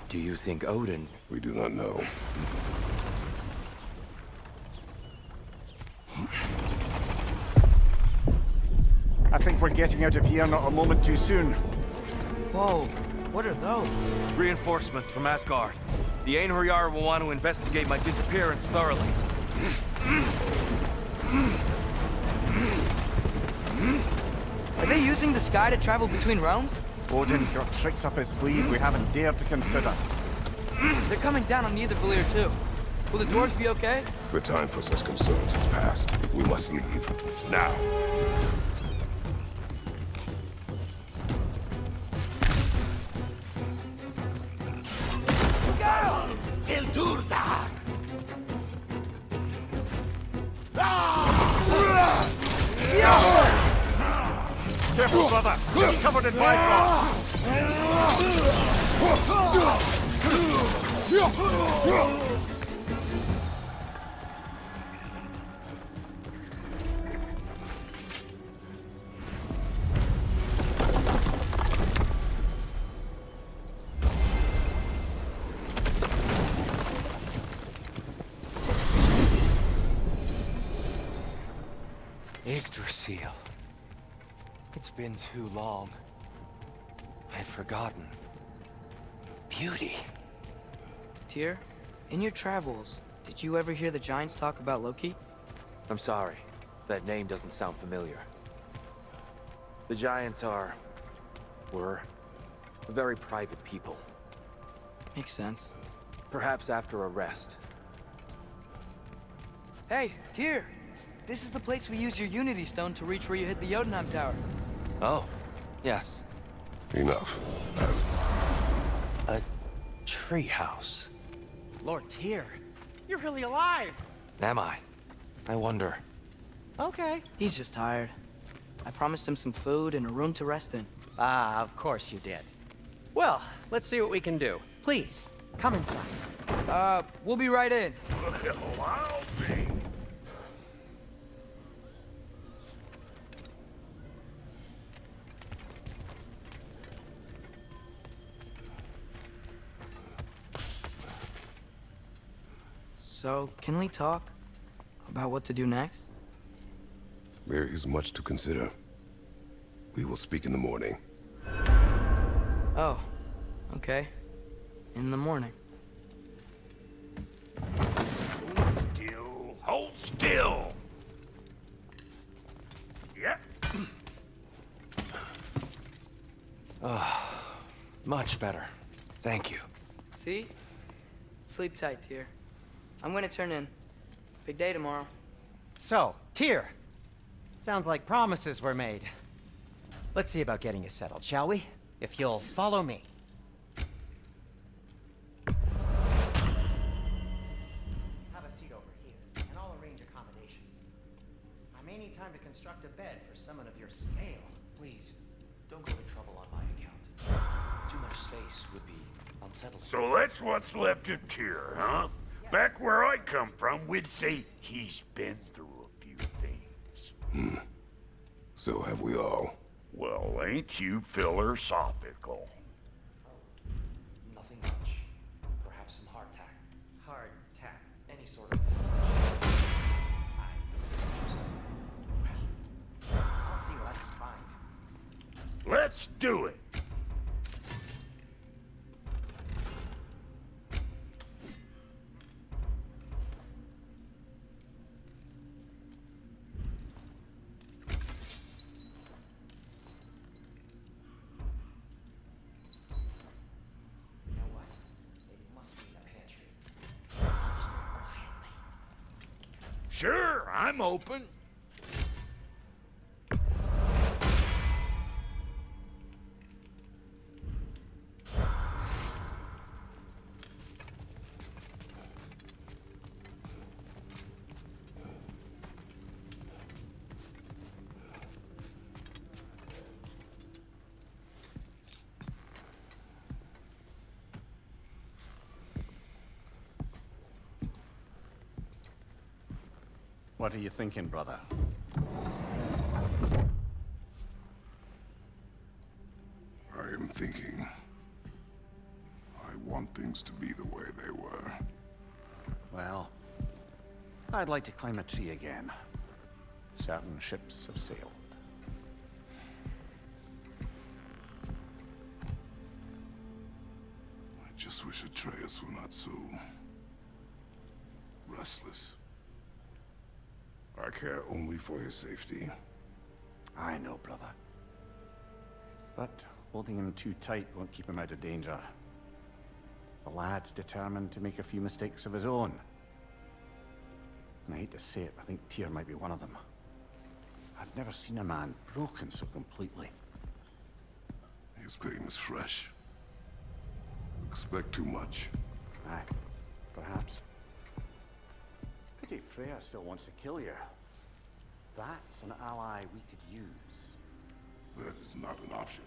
Do you think Odin... We do not know. I think we're getting out of here not a moment too soon. Whoa, what are those? Reinforcements from Asgard. The Einherjar will want to investigate my disappearance thoroughly. Are they using the sky to travel between realms? Odin's got tricks up his sleeve we haven't dared to consider. They're coming down on Nidavellir too. Will the dwarves be okay? The time for such concerns has passed. We must leave. Now. Careful, brother! You're covered in bifrost! Yggdrasil. It's been too long. I'd forgotten. Beauty. Tyr, in your travels, did you ever hear the Giants talk about Loki? I'm sorry. That name doesn't sound familiar. The Giants were very private people. Makes sense. Perhaps after a rest. Hey, Tyr! This is the place we used your Unity Stone to reach where you hit the Jotunheim Tower. Oh, yes. Enough. A treehouse. Lord Tyr, you're really alive! Am I? I wonder. Okay. He's just tired. I promised him some food and a room to rest in. Ah, of course you did. Well, let's see what we can do. Please, come inside. We'll be right in. Well, I'll be. So, can we talk about what to do next? There is much to consider. We will speak in the morning. Oh, okay. In the morning. Still. Hold still. Yep. Much better. Thank you. See? Sleep tight, Tyr. I'm gonna turn in. Big day tomorrow. So, Tyr. Sounds like promises were made. Let's see about getting you settled, shall we? If you'll follow me. Have a seat over here, and I'll arrange accommodations. I may need time to construct a bed for someone of your scale. Please, don't go to trouble on my account. Too much space would be unsettling. So that's what's left of Tyr, huh? Back where I come from, we'd say he's been through a few things. So have we all. Well, ain't you philosophical? Nothing much. Perhaps some hardtack. Hardtack. Any sort of... I'll see what I can find. Let's do it. You know what? It must be in the pantry. Sure, I'm open. What are you thinking, brother? I am thinking. I want things to be the way they were. Well, I'd like to climb a tree again. Certain ships have sailed. I just wish Atreus were not so... restless. I care only for his safety. I know, brother. But holding him too tight won't keep him out of danger. The lad's determined to make a few mistakes of his own. And I hate to say it, I think Tyr might be one of them. I've never seen a man broken so completely. His pain is fresh. Expect too much. Aye, perhaps. Pity Freya still wants to kill you. That's an ally we could use. That is not an option.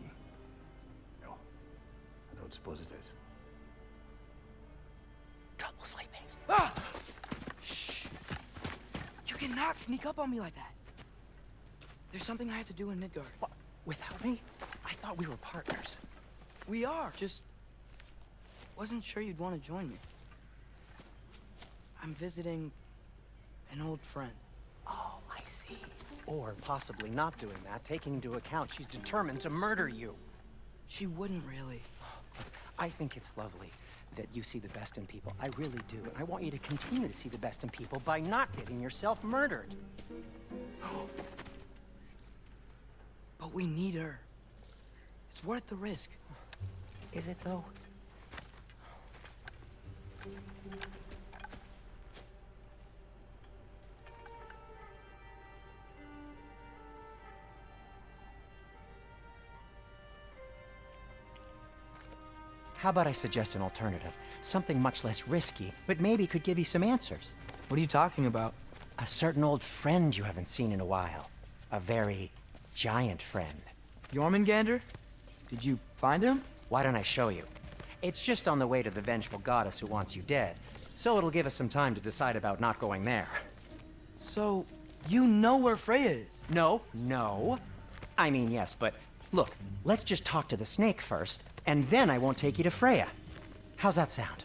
No, I don't suppose it is. Trouble sleeping. Ah! Shh! You cannot sneak up on me like that. There's something I have to do in Midgard. What? Without me? I thought we were partners. We are, just... wasn't sure you'd want to join me. I'm visiting an old friend. Oh, I see. Or possibly not doing that, taking into account she's determined to murder you. She wouldn't really. I think it's lovely that you see the best in people. I really do. And I want you to continue to see the best in people by not getting yourself murdered. But we need her. It's worth the risk. Is it, though? How about I suggest an alternative? Something much less risky, but maybe could give you some answers. What are you talking about? A certain old friend you haven't seen in a while. A very giant friend. Jormungandr? Did you find him? Why don't I show you? It's just on the way to the vengeful goddess who wants you dead, so it'll give us some time to decide about not going there. So, you know where Freya is? No. I mean, yes, but look, let's just talk to the snake first, and then I won't take you to Freya. How's that sound?